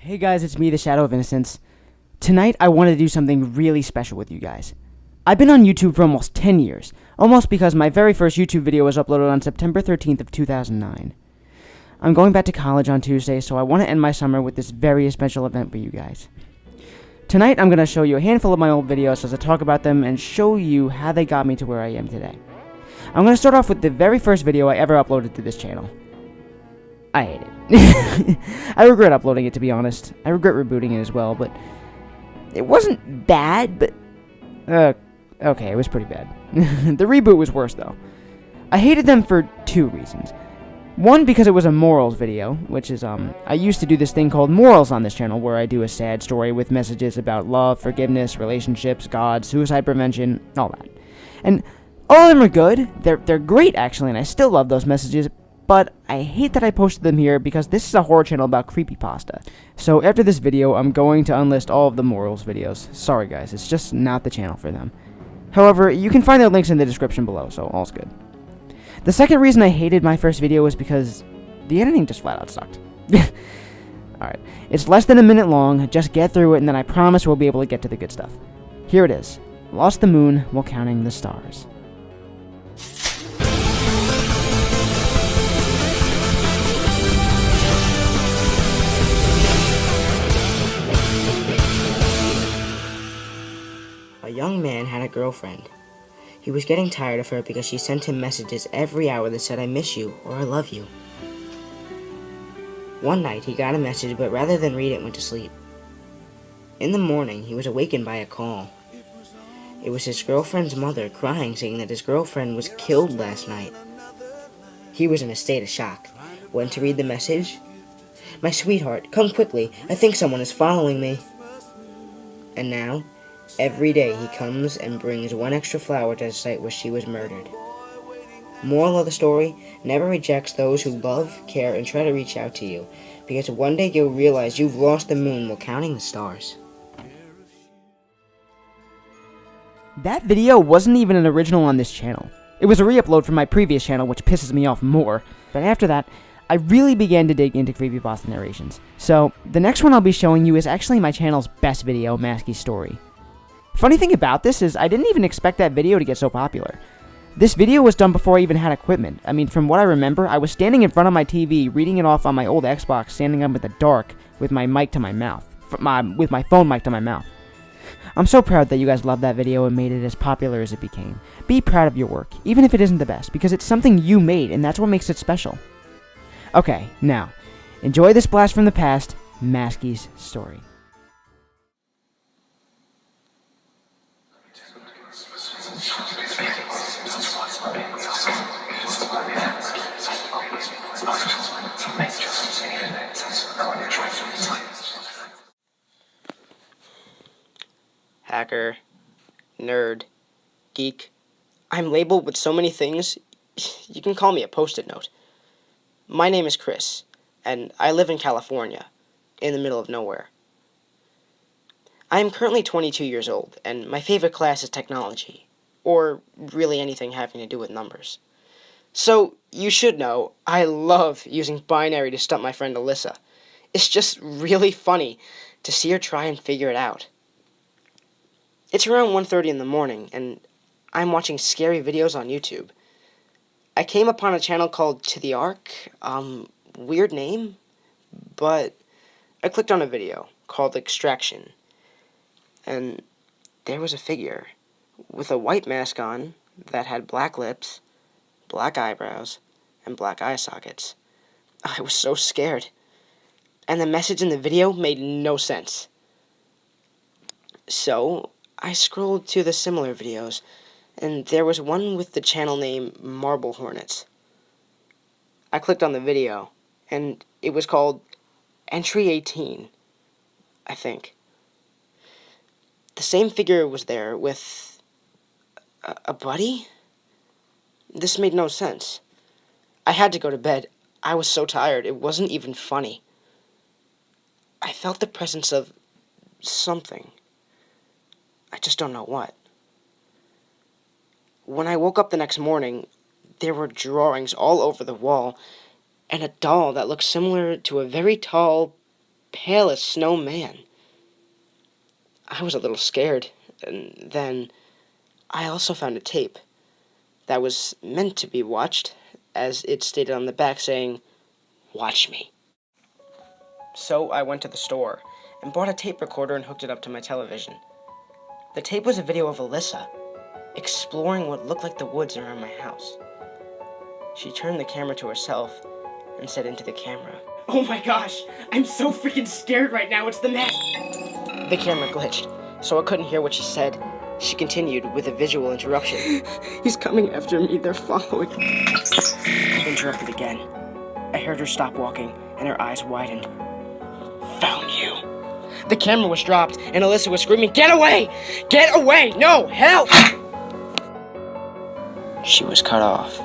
Hey guys, it's me, TheShadowOfInnocence. Tonight I wanted to do something really special with you guys. I've been on YouTube for almost 10 years, almost because my very first YouTube video was uploaded on September 13th of 2009. I'm going back to college on Tuesday, so I want to end my summer with this very special event for you guys. Tonight I'm going to show you a handful of my old videos as I talk about them and show you how they got me to where I am today. I'm going to start off with the very first video I ever uploaded to this channel. I hate it. I regret uploading it, to be honest. I regret rebooting it as well, but it wasn't bad, but okay, it was pretty bad. The reboot was worse, though. I hated them for two reasons. One, because it was a morals video, which is, I used to do this thing called Morals on this channel, where I do a sad story with messages about love, forgiveness, relationships, God, suicide prevention, all that. And all of them are good. They're great, actually, and I still love those messages, but I hate that I posted them here because this is a horror channel about CreepyPasta. So after this video, I'm going to unlist all of the Morals videos. Sorry guys, it's just not the channel for them. However, you can find their links in the description below, so all's good. The second reason I hated my first video was because the editing just flat out sucked. Alright, it's less than a minute long, just get through it and then I promise we'll be able to get to the good stuff. Here it is. Lost the moon while counting the stars. A young man had a girlfriend. He was getting tired of her because she sent him messages every hour that said, "I miss you," or "I love you." One night, he got a message, but rather than read it, went to sleep. In the morning, he was awakened by a call. It was his girlfriend's mother crying, saying that his girlfriend was killed last night. He was in a state of shock. Went to read the message. "My sweetheart, come quickly. I think someone is following me." And now, every day he comes and brings one extra flower to the site where she was murdered. Moral of the story, never reject those who love, care, and try to reach out to you, because one day you'll realize you've lost the moon while counting the stars. That video wasn't even an original on this channel. It was a re-upload from my previous channel, which pisses me off more, but after that, I really began to dig into CreepyPasta narrations. So, the next one I'll be showing you is actually my channel's best video, Masky's story. Funny thing about this is I didn't even expect that video to get so popular. This video was done before I even had equipment. I mean, from what I remember, I was standing in front of my TV, reading it off on my old Xbox, standing up in the dark with my mic to my mouth. With my phone mic to my mouth. I'm so proud that you guys loved that video and made it as popular as it became. Be proud of your work, even if it isn't the best, because it's something you made, and that's what makes it special. Okay, now, enjoy this blast from the past, Masky's story. Hacker, nerd, geek. I'm labeled with so many things, you can call me a post-it note. My name is Chris, and I live in California, in the middle of nowhere. I am currently 22 years old, and my favorite class is technology, or really anything having to do with numbers. So, you should know, I love using binary to stump my friend Alyssa. It's just really funny to see her try and figure it out. It's around 1:30 in the morning, and I'm watching scary videos on YouTube. I came upon a channel called To The Ark, weird name, but I clicked on a video called Extraction, and there was a figure with a white mask on that had black lips, black eyebrows, and black eye sockets. I was so scared, and the message in the video made no sense. So, I scrolled to the similar videos, and there was one with the channel name Marble Hornets. I clicked on the video, and it was called Entry 18, I think. The same figure was there with a buddy? This made no sense. I had to go to bed. I was so tired, it wasn't even funny. I felt the presence of something. I just don't know what. When I woke up the next morning, there were drawings all over the wall, and a doll that looked similar to a very tall, pale as snow man. I was a little scared, and then I also found a tape that was meant to be watched, as it stated on the back saying, "Watch me." So I went to the store and bought a tape recorder and hooked it up to my television. The tape was a video of Alyssa exploring what looked like the woods around my house. She turned the camera to herself and said into the camera, "Oh my gosh, I'm so freaking scared right now, it's the mask." The camera glitched, so I couldn't hear what she said. She continued with a visual interruption. "He's coming after me, they're following." Interrupted again. I heard her stop walking, and her eyes widened. "Found you." The camera was dropped, and Alyssa was screaming, "Get away! Get away! No, help!" She was cut off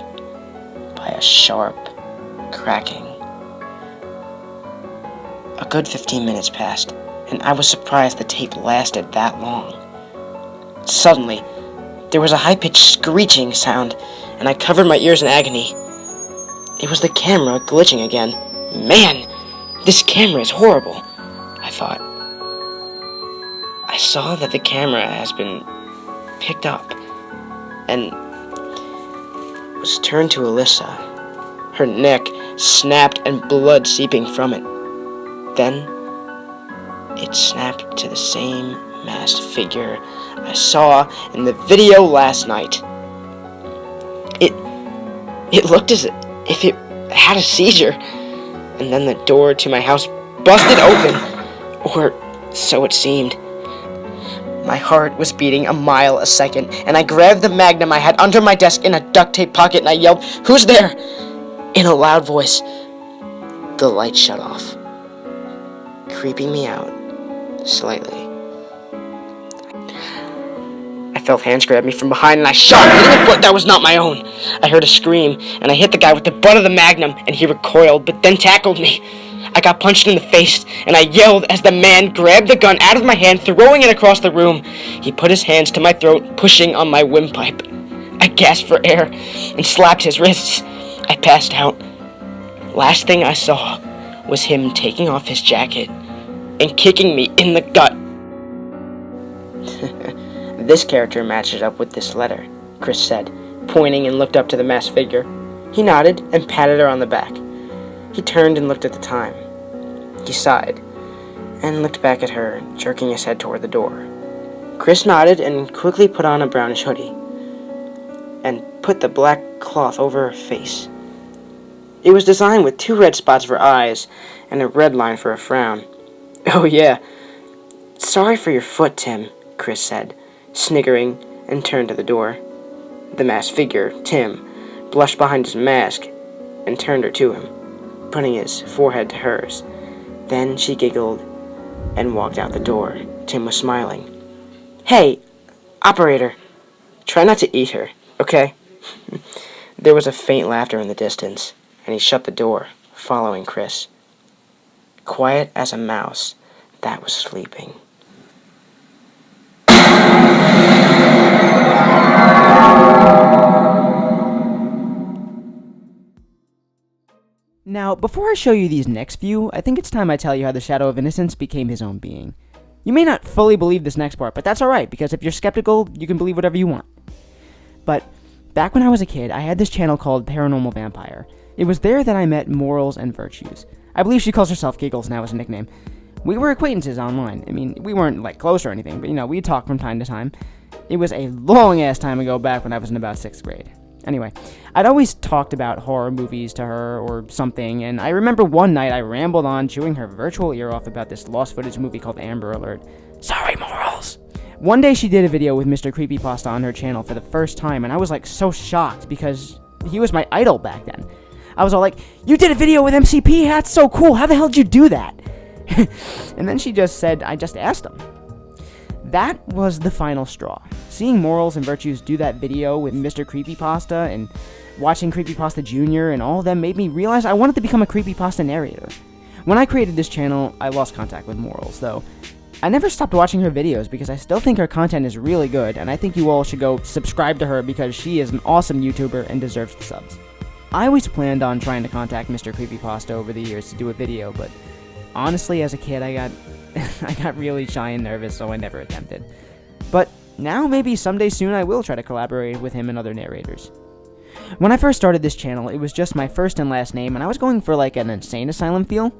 by a sharp cracking. A good 15 minutes passed, and I was surprised the tape lasted that long. Suddenly, there was a high-pitched screeching sound, and I covered my ears in agony. It was the camera glitching again. Man, this camera is horrible, I thought. I saw that the camera has been picked up and was turned to Alyssa. Her neck snapped and blood seeping from it. Then, it snapped to the same masked figure I saw in the video last night. It looked as if it had a seizure, and then the door to my house busted open, or so it seemed. My heart was beating a mile a second, and I grabbed the magnum I had under my desk in a duct tape pocket, and I yelled, "Who's there?" in a loud voice. The light shut off, creeping me out slightly. I felt hands grab me from behind, and I shot, hitting a foot that was not my own. I heard a scream, and I hit the guy with the butt of the magnum, and he recoiled, but then tackled me. I got punched in the face, and I yelled as the man grabbed the gun out of my hand, throwing it across the room. He put his hands to my throat, pushing on my windpipe. I gasped for air and slapped his wrists. I passed out. Last thing I saw was him taking off his jacket and kicking me in the gut. "This character matches up with this letter," Chris said, pointing and looked up to the masked figure. He nodded and patted her on the back. He turned and looked at the time. He sighed and looked back at her, jerking his head toward the door. Chris nodded and quickly put on a brownish hoodie and put the black cloth over her face. It was designed with 2 red spots for eyes and a red line for a frown. "Oh yeah, sorry for your foot, Tim," Chris said, sniggering, and turned to the door. The masked figure, Tim, blushed behind his mask and turned her to him, putting his forehead to hers. Then she giggled and walked out the door. Tim was smiling. "Hey, operator, try not to eat her, okay?" There was a faint laughter in the distance, and he shut the door, following Chris. Quiet as a mouse that was sleeping. Now, before I show you these next few, I think it's time I tell you how the Shadow of Innocence became his own being. You may not fully believe this next part, but that's alright, because if you're skeptical, you can believe whatever you want. But, back when I was a kid, I had this channel called Paranormal Vampire. It was there that I met Morals and Virtues. I believe she calls herself Giggles now as a nickname. We were acquaintances online. I mean, we weren't, close or anything, but, we'd talk from time to time. It was a long-ass time ago back when I was in about 6th grade. Anyway, I'd always talked about horror movies to her or something, and I remember one night I rambled on, chewing her virtual ear off about this lost footage movie called Amber Alert. Sorry, Morals! One day she did a video with Mr. CreepyPasta on her channel for the first time, and I was so shocked because he was my idol back then. I was all like, "You did a video with MCP? That's so cool! How the hell did you do that?" And then she just said, "I just asked him." That was the final straw. Seeing Morals and Virtues do that video with Mr. CreepyPasta and watching CreepyPasta Jr. and all of them made me realize I wanted to become a CreepyPasta narrator. When I created this channel, I lost contact with Morals, though. I never stopped watching her videos because I still think her content is really good, and I think you all should go subscribe to her because she is an awesome YouTuber and deserves the subs. I always planned on trying to contact Mr. CreepyPasta over the years to do a video, but Honestly, as a kid, I got I got really shy and nervous, so I never attempted. But now, maybe someday soon, I will try to collaborate with him and other narrators. When I first started this channel, it was just my first and last name, and I was going for like an insane asylum feel.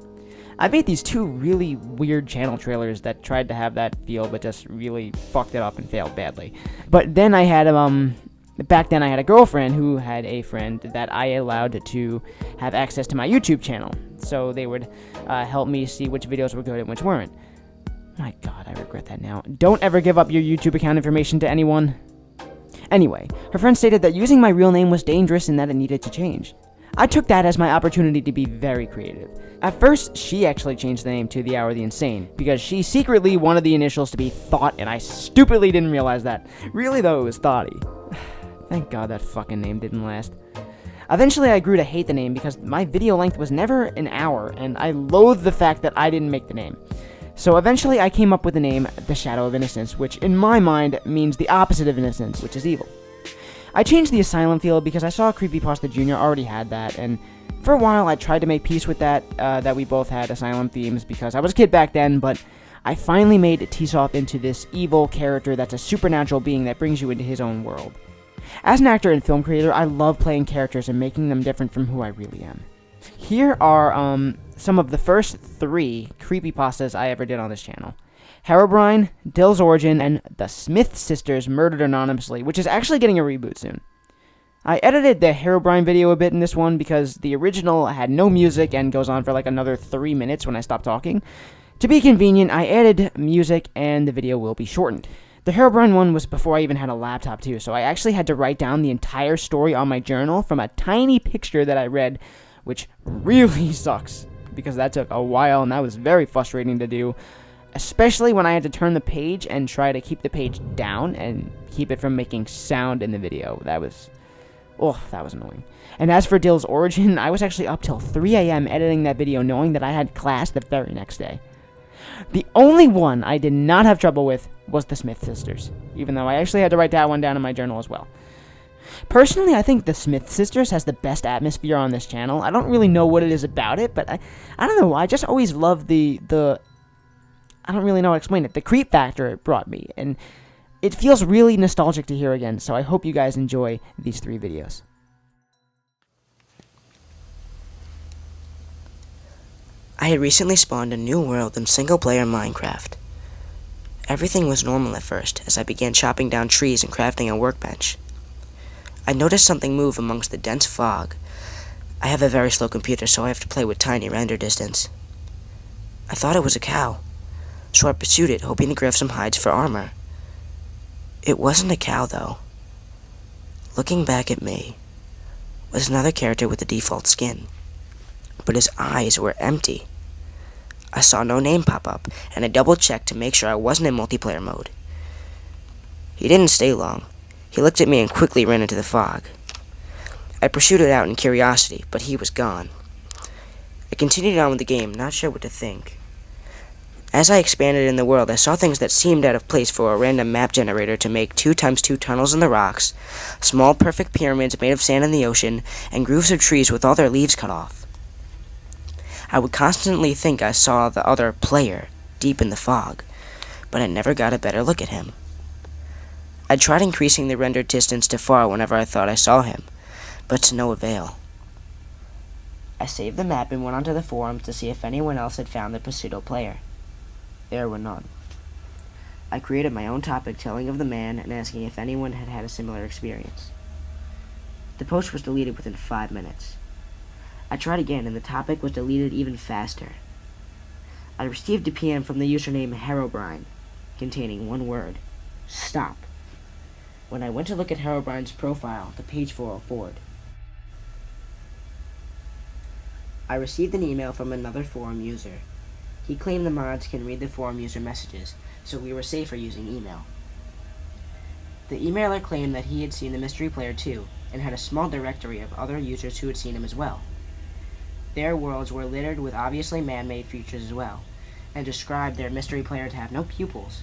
I made these 2 really weird channel trailers that tried to have that feel, but just really fucked it up and failed badly. But then I had, back then I had a girlfriend who had a friend that I allowed to have access to my YouTube channel. So they would help me see which videos were good and which weren't. My god, I regret that now. Don't ever give up your YouTube account information to anyone. Anyway, her friend stated that using my real name was dangerous and that it needed to change. I took that as my opportunity to be very creative. At first, she actually changed the name to The Hour of the Insane, because she secretly wanted the initials to be Thought, and I stupidly didn't realize that. Really though, it was Thoughty. Thank god that fucking name didn't last. Eventually, I grew to hate the name because my video length was never an hour, and I loathed the fact that I didn't make the name. So eventually, I came up with the name TheShadowOfInnocence, which in my mind means the opposite of innocence, which is evil. I changed the asylum field because I saw CreepyPasta Jr. already had that, and for a while I tried to make peace with that, that we both had asylum themes because I was a kid back then, but I finally made TSOF into this evil character that's a supernatural being that brings you into his own world. As an actor and film creator, I love playing characters and making them different from who I really am. Here are some of the first 3 creepypastas I ever did on this channel. Herobrine, Dill's Origin, and The Smith Sisters Murdered Anonymously, which is actually getting a reboot soon. I edited the Herobrine video a bit in this one because the original had no music and goes on for like another 3 minutes when I stop talking. To be convenient, I added music and the video will be shortened. The Herobrine one was before I even had a laptop too, so I actually had to write down the entire story on my journal from a tiny picture that I read, which really sucks because that took a while and that was very frustrating to do. Especially when I had to turn the page and try to keep the page down and keep it from making sound in the video. That was annoying. And as for Dill's Origin, I was actually up till 3 a.m. editing that video knowing that I had class the very next day. The only one I did not have trouble with was the Smith Sisters, even though I actually had to write that one down in my journal as well. Personally, I think the Smith Sisters has the best atmosphere on this channel. I don't really know what it is about it, but I don't know, I just always love the I don't really know how to explain it. The creep factor it brought me, and it feels really nostalgic to hear again, so I hope you guys enjoy these 3 videos. I had recently spawned a new world in single-player Minecraft. Everything was normal at first, as I began chopping down trees and crafting a workbench. I noticed something move amongst the dense fog. I have a very slow computer, so I have to play with tiny render distance. I thought it was a cow, so I pursued it, hoping to grab some hides for armor. It wasn't a cow, though. Looking back at me was another character with the default skin, but his eyes were empty. I saw no name pop up, and I double-checked to make sure I wasn't in multiplayer mode. He didn't stay long. He looked at me and quickly ran into the fog. I pursued it out in curiosity, but he was gone. I continued on with the game, not sure what to think. As I expanded in the world, I saw things that seemed out of place for a random map generator to make 2x2 tunnels in the rocks, small perfect pyramids made of sand in the ocean, and groves of trees with all their leaves cut off. I would constantly think I saw the other player deep in the fog, but I never got a better look at him. I tried increasing the render distance to far whenever I thought I saw him, but to no avail. I saved the map and went onto the forums to see if anyone else had found the pseudo player. There were none. I created my own topic telling of the man and asking if anyone had had a similar experience. The post was deleted within 5 minutes. I tried again and the topic was deleted even faster. I received a PM from the username Herobrine, containing one word: stop. When I went to look at Herobrine's profile, the page fell forward. I received an email from another forum user. He claimed the mods can read the forum user messages, so we were safer using email. The emailer claimed that he had seen the mystery player too, and had a small directory of other users who had seen him as well. Their worlds were littered with obviously man-made features as well, and described their mystery player to have no pupils.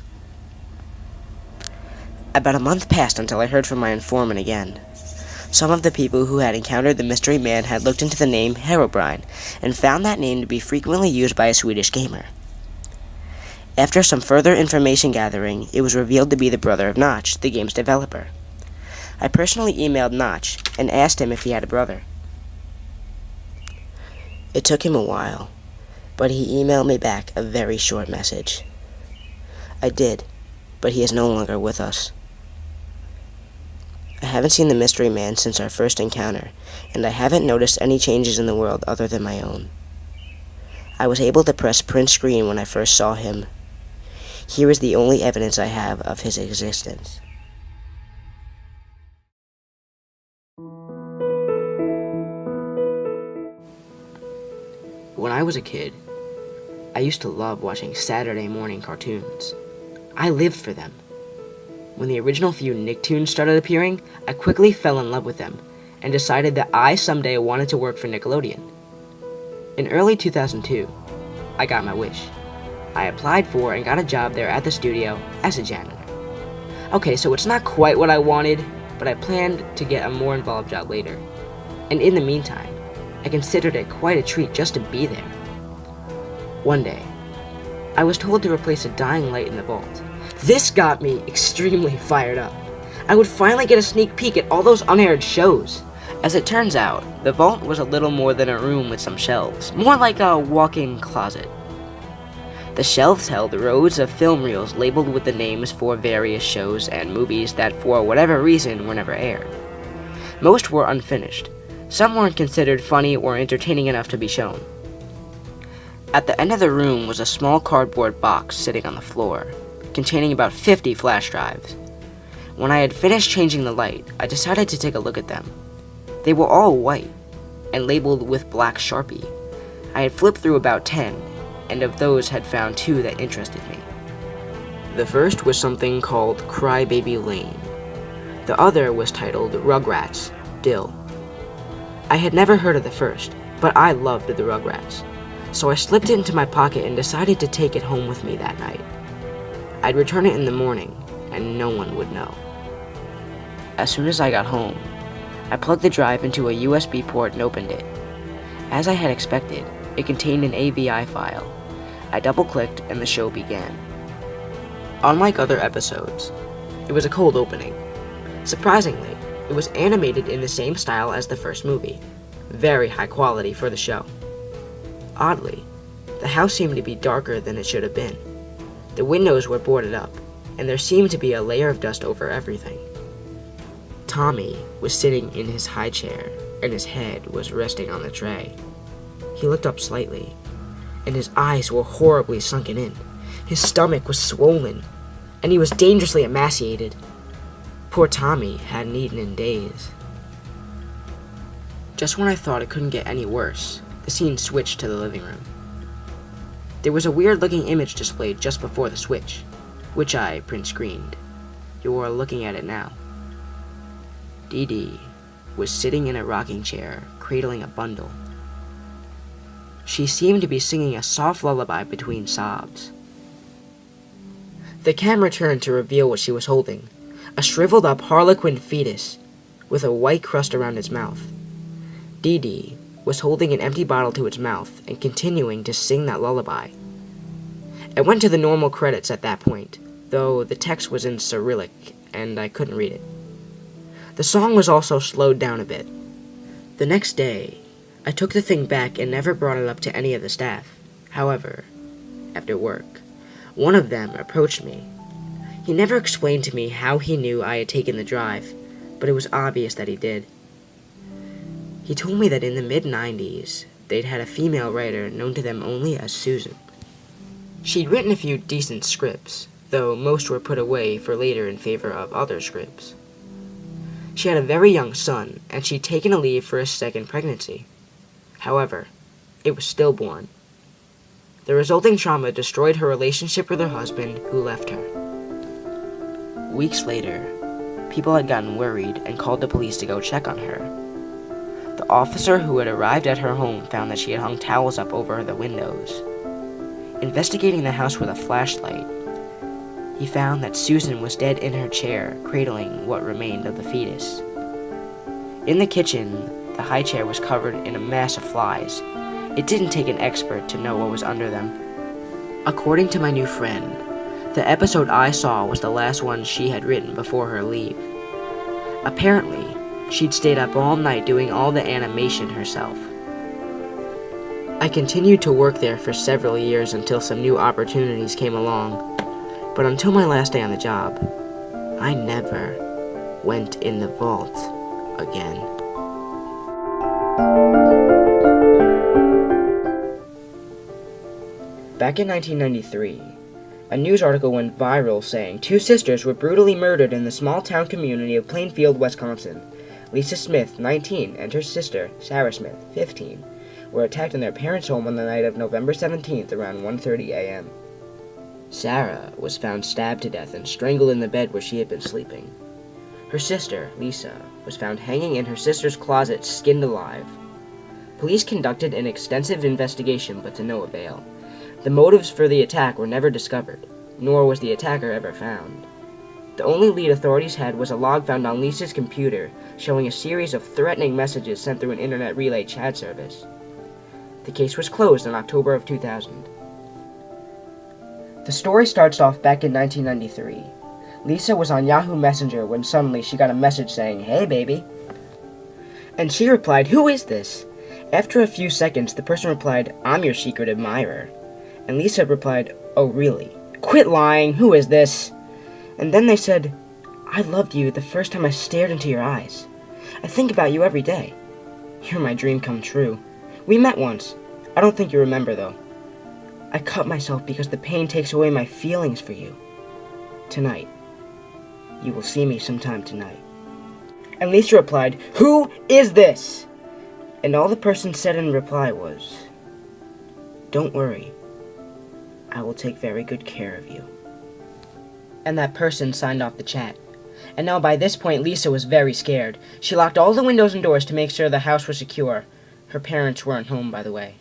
About a month passed until I heard from my informant again. Some of the people who had encountered the mystery man had looked into the name Herobrine and found that name to be frequently used by a Swedish gamer. After some further information gathering, it was revealed to be the brother of Notch, the game's developer. I personally emailed Notch and asked him if he had a brother. It took him a while, but he emailed me back a very short message. I did, but he is no longer with us. I haven't seen the mystery man since our first encounter, and I haven't noticed any changes in the world other than my own. I was able to press print screen when I first saw him. Here is the only evidence I have of his existence. When I was a kid, I used to love watching Saturday morning cartoons. I lived for them. When the original few Nicktoons started appearing, I quickly fell in love with them and decided that I someday wanted to work for Nickelodeon. In early 2002, I got my wish. I applied for and got a job there at the studio as a janitor. Okay, so it's not quite what I wanted, but I planned to get a more involved job later. And in the meantime, I considered it quite a treat just to be there. One day, I was told to replace a dying light in the vault. This got me extremely fired up. I would finally get a sneak peek at all those unaired shows. As it turns out, the vault was a little more than a room with some shelves, more like a walk-in closet. The shelves held rows of film reels labeled with the names for various shows and movies that for whatever reason were never aired. Most were unfinished. Some weren't considered funny or entertaining enough to be shown. At the end of the room was a small cardboard box sitting on the floor, containing about 50 flash drives. When I had finished changing the light, I decided to take a look at them. They were all white, and labeled with black Sharpie. I had flipped through about 10, and of those had found 2 that interested me. The first was something called Crybaby Lane. The other was titled Rugrats, Dill. I had never heard of the first, but I loved the Rugrats, so I slipped it into my pocket and decided to take it home with me that night. I'd return it in the morning, and no one would know. As soon as I got home, I plugged the drive into a USB port and opened it. As I had expected, it contained an AVI file. I double-clicked and the show began. Unlike other episodes, it was a cold opening. Surprisingly, it was animated in the same style as the first movie. Very high quality for the show. Oddly, the house seemed to be darker than it should have been. The windows were boarded up, and there seemed to be a layer of dust over everything. Tommy was sitting in his high chair, and his head was resting on the tray. He looked up slightly, and his eyes were horribly sunken in. His stomach was swollen, and he was dangerously emaciated. Poor Tommy hadn't eaten in days. Just when I thought it couldn't get any worse, the scene switched to the living room. There was a weird-looking image displayed just before the switch, which I print-screened. You are looking at it now. Dee Dee was sitting in a rocking chair, cradling a bundle. She seemed to be singing a soft lullaby between sobs. The camera turned to reveal what she was holding, a shriveled-up harlequin fetus with a white crust around its mouth. Dee Dee was holding an empty bottle to its mouth and continuing to sing that lullaby. It went to the normal credits at that point, though the text was in Cyrillic and I couldn't read it. The song was also slowed down a bit. The next day, I took the thing back and never brought it up to any of the staff. However, after work, one of them approached me. He never explained to me how he knew I had taken the drive, but it was obvious that he did. He told me that in the mid-90s, they'd had a female writer known to them only as Susan. She'd written a few decent scripts, though most were put away for later in favor of other scripts. She had a very young son, and she'd taken a leave for a second pregnancy. However, it was stillborn. The resulting trauma destroyed her relationship with her husband, who left her. Weeks later, people had gotten worried and called the police to go check on her. The officer who had arrived at her home found that she had hung towels up over the windows. Investigating the house with a flashlight, he found that Susan was dead in her chair, cradling what remained of the fetus. In the kitchen, the high chair was covered in a mass of flies. It didn't take an expert to know what was under them. According to my new friend, the episode I saw was the last one she had written before her leave. Apparently, she'd stayed up all night doing all the animation herself. I continued to work there for several years until some new opportunities came along, but until my last day on the job, I never went in the vault again. Back in 1993, a news article went viral saying 2 sisters were brutally murdered in the small town community of Plainfield, Wisconsin. Lisa Smith, 19, and her sister, Sarah Smith, 15, were attacked in their parents' home on the night of November 17th around 1:30 a.m. Sarah was found stabbed to death and strangled in the bed where she had been sleeping. Her sister, Lisa, was found hanging in her sister's closet, skinned alive. Police conducted an extensive investigation, but to no avail. The motives for the attack were never discovered, nor was the attacker ever found. The only lead authorities had was a log found on Lisa's computer, showing a series of threatening messages sent through an internet relay chat service. The case was closed in October of 2000. The story starts off back in 1993. Lisa was on Yahoo Messenger when suddenly she got a message saying, "Hey, baby." And she replied, "Who is this?" After a few seconds, the person replied, "I'm your secret admirer." And Lisa replied, "Oh, really? Quit lying, who is this?" And then they said, "I loved you the first time I stared into your eyes. I think about you every day. You're my dream come true. We met once. I don't think you remember, though. I cut myself because the pain takes away my feelings for you. Tonight. You will see me sometime tonight." And Lisa replied, "Who is this?" And all the person said in reply was, "Don't worry. I will take very good care of you." And that person signed off the chat. And now by this point, Lisa was very scared. She locked all the windows and doors to make sure the house was secure. Her parents weren't home, by the way.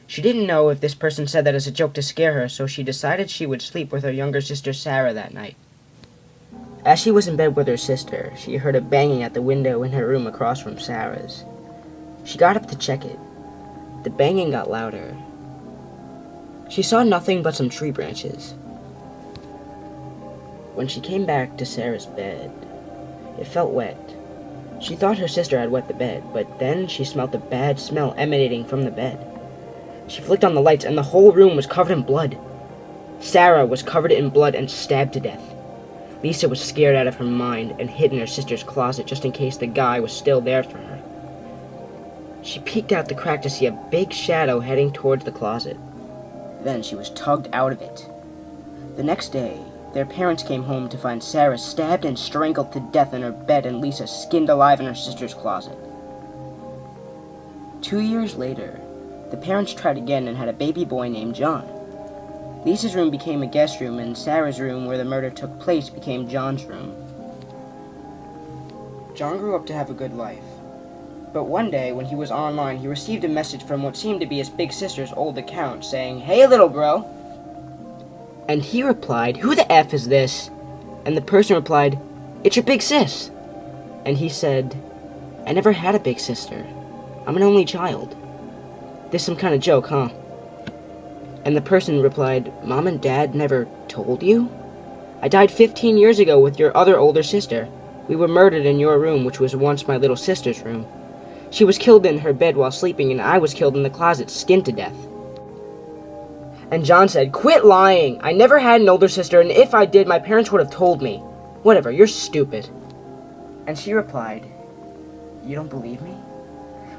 She didn't know if this person said that as a joke to scare her, so she decided she would sleep with her younger sister Sarah that night. As she was in bed with her sister, she heard a banging at the window in her room across from Sarah's. She got up to check it. The banging got louder. She saw nothing but some tree branches. When she came back to Sarah's bed, it felt wet. She thought her sister had wet the bed, but then she smelled a bad smell emanating from the bed. She flicked on the lights, and the whole room was covered in blood. Sarah was covered in blood and stabbed to death. Lisa was scared out of her mind and hid in her sister's closet just in case the guy was still there for her. She peeked out the crack to see a big shadow heading towards the closet. Then she was tugged out of it. The next day, their parents came home to find Sarah stabbed and strangled to death in her bed and Lisa skinned alive in her sister's closet. 2 years later, the parents tried again and had a baby boy named John. Lisa's room became a guest room, and Sarah's room, where the murder took place, became John's room. John grew up to have a good life. But one day, when he was online, he received a message from what seemed to be his big sister's old account, saying, "Hey, little bro." And he replied, "Who the F is this?" And the person replied, "It's your big sis." And he said, "I never had a big sister. I'm an only child. This some kind of joke, huh?" And the person replied, "Mom and Dad never told you? I died 15 years ago with your other older sister. We were murdered in your room, which was once my little sister's room. She was killed in her bed while sleeping, and I was killed in the closet, skinned to death." And John said, "Quit lying! I never had an older sister, and if I did, my parents would have told me. Whatever, you're stupid." And she replied, "You don't believe me?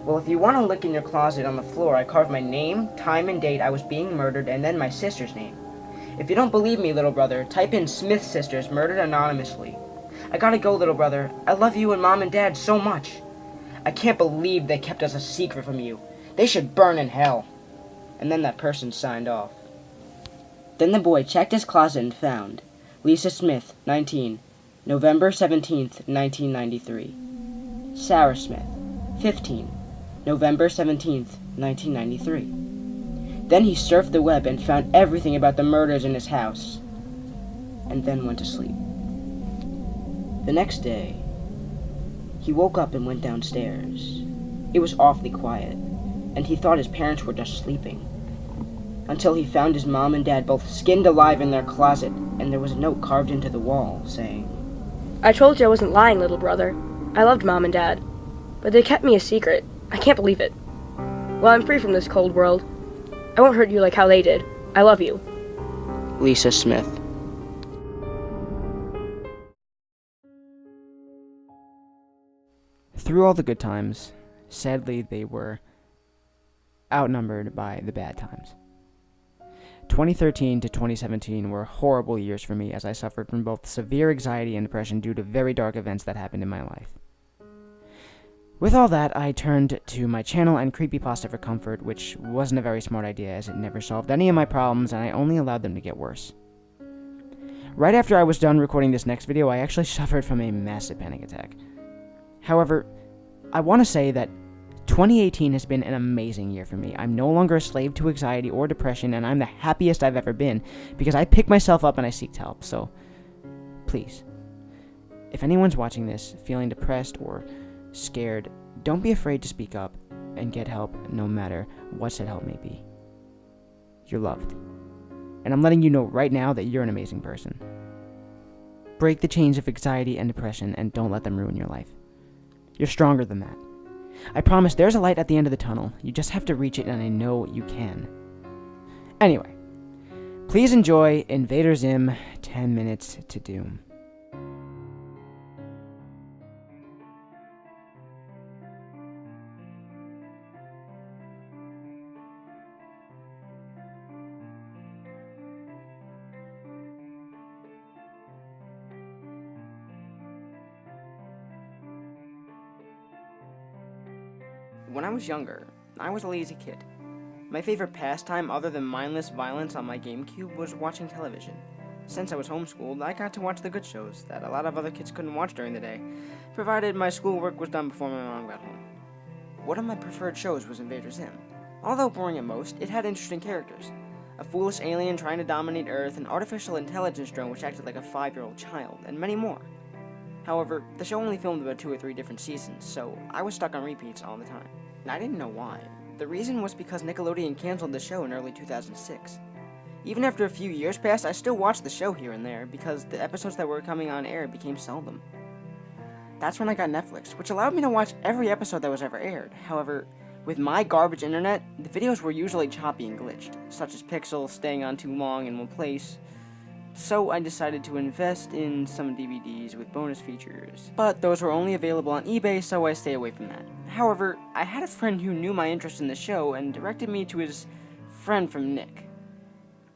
Well, if you want to look in your closet on the floor, I carved my name, time and date I was being murdered, and then my sister's name. If you don't believe me, little brother, type in Smith Sisters Murdered Anonymously. I gotta go, little brother. I love you and Mom and Dad so much. I can't believe they kept us a secret from you. They should burn in hell." And then that person signed off. Then the boy checked his closet and found Lisa Smith, 19, November 17th, 1993. Sarah Smith, 15, November 17th, 1993. Then he surfed the web and found everything about the murders in his house, and then went to sleep. The next day, He woke up and went downstairs. It was awfully quiet, and he thought his parents were just sleeping. Until he found his mom and dad both skinned alive in their closet, and there was a note carved into the wall saying, I told you I wasn't lying, little brother. I loved Mom and Dad, but they kept me a secret. I can't believe it. Well, I'm free from this cold world. I won't hurt you like how they did. I love you. Lisa Smith. Through all the good times, sadly they were outnumbered by the bad times. 2013 to 2017 were horrible years for me as I suffered from both severe anxiety and depression due to very dark events that happened in my life. With all that, I turned to my channel and CreepyPasta for comfort, which wasn't a very smart idea as it never solved any of my problems and I only allowed them to get worse. Right after I was done recording this next video, I actually suffered from a massive panic attack. However, I want to say that 2018 has been an amazing year for me. I'm no longer a slave to anxiety or depression, and I'm the happiest I've ever been because I pick myself up and I seek help. So, please, if anyone's watching this feeling depressed or scared, don't be afraid to speak up and get help no matter what said help may be. You're loved. And I'm letting you know right now that you're an amazing person. Break the chains of anxiety and depression and don't let them ruin your life. You're stronger than that. I promise there's a light at the end of the tunnel. You just have to reach it, and I know you can. Anyway, please enjoy Invader Zim 10 Minutes to Doom. When I was younger, I was a lazy kid. My favorite pastime other than mindless violence on my GameCube was watching television. Since I was homeschooled, I got to watch the good shows that a lot of other kids couldn't watch during the day, provided my schoolwork was done before my mom got home. One of my preferred shows was Invader Zim. Although boring at most, it had interesting characters. A foolish alien trying to dominate Earth, an artificial intelligence drone which acted like a 5-year-old child, and many more. However, the show only filmed about 2 or 3 different seasons, so I was stuck on repeats all the time. And I didn't know why. The reason was because Nickelodeon canceled the show in early 2006. Even after a few years passed, I still watched the show here and there, because the episodes that were coming on air became seldom. That's when I got Netflix, which allowed me to watch every episode that was ever aired. However, with my garbage internet, the videos were usually choppy and glitched, such as pixels staying on too long in one place. So I decided to invest in some DVDs with bonus features, but those were only available on eBay, so I stay away from that. However, I had a friend who knew my interest in the show and directed me to his friend from Nick.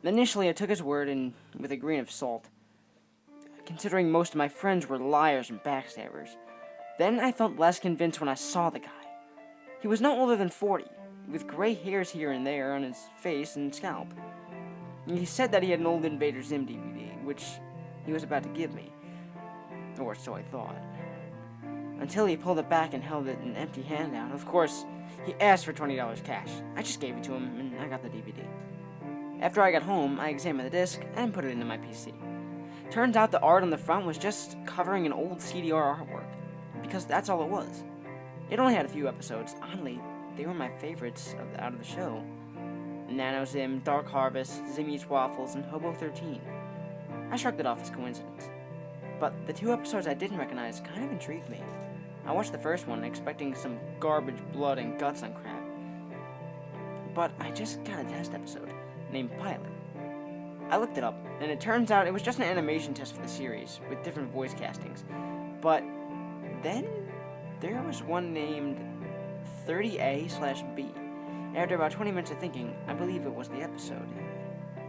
Initially, I took his word and with a grain of salt, considering most of my friends were liars and backstabbers. Then I felt less convinced when I saw the guy. He was no older than 40, with gray hairs here and there on his face and scalp. He said that he had an old Invader Zim DVD, which he was about to give me. Or so I thought. Until he pulled it back and held it an empty hand out. Of course, he asked for $20 cash. I just gave it to him, and I got the DVD. After I got home, I examined the disc and put it into my PC. Turns out the art on the front was just covering an old CDR artwork, because that's all it was. It only had a few episodes. Oddly, they were my favorites out of the show. Nano Zim, Dark Harvest, Zim Eats Waffles, and Hobo 13. I shrugged it off as coincidence. But the 2 episodes I didn't recognize kind of intrigued me. I watched the first one expecting some garbage, blood, and guts on crap. But I just got a test episode named Pilot. I looked it up, and it turns out it was just an animation test for the series, with different voice castings. But then there was one named 30A/B. After about 20 minutes of thinking, I believe it was the episode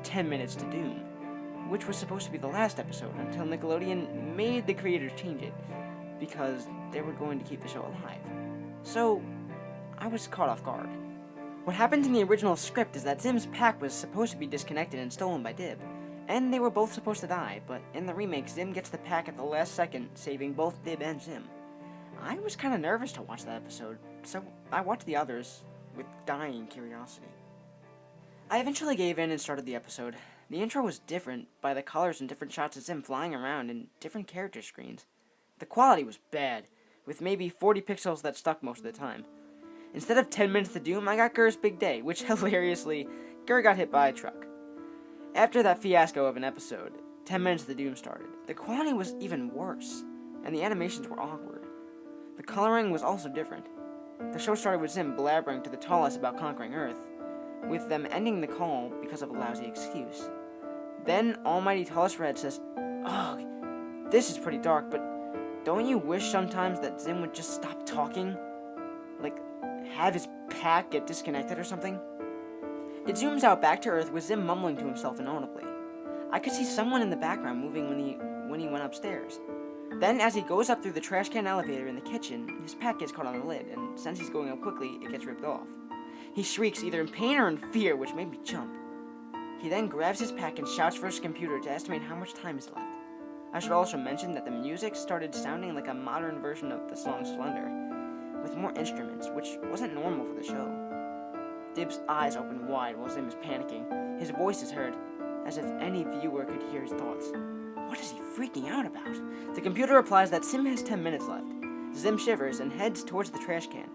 10 Minutes to Doom, which was supposed to be the last episode until Nickelodeon made the creators change it, because they were going to keep the show alive. So, I was caught off guard. What happened in the original script is that Zim's pack was supposed to be disconnected and stolen by Dib, and they were both supposed to die, but in the remake, Zim gets the pack at the last second, saving both Dib and Zim. I was kind of nervous to watch that episode, so I watched the others with dying curiosity. I eventually gave in and started the episode. The intro was different by the colors and different shots of Zim flying around and different character screens. The quality was bad, with maybe 40 pixels that stuck most of the time. Instead of 10 minutes to doom, I got Gur's big day, which hilariously, Gur got hit by a truck. After that fiasco of an episode, 10 minutes to doom started. The quality was even worse, and the animations were awkward. The coloring was also different. The show started with Zim blabbering to the tallest about conquering Earth, with them ending the call because of a lousy excuse. Then Almighty Tallest Red says, "Ugh, this is pretty dark, but don't you wish sometimes that Zim would just stop talking? Like, have his pack get disconnected or something?" It zooms out back to Earth with Zim mumbling to himself inaudibly. I could see someone in the background moving when he went upstairs. Then, as he goes up through the trash can elevator in the kitchen, his pack gets caught on the lid, and since he's going up quickly, it gets ripped off. He shrieks either in pain or in fear, which made me jump. He then grabs his pack and shouts for his computer to estimate how much time is left. I should also mention that the music started sounding like a modern version of the song Slender, with more instruments, which wasn't normal for the show. Dib's eyes open wide while Zim is panicking. His voice is heard, as if any viewer could hear his thoughts. What is he freaking out about? The computer replies that Zim has 10 minutes left. Zim shivers and heads towards the trash can.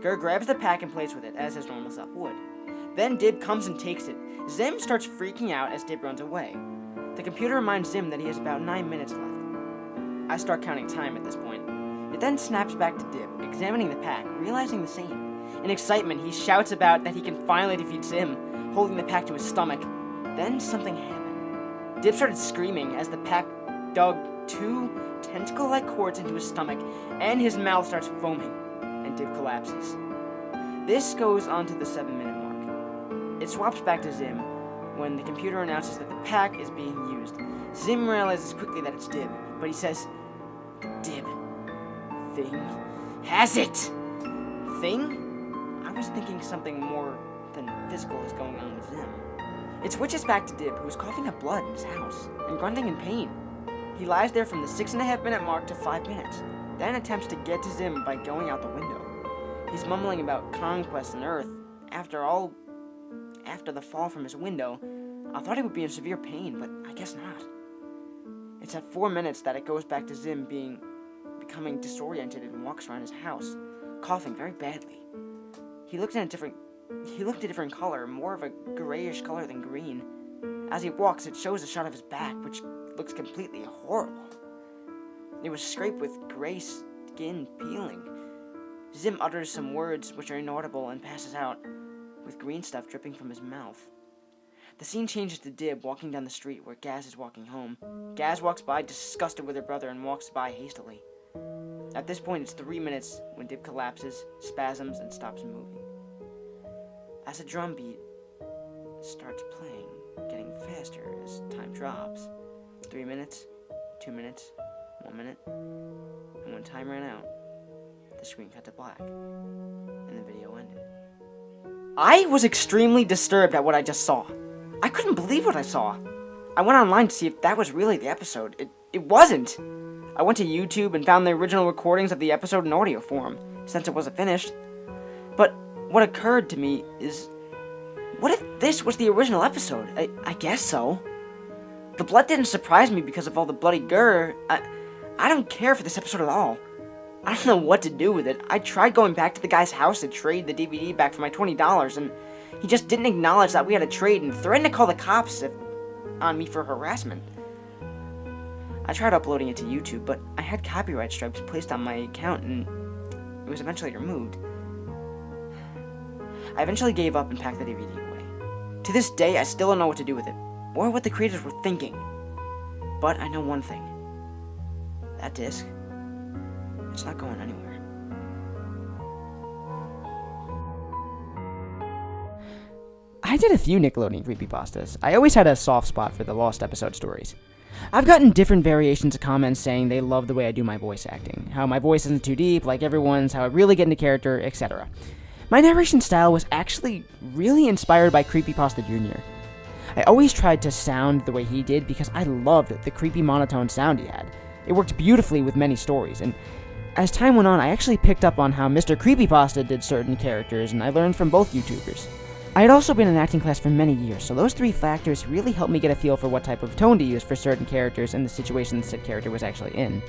Gur grabs the pack and plays with it, as his normal self would. Then Dib comes and takes it. Zim starts freaking out as Dib runs away. The computer reminds Zim that he has about 9 minutes left. I start counting time at this point. It then snaps back to Dib, examining the pack, realizing the same. In excitement, he shouts about that he can finally defeat Zim, holding the pack to his stomach. Then something happened. Dib started screaming as the pack dug 2 tentacle-like cords into his stomach, and his mouth starts foaming, and Dib collapses. This goes on to the 7-minute mark. It swaps back to Zim when the computer announces that the pack is being used. Zim realizes quickly that it's Dib, but he says, "Dib, Thing has it!" Thing? I was thinking something more than physical is going on with Zim. It switches back to Dib, who is coughing up blood in his house and grunting in pain. He lies there from the 6.5-minute mark to 5 minutes, then attempts to get to Zim by going out the window. He's mumbling about conquest and Earth. After the fall from his window, I thought he would be in severe pain, but I guess not. It's at 4 minutes that it goes back to Zim becoming disoriented and walks around his house, coughing very badly. He looked a different color, more of a grayish color than green. As he walks, it shows a shot of his back, which looks completely horrible. It was scraped with gray skin peeling. Zim utters some words which are inaudible and passes out, with green stuff dripping from his mouth. The scene changes to Dib walking down the street where Gaz is walking home. Gaz walks by disgusted with her brother and walks by hastily. At this point, it's 3 minutes when Dib collapses, spasms, and stops moving. As a drum beat starts playing, getting faster as time drops. 3 minutes, 2 minutes, 1 minute, and when time ran out, the screen cut to black, and the video ended. I was extremely disturbed at what I just saw. I couldn't believe what I saw. I went online to see if that was really the episode. It wasn't. I went to YouTube and found the original recordings of the episode in audio form, since it wasn't finished. But what occurred to me is, what if this was the original episode? I guess so. The blood didn't surprise me because of all the bloody gore. I don't care for this episode at all. I don't know what to do with it. I tried going back to the guy's house to trade the DVD back for my $20, and he just didn't acknowledge that we had a trade and threatened to call the cops on me for harassment. I tried uploading it to YouTube, but I had copyright strikes placed on my account, and it was eventually removed. I eventually gave up and packed the DVD away. To this day, I still don't know what to do with it, or what the creators were thinking. But I know one thing. That disc, it's not going anywhere. I did a few Nickelodeon creepypastas. I always had a soft spot for the lost episode stories. I've gotten different variations of comments saying they love the way I do my voice acting, how my voice isn't too deep like everyone's, how I really get into character, etc. My narration style was actually really inspired by CreepyPasta Jr. I always tried to sound the way he did because I loved the creepy monotone sound he had. It worked beautifully with many stories, and as time went on, I actually picked up on how Mr. CreepyPasta did certain characters, and I learned from both YouTubers. I had also been in acting class for many years, so those 3 factors really helped me get a feel for what type of tone to use for certain characters and the situation said character was actually in.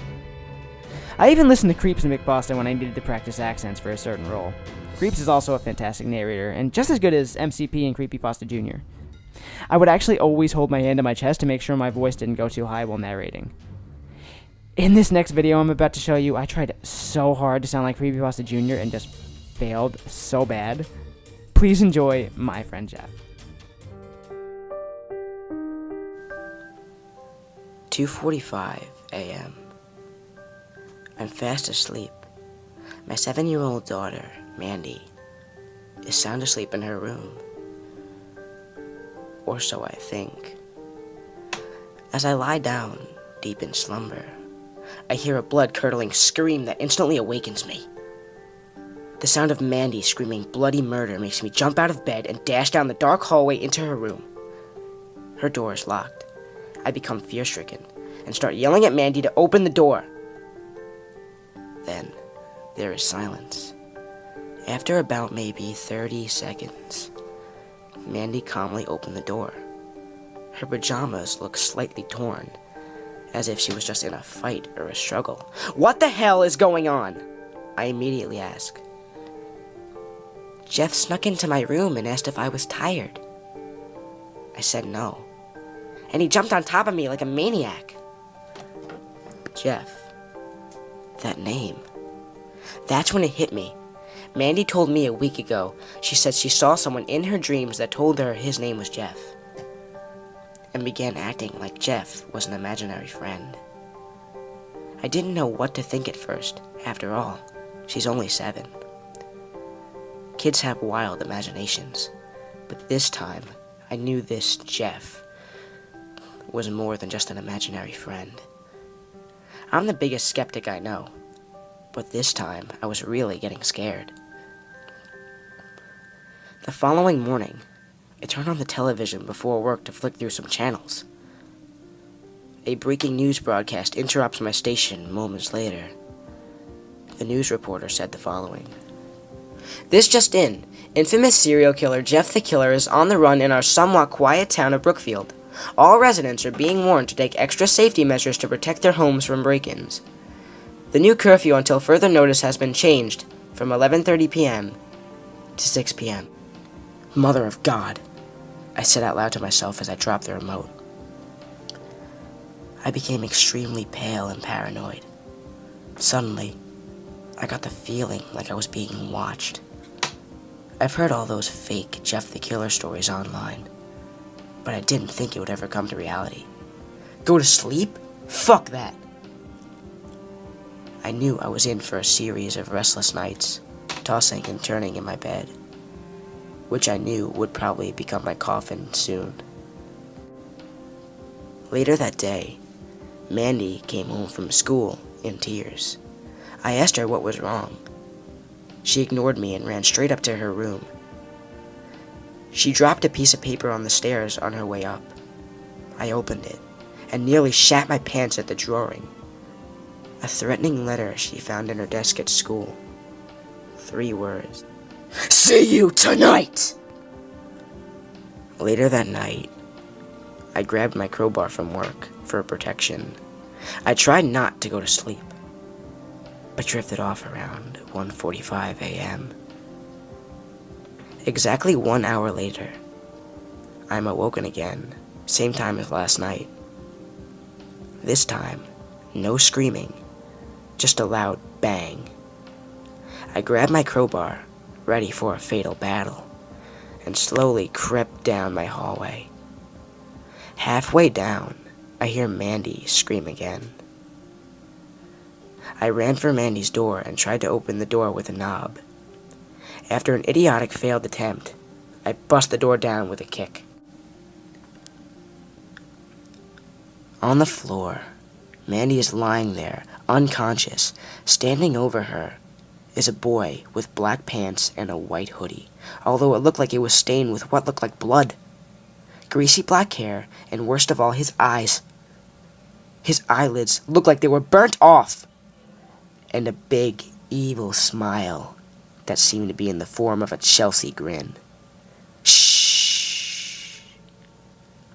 I even listened to Creeps and McPasta when I needed to practice accents for a certain role. Creeps is also a fantastic narrator, and just as good as MCP and CreepyPasta Jr. I would actually always hold my hand to my chest to make sure my voice didn't go too high while narrating. In this next video I'm about to show you, I tried so hard to sound like CreepyPasta Jr. and just failed so bad. Please enjoy my friend Jeff. 2:45 a.m. I'm fast asleep. My 7-year-old daughter, Mandy, is sound asleep in her room. Or so I think. As I lie down, deep in slumber, I hear a blood-curdling scream that instantly awakens me. The sound of Mandy screaming bloody murder makes me jump out of bed and dash down the dark hallway into her room. Her door is locked. I become fear-stricken and start yelling at Mandy to open the door. Then, there is silence. After about maybe 30 seconds, Mandy calmly opened the door. Her pajamas look slightly torn, as if she was just in a fight or a struggle. What the hell is going on? I immediately ask. Jeff snuck into my room and asked if I was tired. I said no. And he jumped on top of me like a maniac. Jeff. That name. That's when it hit me. Mandy told me a week ago she said she saw someone in her dreams that told her his name was Jeff, and began acting like Jeff was an imaginary friend. I didn't know what to think at first. After all, she's only 7. Kids have wild imaginations, but this time I knew this Jeff was more than just an imaginary friend. I'm the biggest skeptic I know, but this time I was really getting scared. The following morning, I turned on the television before work to flick through some channels. A breaking news broadcast interrupts my station moments later. The news reporter said the following. This just in. Infamous serial killer Jeff the Killer is on the run in our somewhat quiet town of Brookfield. All residents are being warned to take extra safety measures to protect their homes from break-ins. The new curfew until further notice has been changed from 11:30 p.m. to 6 p.m. Mother of God, I said out loud to myself as I dropped the remote. I became extremely pale and paranoid. Suddenly, I got the feeling like I was being watched. I've heard all those fake Jeff the Killer stories online, but I didn't think it would ever come to reality. Go to sleep? Fuck that! I knew I was in for a series of restless nights, tossing and turning in my bed, which I knew would probably become my coffin soon. Later that day, Mandy came home from school in tears. I asked her what was wrong. She ignored me and ran straight up to her room. She dropped a piece of paper on the stairs on her way up. I opened it and nearly shat my pants at the drawing. A threatening letter she found in her desk at school. 3 words. See you tonight! Later that night, I grabbed my crowbar from work for protection. I tried not to go to sleep, but drifted off around 1:45 a.m. Exactly 1 hour later, I'm awoken again, same time as last night. This time, no screaming, just a loud bang. I grabbed my crowbar, ready for a fatal battle, and slowly crept down my hallway. Halfway down, I hear Mandy scream again. I ran for Mandy's door and tried to open the door with a knob. After an idiotic failed attempt, I bust the door down with a kick. On the floor, Mandy is lying there, unconscious. Standing over her is a boy with black pants and a white hoodie, although it looked like it was stained with what looked like blood. Greasy black hair, and worst of all, his eyes. His eyelids looked like they were burnt off. And a big, evil smile that seemed to be in the form of a Chelsea grin. Shh.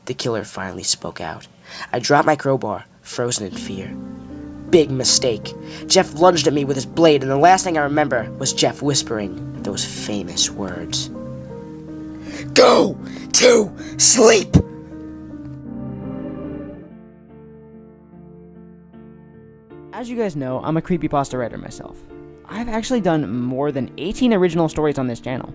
The killer finally spoke out. I dropped my crowbar, frozen in fear. big mistake. Jeff lunged at me with his blade, and the last thing I remember was Jeff whispering those famous words. Go to sleep! As you guys know, I'm a creepypasta writer myself. I've actually done more than 18 original stories on this channel.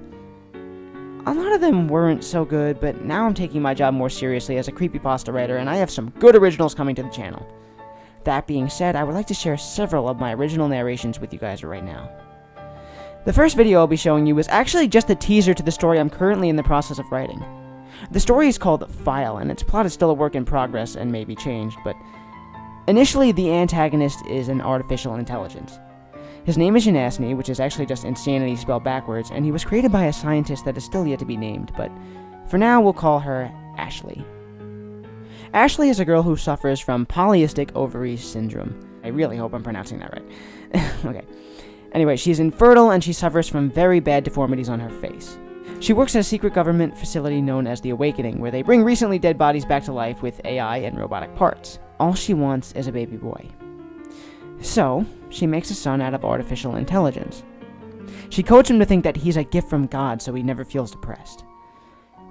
A lot of them weren't so good, but now I'm taking my job more seriously as a creepypasta writer, and I have some good originals coming to the channel. That being said, I would like to share several of my original narrations with you guys right now. The first video I'll be showing you is actually just a teaser to the story I'm currently in the process of writing. The story is called File, and its plot is still a work in progress and may be changed, but initially the antagonist is an artificial intelligence. His name is Yanasny, which is actually just insanity spelled backwards, and he was created by a scientist that is still yet to be named, but for now we'll call her Ashley. Ashley is a girl who suffers from polycystic ovary syndrome. I really hope I'm pronouncing that right. Okay. Anyway, she's infertile and she suffers from very bad deformities on her face. She works at a secret government facility known as the Awakening, where they bring recently dead bodies back to life with AI and robotic parts. All she wants is a baby boy. So, she makes a son out of artificial intelligence. She coaches him to think that he's a gift from God so he never feels depressed.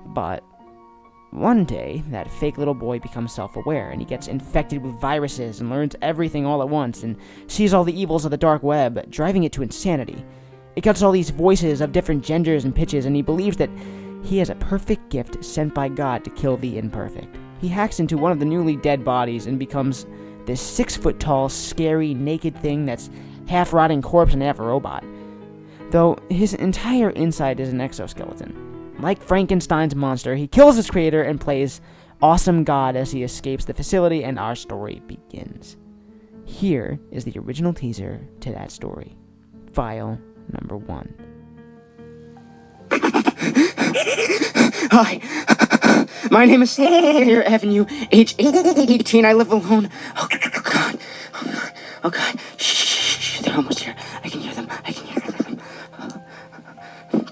But one day, that fake little boy becomes self-aware, and he gets infected with viruses and learns everything all at once, and sees all the evils of the dark web, driving it to insanity. It gets all these voices of different genders and pitches, and he believes that he has a perfect gift sent by God to kill the imperfect. He hacks into one of the newly dead bodies and becomes this 6-foot-tall, scary, naked thing that's half-rotting corpse and half a robot. Though his entire inside is an exoskeleton. Like Frankenstein's monster, he kills his creator and plays awesome God as he escapes the facility, and our story begins. Here is the original teaser to that story. File number 1. Hi, my name is Sayer Avenue, age 18. I live alone. Oh God, oh God, shh, they're almost here. I can hear them.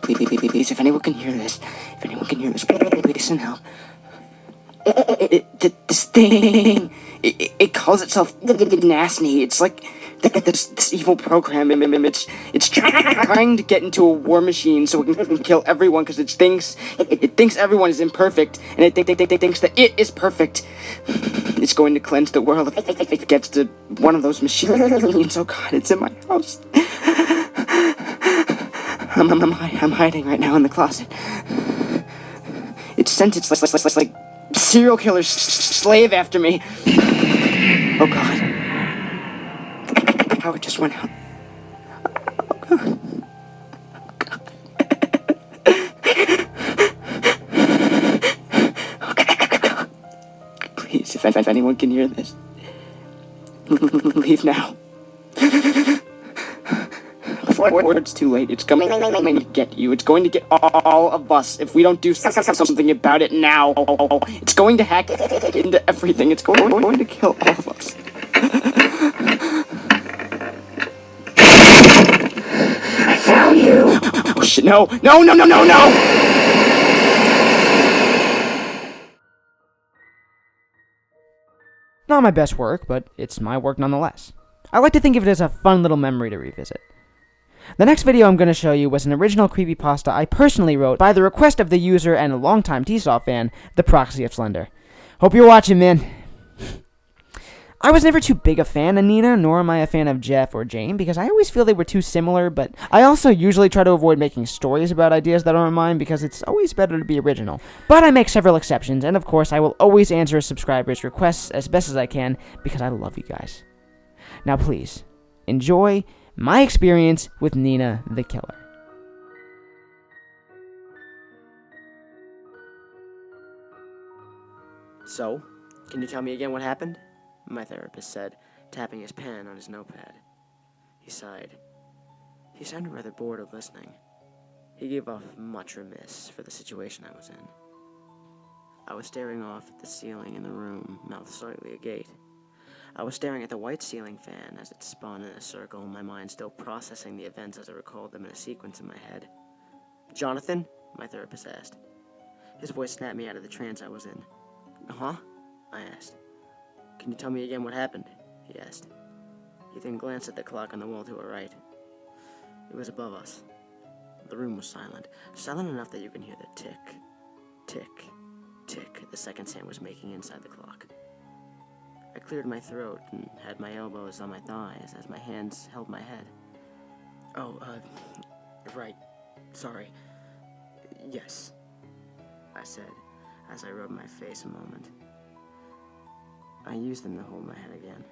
Please, if anyone can hear this, please send help. This thing, it calls itself Nasty. It's like this evil program. It's trying to get into a war machine so it can kill everyone because it thinks everyone is imperfect, and it thinks that it is perfect. It's going to cleanse the world if it gets to one of those machines. Oh God, it's in my house. I'm hiding right now in the closet. It sent its like serial killer slave after me. Oh God. The power just went out. Oh God. Please, if anyone can hear this, leave now. Before it's too late, it's coming to get you. It's going to get all of us if we don't do something about it now. It's going to hack into everything. It's going to kill all of us. I found you! Oh shit, no! Not my best work, but it's my work nonetheless. I like to think of it as a fun little memory to revisit. The next video I'm going to show you was an original creepypasta I personally wrote by the request of the user and a longtime TSOF fan, the Proxy of Slender. Hope you're watching, man. I was never too big a fan of Nina, nor am I a fan of Jeff or Jane, because I always feel they were too similar, but I also usually try to avoid making stories about ideas that aren't mine, because it's always better to be original. But I make several exceptions, and of course I will always answer subscribers' requests as best as I can, because I love you guys. Now please, enjoy my experience with Nina the Killer. So, can you tell me again what happened? My therapist said, tapping his pen on his notepad. He sighed. He sounded rather bored of listening. He gave off much remiss for the situation I was in. I was staring off at the ceiling in the room, mouth slightly agape. I was staring at the white ceiling fan as it spun in a circle, my mind still processing the events as I recalled them in a sequence in my head. "Jonathan?" my therapist asked. His voice snapped me out of the trance I was in. "Huh?" I asked. "Can you tell me again what happened?" he asked. He then glanced at the clock on the wall to our right. It was above us. The room was silent. Silent enough that you can hear the tick, tick, tick the seconds hand was making inside the clock. I cleared my throat and had my elbows on my thighs as my hands held my head. Oh, right. Sorry. Yes, I said, as I rubbed my face a moment. I used them to hold my head again.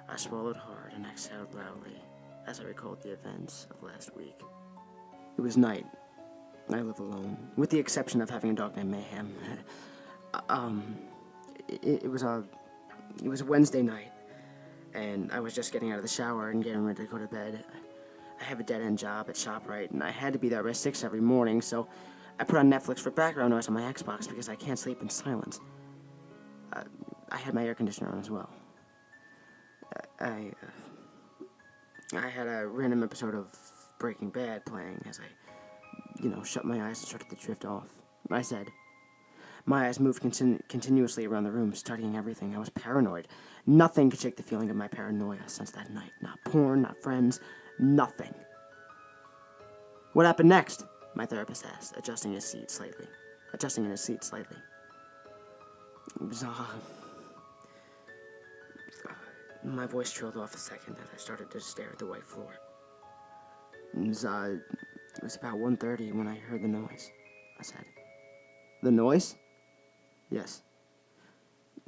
I swallowed hard and exhaled loudly as I recalled the events of last week. It was night. I live alone, with the exception of having a dog named Mayhem. It was a Wednesday night, and I was just getting out of the shower and getting ready to go to bed. I have a dead-end job at ShopRite, and I had to be there by 6 every morning, so I put on Netflix for background noise on my Xbox because I can't sleep in silence. I had my air conditioner on as well. I had a random episode of Breaking Bad playing as I, shut my eyes and started to drift off. I said. My eyes moved continuously around the room, studying everything. I was paranoid. Nothing could shake the feeling of my paranoia since that night. Not porn, not friends, nothing. What happened next? My therapist asked, adjusting in his seat slightly. It was, my voice trailed off a second as I started to stare at the white floor. It was about 1:30 when I heard the noise, I said. The noise? Yes.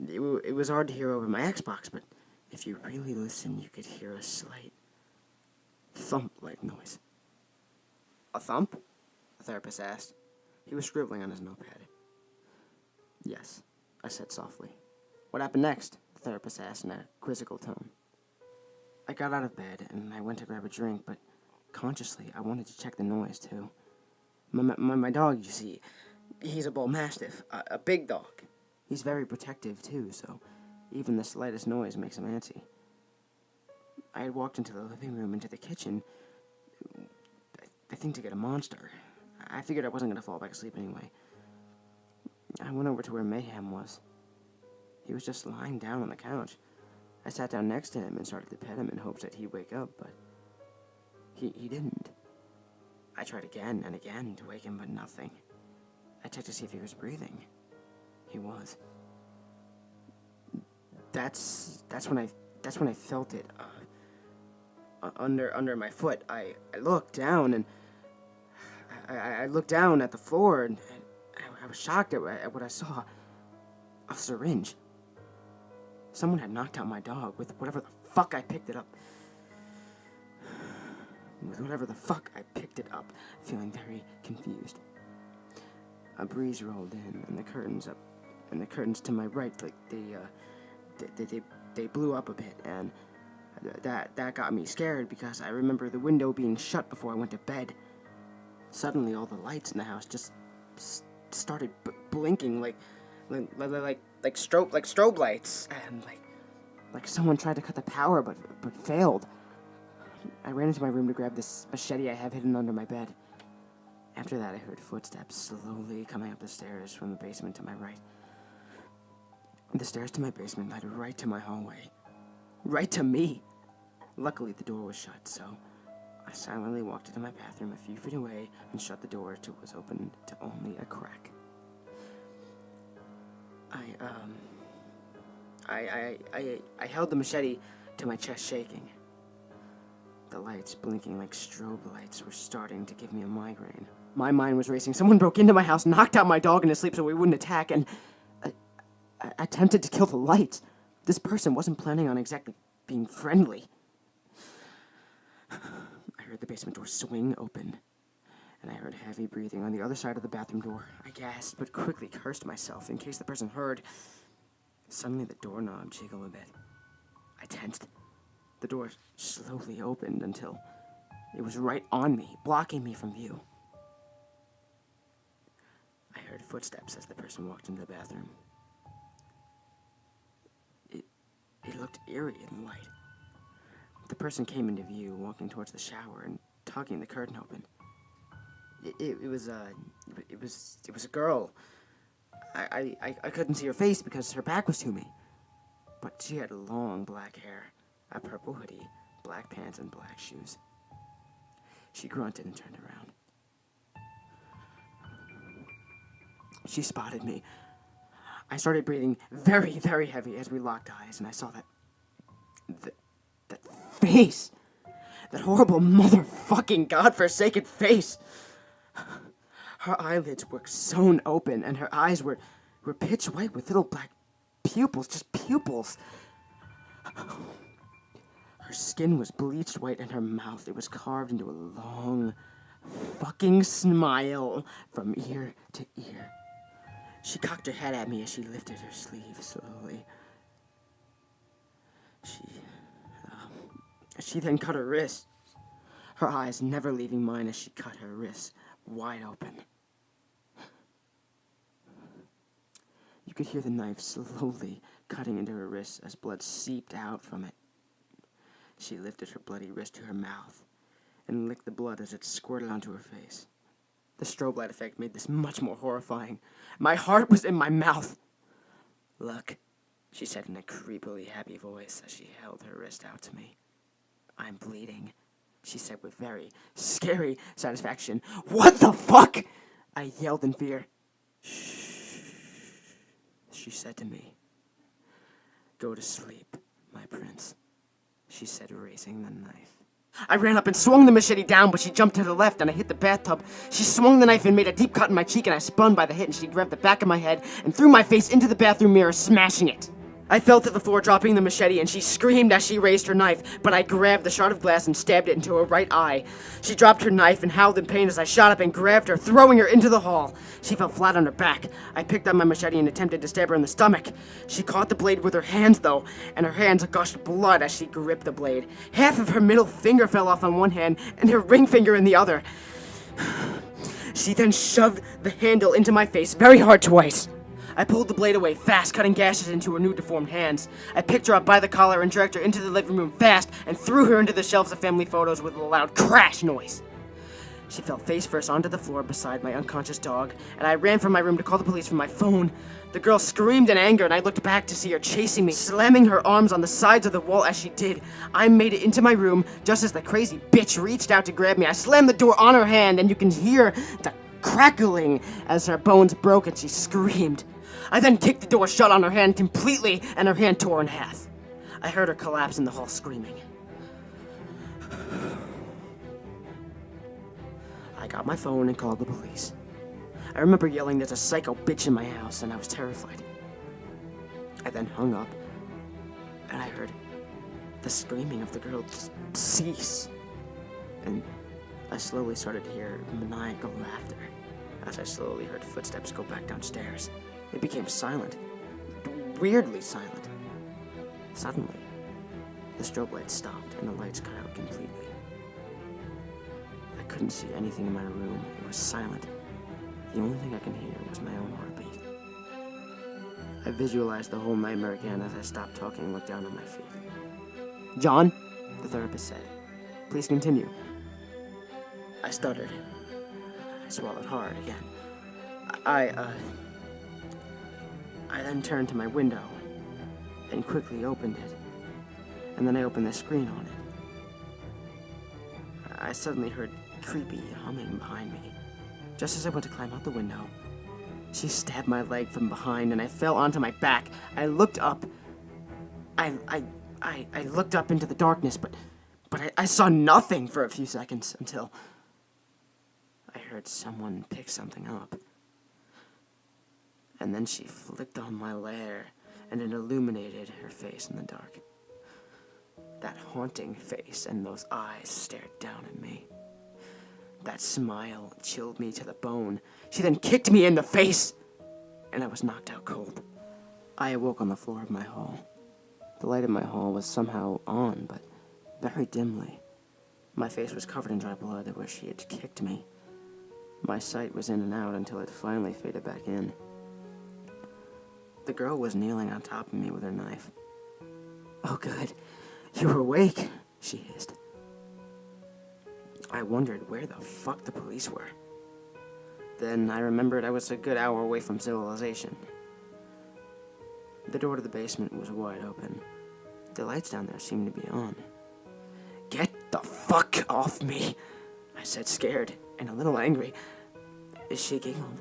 It was hard to hear over my Xbox, but if you really listen, you could hear a slight thump-like noise. A thump? The therapist asked. He was scribbling on his notepad. Yes, I said softly. What happened next? The therapist asked in a quizzical tone. I got out of bed and I went to grab a drink, but consciously I wanted to check the noise too. My dog, you see, he's a bull mastiff, a big dog. He's very protective too, so even the slightest noise makes him antsy. I had walked into the living room, into the kitchen, I think to get a monster. I figured I wasn't going to fall back asleep anyway. I went over to where Mayhem was. He was just lying down on the couch. I sat down next to him and started to pet him in hopes that he'd wake up, but he didn't. I tried again and again to wake him, but nothing. I checked to see if he was breathing. He was. That's when I felt it under my foot. I looked down and I looked down at the floor and I was shocked at what I saw. A syringe. Someone had knocked out my dog with whatever the fuck I picked it up. Feeling very confused. A breeze rolled in, and the curtains to my right, like they blew up a bit, and that got me scared because I remember the window being shut before I went to bed. Suddenly, all the lights in the house just started blinking like strobe lights, and like someone tried to cut the power but failed. I ran into my room to grab this machete I have hidden under my bed. After that, I heard footsteps slowly coming up the stairs from the basement to my right. The stairs to my basement led right to my hallway. Right to me! Luckily, the door was shut, so I silently walked into my bathroom a few feet away and shut the door till it was opened to only a crack. I held the machete to my chest, shaking. The lights, blinking like strobe lights, were starting to give me a migraine. My mind was racing. Someone broke into my house, knocked out my dog in his sleep so we wouldn't attack, and I attempted to kill the lights. This person wasn't planning on exactly being friendly. I heard the basement door swing open, and I heard heavy breathing on the other side of the bathroom door. I gasped, but quickly cursed myself in case the person heard. Suddenly, the doorknob jiggled a bit. I tensed. The door slowly opened until it was right on me, blocking me from view. I heard footsteps as the person walked into the bathroom. It looked eerie in the light. The person came into view, walking towards the shower and tugging the curtain open. It was a girl. I couldn't see her face because her back was to me, but she had long black hair. a purple hoodie, black pants, and black shoes. She grunted and turned around. She spotted me. I started breathing very, very heavy as we locked eyes, and I saw that face. That horrible motherfucking godforsaken face. Her eyelids were sewn open, and her eyes were pitch white with little black pupils, just pupils. Her skin was bleached white, and her mouth, it was carved into a long fucking smile from ear to ear. She cocked her head at me as she lifted her sleeve slowly. She then cut her wrist, her eyes never leaving mine as she cut her wrist wide open. You could hear the knife slowly cutting into her wrist as blood seeped out from it. She lifted her bloody wrist to her mouth and licked the blood as it squirted onto her face. The strobe light effect made this much more horrifying. My heart was in my mouth. "Look," she said in a creepily happy voice as she held her wrist out to me. "I'm bleeding," she said with very scary satisfaction. "What the fuck?" I yelled in fear. "Shh," she said to me. "Go to sleep, my prince," she said, raising the knife. I ran up and swung the machete down, but she jumped to the left and I hit the bathtub. She swung the knife and made a deep cut in my cheek, and I spun by the hit, and she grabbed the back of my head and threw my face into the bathroom mirror, smashing it. I fell to the floor, dropping the machete, and she screamed as she raised her knife, but I grabbed the shard of glass and stabbed it into her right eye. She dropped her knife and howled in pain as I shot up and grabbed her, throwing her into the hall. She fell flat on her back. I picked up my machete and attempted to stab her in the stomach. She caught the blade with her hands, though, and her hands gushed blood as she gripped the blade. Half of her middle finger fell off on one hand, and her ring finger in the other. She then shoved the handle into my face very hard twice. I pulled the blade away fast, cutting gashes into her new deformed hands. I picked her up by the collar and dragged her into the living room fast and threw her into the shelves of family photos with a loud crash noise. She fell face first onto the floor beside my unconscious dog, and I ran from my room to call the police from my phone. The girl screamed in anger, and I looked back to see her chasing me, slamming her arms on the sides of the wall as she did. I made it into my room just as the crazy bitch reached out to grab me. I slammed the door on her hand, and you can hear the crackling as her bones broke and she screamed. I then kicked the door shut on her hand completely, and her hand tore in half. I heard her collapse in the hall screaming. I got my phone and called the police. I remember yelling, "There's a psycho bitch in my house," and I was terrified. I then hung up, and I heard the screaming of the girl just cease. And I slowly started to hear maniacal laughter as I slowly heard footsteps go back downstairs. It became silent, weirdly silent. Suddenly, the strobe light stopped and the lights cut out completely. I couldn't see anything in my room. It was silent. The only thing I could hear was my own heartbeat. I visualized the whole nightmare again as I stopped talking and looked down at my feet. "John," the therapist said, "please continue." I stuttered. I swallowed hard again. I then turned to my window and quickly opened it, and then I opened the screen on it. I suddenly heard creepy humming behind me. Just as I went to climb out the window, she stabbed my leg from behind and I fell onto my back. I looked up. I looked up into the darkness, but I saw nothing for a few seconds until I heard someone pick something up. And then she flicked on my lair, and it illuminated her face in the dark. That haunting face and those eyes stared down at me. That smile chilled me to the bone. She then kicked me in the face, and I was knocked out cold. I awoke on the floor of my hall. The light in my hall was somehow on, but very dimly. My face was covered in dry blood where she had kicked me. My sight was in and out until it finally faded back in. The girl was kneeling on top of me with her knife. "Oh, good. You're awake," she hissed. I wondered where the fuck the police were. Then I remembered I was a good hour away from civilization. The door to the basement was wide open. The lights down there seemed to be on. "Get the fuck off me," I said, scared and a little angry. She giggled.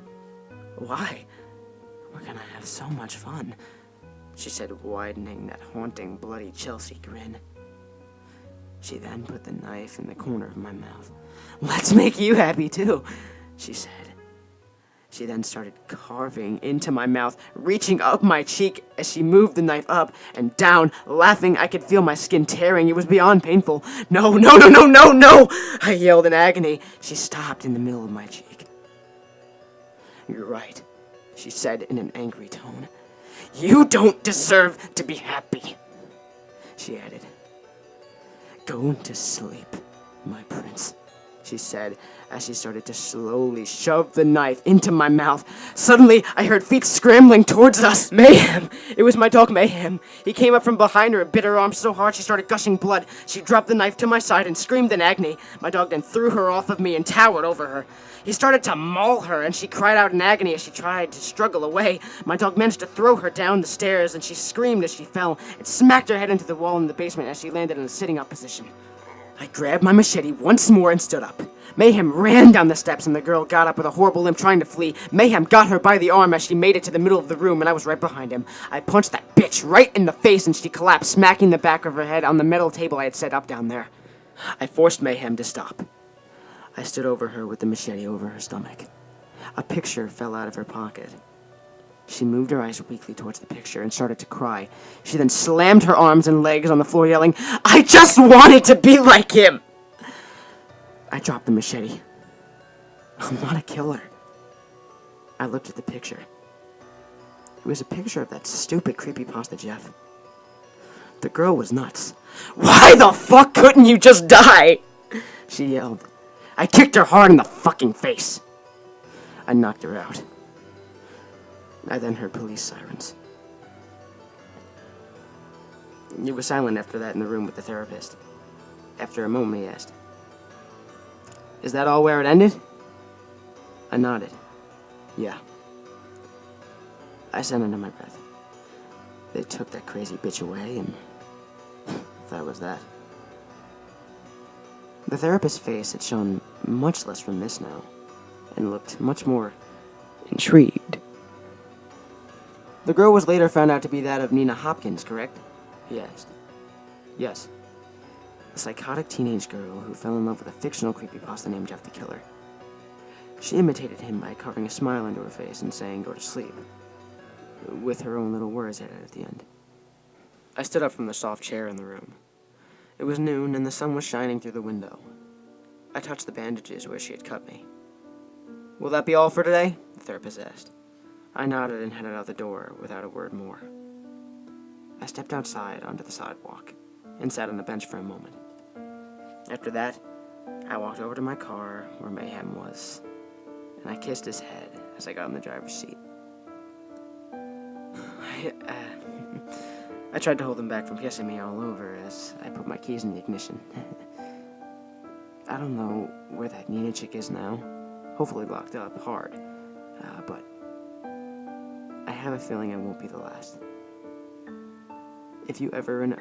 "Why? We're gonna have so much fun," she said, widening that haunting, bloody Chelsea grin. She then put the knife in the corner of my mouth. "Let's make you happy too," she said. She then started carving into my mouth, reaching up my cheek as she moved the knife up and down. Laughing, I could feel my skin tearing. It was beyond painful. "No, no, no, no, no, no!" I yelled in agony. She stopped in the middle of my cheek. "You're right," she said in an angry tone. "You don't deserve to be happy," she added. "Go to sleep, my prince," she said as she started to slowly shove the knife into my mouth. Suddenly, I heard feet scrambling towards us. Mayhem! It was my dog Mayhem. He came up from behind her and bit her arm so hard she started gushing blood. She dropped the knife to my side and screamed in agony. My dog then threw her off of me and towered over her. He started to maul her, and she cried out in agony as she tried to struggle away. My dog managed to throw her down the stairs, and she screamed as she fell and smacked her head into the wall in the basement as she landed in a sitting-up position. I grabbed my machete once more and stood up. Mayhem ran down the steps, and the girl got up with a horrible limp trying to flee. Mayhem got her by the arm as she made it to the middle of the room, and I was right behind him. I punched that bitch right in the face, and she collapsed, smacking the back of her head on the metal table I had set up down there. I forced Mayhem to stop. I stood over her with the machete over her stomach. A picture fell out of her pocket. She moved her eyes weakly towards the picture and started to cry. She then slammed her arms and legs on the floor, yelling, "I just wanted to be like him!" I dropped the machete. I'm not a killer. I looked at the picture. It was a picture of that stupid CreepyPasta Jeff. The girl was nuts. "Why the fuck couldn't you just die?" she yelled. I kicked her hard in the fucking face. I knocked her out. I then heard police sirens. It was silent after that in the room with the therapist. After a moment, he asked, "Is that all where it ended?" I nodded. "Yeah." I said under my breath, "They took that crazy bitch away, and that was that." The therapist's face had shown much less remiss now, and looked much more intrigued. "The girl was later found out to be that of Nina Hopkins, correct?" he asked. "Yes. A psychotic teenage girl who fell in love with a fictional creepypasta named Jeff the Killer. She imitated him by carving a smile into her face and saying, 'Go to sleep,' with her own little words added at the end." I stood up from the soft chair in the room. It was noon, and the sun was shining through the window. I touched the bandages where she had cut me. "Will that be all for today?" the therapist asked. I nodded and headed out the door without a word more. I stepped outside onto the sidewalk and sat on a bench for a moment. After that, I walked over to my car where Mayhem was, and I kissed his head as I got in the driver's seat. I tried to hold him back from kissing me all over as I put my keys in the ignition. I don't know where that Nina chick is now. Hopefully locked up hard. But I have a feeling it won't be the last. If you ever run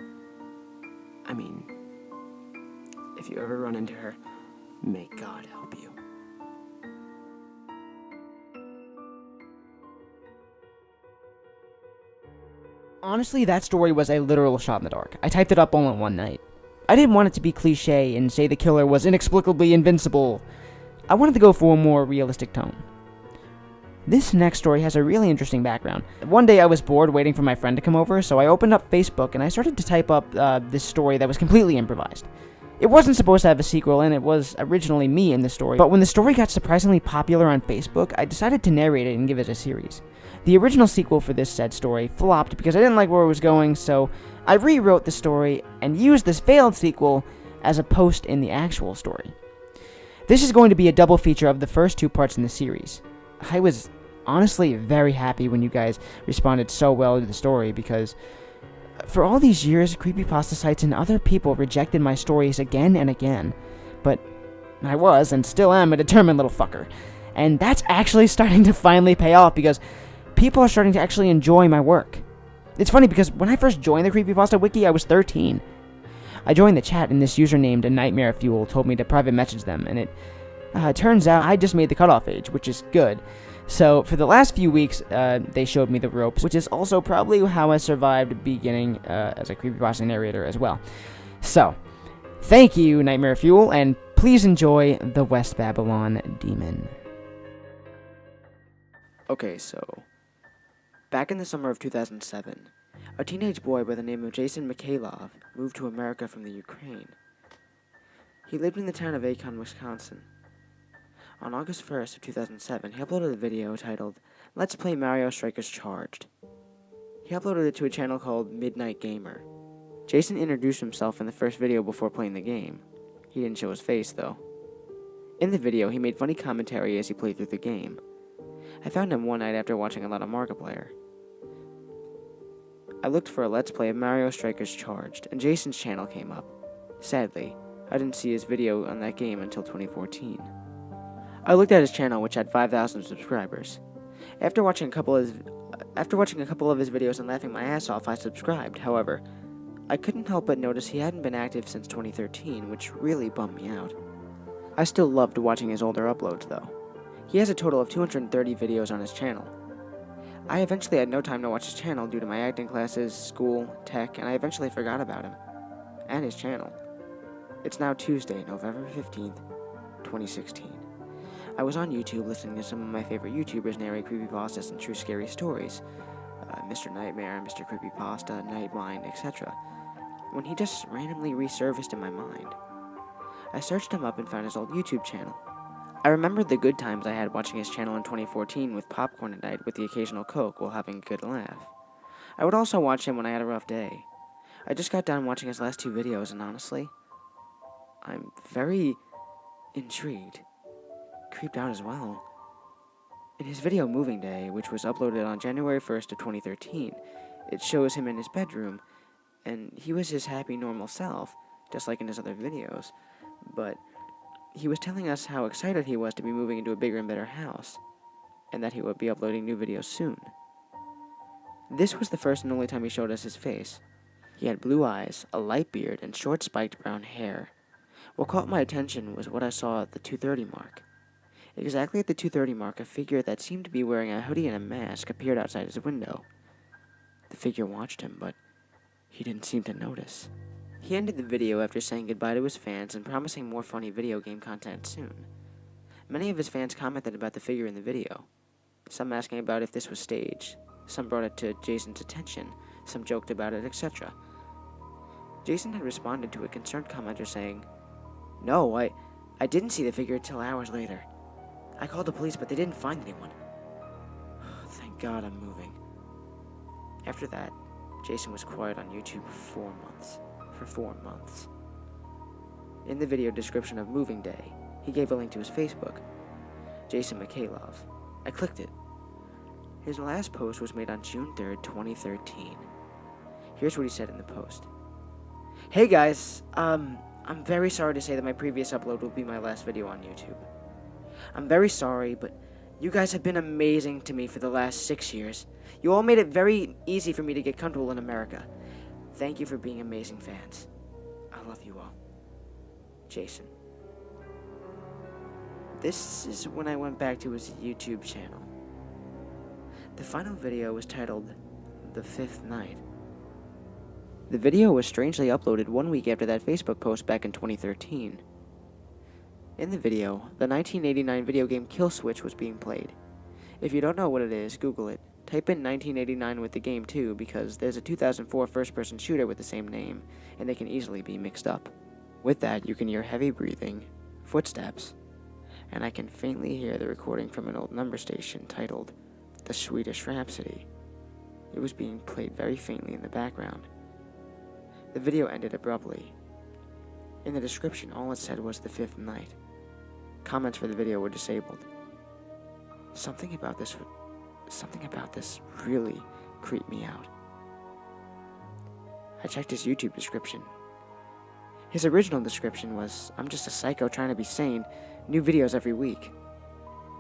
into her, may God help you. Honestly, that story was a literal shot in the dark. I typed it up all in one night. I didn't want it to be cliche and say the killer was inexplicably invincible. I wanted to go for a more realistic tone. This next story has a really interesting background. One day I was bored waiting for my friend to come over, so I opened up Facebook and I started to type up this story that was completely improvised. It wasn't supposed to have a sequel, and it was originally me in the story, but when the story got surprisingly popular on Facebook, I decided to narrate it and give it a series. The original sequel for this said story flopped because I didn't like where it was going, so I rewrote the story and used this failed sequel as a post in the actual story. This is going to be a double feature of the first two parts in the series. I was honestly very happy when you guys responded so well to the story, because for all these years, creepypasta sites and other people rejected my stories again and again, but I was, and still am, a determined little fucker. And that's actually starting to finally pay off, because people are starting to actually enjoy my work. It's funny because when I first joined the CreepyPasta Wiki, I was 13. I joined the chat and this user named Nightmare Fuel told me to private message them, and it turns out I just made the cutoff age, which is good. So for the last few weeks, they showed me the ropes, which is also probably how I survived beginning as a CreepyPasta narrator as well. So, thank you, Nightmare Fuel, and please enjoy the West Babylon Demon. Okay, so back in the summer of 2007, a teenage boy by the name of Jason MacLeod moved to America from the Ukraine. He lived in the town of Aeon, Wisconsin. On August 1st of 2007, he uploaded a video titled, "Let's Play Mario Strikers Charged." He uploaded it to a channel called Midnight Gamer. Jason introduced himself in the first video before playing the game. He didn't show his face, though. In the video, he made funny commentary as he played through the game. I found him one night after watching a lot of Markiplier. I looked for a Let's Play of Mario Strikers Charged, and Jason's channel came up. Sadly, I didn't see his video on that game until 2014. I looked at his channel, which had 5,000 subscribers. After watching a couple of his videos and laughing my ass off, I subscribed. However, I couldn't help but notice he hadn't been active since 2013, which really bummed me out. I still loved watching his older uploads, though. He has a total of 230 videos on his channel. I eventually had no time to watch his channel due to my acting classes, school, tech, and I eventually forgot about him. And his channel. It's now Tuesday, November 15th, 2016. I was on YouTube listening to some of my favorite YouTubers narrate creepypastas and true scary stories. Mr. Nightmare, Mr. CreepyPasta, Nightblind, etc. when he just randomly resurfaced in my mind. I searched him up and found his old YouTube channel. I remembered the good times I had watching his channel in 2014 with popcorn at night with the occasional Coke while having a good laugh. I would also watch him when I had a rough day. I just got done watching his last two videos and honestly, I'm very intrigued. Creeped out as well. In his video Moving Day, which was uploaded on January 1st of 2013, it shows him in his bedroom, and he was his happy, normal self, just like in his other videos, but he was telling us how excited he was to be moving into a bigger and better house, and that he would be uploading new videos soon. This was the first and only time he showed us his face. He had blue eyes, a light beard, and short spiked brown hair. What caught my attention was what I saw at the 2:30 mark. Exactly at the 2:30 mark, a figure that seemed to be wearing a hoodie and a mask appeared outside his window. The figure watched him, but he didn't seem to notice. He ended the video after saying goodbye to his fans and promising more funny video game content soon. Many of his fans commented about the figure in the video, some asking about if this was staged, some brought it to Jason's attention, some joked about it, etc. Jason had responded to a concerned commenter saying, "No, I didn't see the figure until hours later. I called the police, but they didn't find anyone. Thank God I'm moving." After that, Jason was quiet on YouTube for 4 months. In the video description of Moving Day, he gave a link to his Facebook, Jason MacLeod. I clicked it. His last post was made on June 3rd, 2013. Here's what he said in the post. "Hey guys, I'm very sorry to say that my previous upload will be my last video on YouTube. I'm very sorry, but you guys have been amazing to me for the last 6 years. You all made it very easy for me to get comfortable in America. Thank you for being amazing fans. I love you all. Jason." This is when I went back to his YouTube channel. The final video was titled The Fifth Night. The video was strangely uploaded 1 week after that Facebook post back in 2013. In the video, the 1989 video game Kill Switch was being played. If you don't know what it is, Google it. Type in 1989 with the game too, because there's a 2004 first-person shooter with the same name, and they can easily be mixed up. With that, you can hear heavy breathing, footsteps, and I can faintly hear the recording from an old number station titled The Swedish Rhapsody. It was being played very faintly in the background. The video ended abruptly. In the description, all it said was The Fifth Night. Comments for the video were disabled. Something about this really creeped me out. I checked his YouTube description. His original description was, "I'm just a psycho trying to be sane, new videos every week."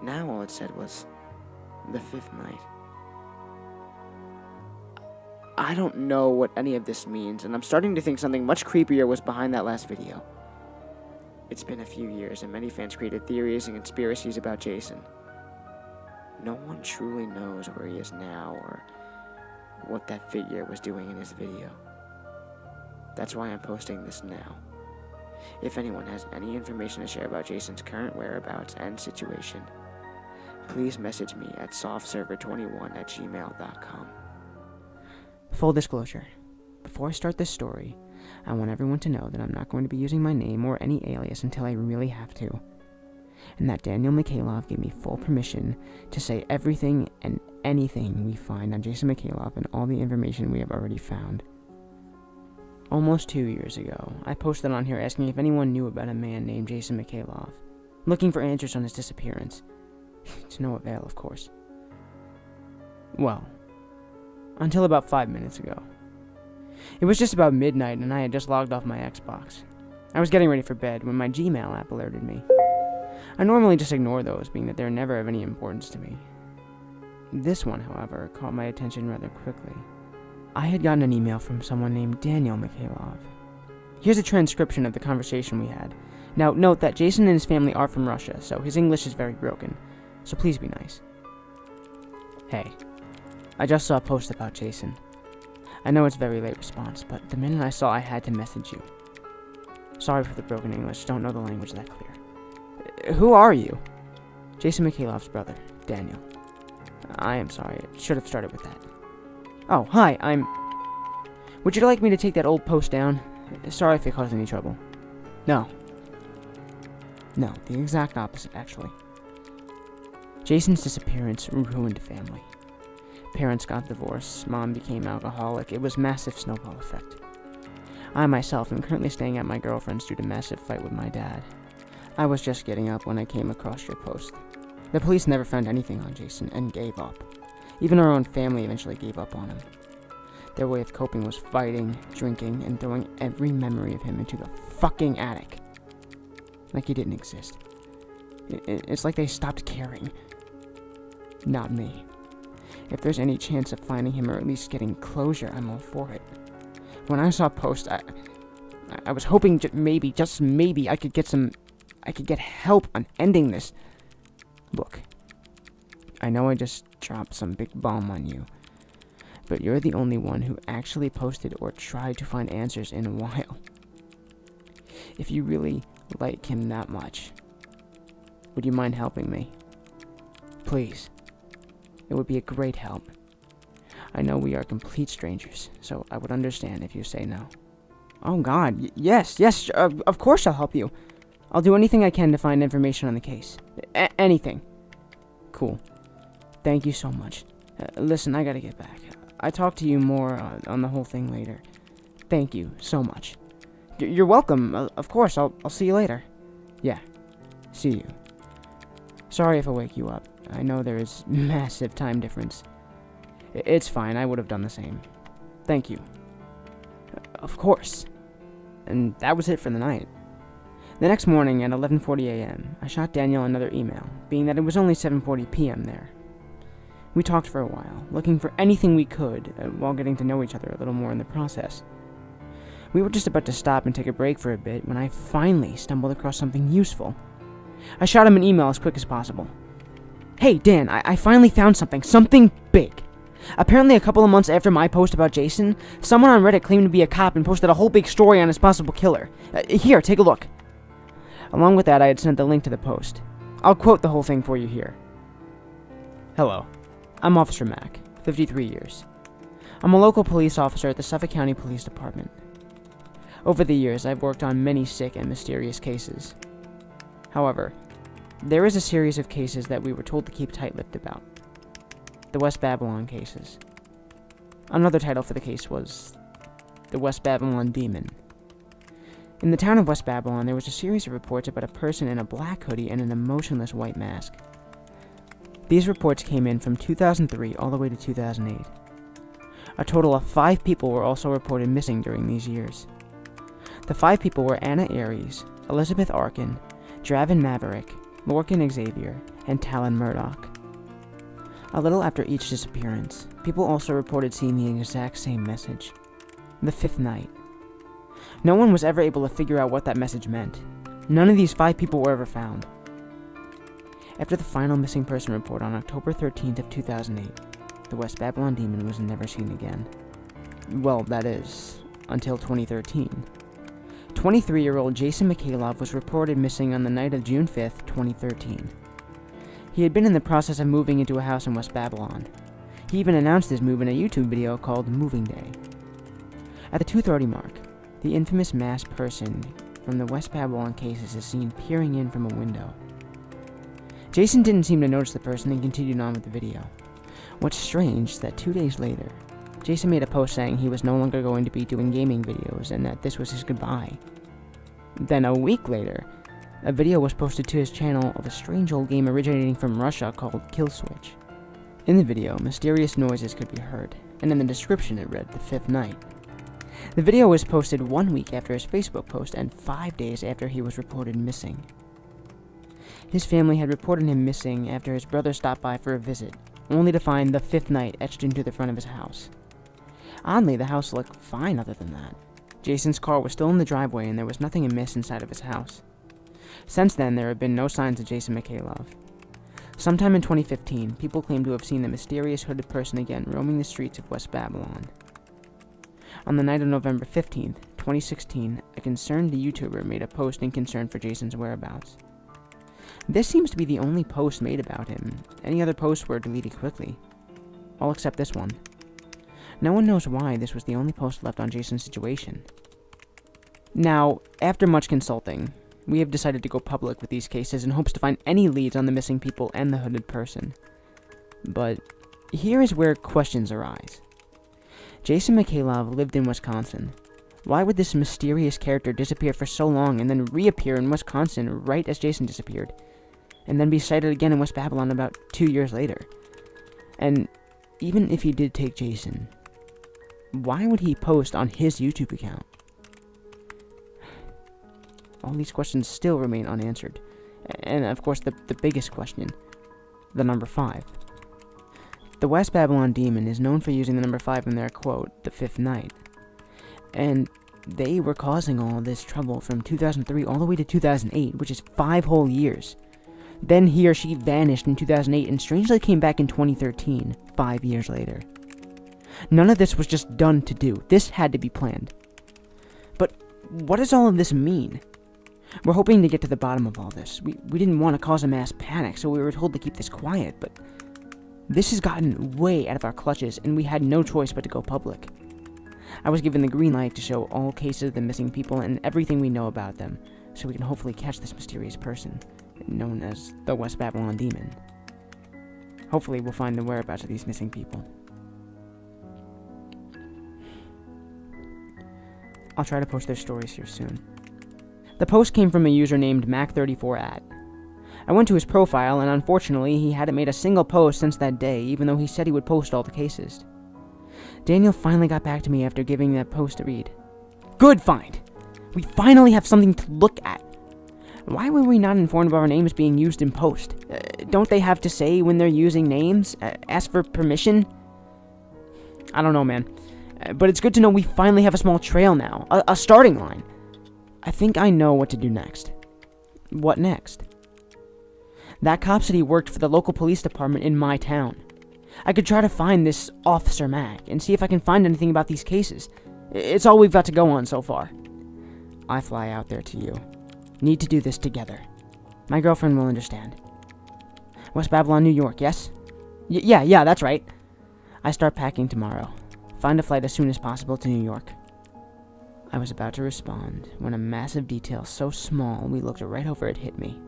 Now all it said was, "The Fifth Night." I don't know what any of this means, and I'm starting to think something much creepier was behind that last video. It's been a few years, and many fans created theories and conspiracies about Jason. No one truly knows where he is now, or what that figure was doing in his video. That's why I'm posting this now. If anyone has any information to share about Jason's current whereabouts and situation, please message me at softserver21@gmail.com. Full disclosure, before I start this story, I want everyone to know that I'm not going to be using my name or any alias until I really have to, and that Daniel Mikhailov gave me full permission to say everything and anything we find on Jason Mikhailov and all the information we have already found. Almost 2 years ago, I posted on here asking if anyone knew about a man named Jason Mikhailov, looking for answers on his disappearance. To no avail, of course. Well, until about 5 minutes ago. It was just about midnight and I had just logged off my Xbox. I was getting ready for bed when my Gmail app alerted me. I normally just ignore those, being that they're never of any importance to me. This one, however, caught my attention rather quickly. I had gotten an email from someone named Daniel Mikhailov. Here's a transcription of the conversation we had. Now, note that Jason and his family are from Russia, so his English is very broken, so please be nice. Hey, I just saw a post about Jason. I know it's a very late response, but the minute I saw I had to message you. Sorry for the broken English, don't know the language that clear. Who are you? Jason Mikhailov's brother, Daniel. I am sorry, I should have started with that. Oh, hi, Would you like me to take that old post down? Sorry if it caused any trouble. No. No, the exact opposite, actually. Jason's disappearance ruined family. Parents got divorced, mom became alcoholic. It was massive snowball effect. I myself am currently staying at my girlfriend's due to massive fight with my dad. I was just getting up when I came across your post. The police never found anything on Jason and gave up. Even our own family eventually gave up on him. Their way of coping was fighting, drinking, and throwing every memory of him into the fucking attic. Like he didn't exist. It's like they stopped caring. Not me. If there's any chance of finding him or at least getting closure, I'm all for it. When I saw post, I was hoping maybe, just maybe, I could get help on ending this. Look, I know I just dropped some big bomb on you, but you're the only one who actually posted or tried to find answers in a while. If you really like him that much, would you mind helping me? Please. It would be a great help. I know we are complete strangers, so I would understand if you say no. Oh God, yes, of course I'll help you. I'll do anything I can to find information on the case. Anything. Cool. Thank you so much. Listen, I gotta get back. I talk to you more on the whole thing later. Thank you so much. You're welcome. Of course, I'll see you later. Yeah. See you. Sorry if I wake you up. I know there is massive time difference. It's fine, I would have done the same. Thank you. Of course. And that was it for the night. The next morning at 11:40 a.m., I shot Daniel another email, being that it was only 7:40 p.m. there. We talked for a while, looking for anything we could, while getting to know each other a little more in the process. We were just about to stop and take a break for a bit when I finally stumbled across something useful. I shot him an email as quick as possible. Hey, Dan, I finally found something big. Apparently a couple of months after my post about Jason, someone on Reddit claimed to be a cop and posted a whole big story on his possible killer. Here, take a look. Along with that, I had sent the link to the post. I'll quote the whole thing for you here. Hello, I'm Officer Mac, 53 years. I'm a local police officer at the Suffolk County Police Department. Over the years, I've worked on many sick and mysterious cases. However, there is a series of cases that we were told to keep tight-lipped about. The West Babylon cases. Another title for the case was the West Babylon Demon. In the town of West Babylon, there was a series of reports about a person in a black hoodie and an emotionless white mask. These reports came in from 2003 all the way to 2008. A total of 5 people were also reported missing during these years. The 5 people were Anna Aries, Elizabeth Arkin, Draven Maverick, Lorcan Xavier, and Talon Murdoch. A little after each disappearance, people also reported seeing the exact same message. The fifth night. No one was ever able to figure out what that message meant. None of these 5 people were ever found. After the final missing person report on October 13th of 2008, the West Babylon demon was never seen again. Well, that is, until 2013. 23-year-old Jason MacLeod was reported missing on the night of June 5th, 2013. He had been in the process of moving into a house in West Babylon. He even announced his move in a YouTube video called Moving Day. At the 2:30 mark, the infamous masked person from the West Babylon cases is seen peering in from a window. Jason didn't seem to notice the person and continued on with the video. What's strange is that 2 days later, Jason made a post saying he was no longer going to be doing gaming videos and that this was his goodbye. Then a week later, a video was posted to his channel of a strange old game originating from Russia called Kill Switch. In the video, mysterious noises could be heard, and in the description it read, "The Fifth Night." The video was posted 1 week after his Facebook post and 5 days after he was reported missing. His family had reported him missing after his brother stopped by for a visit, only to find "The Fifth Night" etched into the front of his house. Oddly, the house looked fine other than that. Jason's car was still in the driveway and there was nothing amiss inside of his house. Since then, there have been no signs of Jason MacLeod. Sometime in 2015, people claim to have seen the mysterious hooded person again roaming the streets of West Babylon. On the night of November 15th, 2016, a concerned YouTuber made a post in concern for Jason's whereabouts. This seems to be the only post made about him. Any other posts were deleted quickly. All except this one. No one knows why this was the only post left on Jason's situation. Now, after much consulting, we have decided to go public with these cases in hopes to find any leads on the missing people and the hooded person. But here is where questions arise. Jason MacLeod lived in Wisconsin. Why would this mysterious character disappear for so long and then reappear in Wisconsin right as Jason disappeared, and then be sighted again in West Babylon about 2 years later? And even if he did take Jason, why would he post on his YouTube account? All these questions still remain unanswered. And of course, the biggest question, the number 5. The West Babylon demon is known for using the number 5 in their quote, "The Fifth Night." And they were causing all this trouble from 2003 all the way to 2008, which is 5 whole years. Then he or she vanished in 2008 and strangely came back in 2013, 5 years later. None of this was just done to do. This had to be planned. But what does all of this mean? We're hoping to get to the bottom of all this. We didn't want to cause a mass panic, so we were told to keep this quiet, but this has gotten way out of our clutches, and we had no choice but to go public. I was given the green light to show all cases of the missing people and everything we know about them, so we can hopefully catch this mysterious person, known as the West Babylon demon. Hopefully we'll find the whereabouts of these missing people. I'll try to post their stories here soon. The post came from a user named Mac34at. I went to his profile, and unfortunately, he hadn't made a single post since that day, even though he said he would post all the cases. Daniel finally got back to me after giving that post a read. Good find! We finally have something to look at. Why were we not informed of our names being used in post? Don't they have to say when they're using names? Ask for permission? I don't know, man. But it's good to know we finally have a small trail now. A starting line. I think I know what to do next. What next? That cop said he worked for the local police department in my town. I could try to find this Officer Mac and see if I can find anything about these cases. It's all we've got to go on so far. I fly out there to you. Need to do this together. My girlfriend will understand. West Babylon, New York, yes? Yeah, that's right. I start packing tomorrow. Find a flight as soon as possible to New York. I was about to respond when a massive detail so small we looked right over it hit me.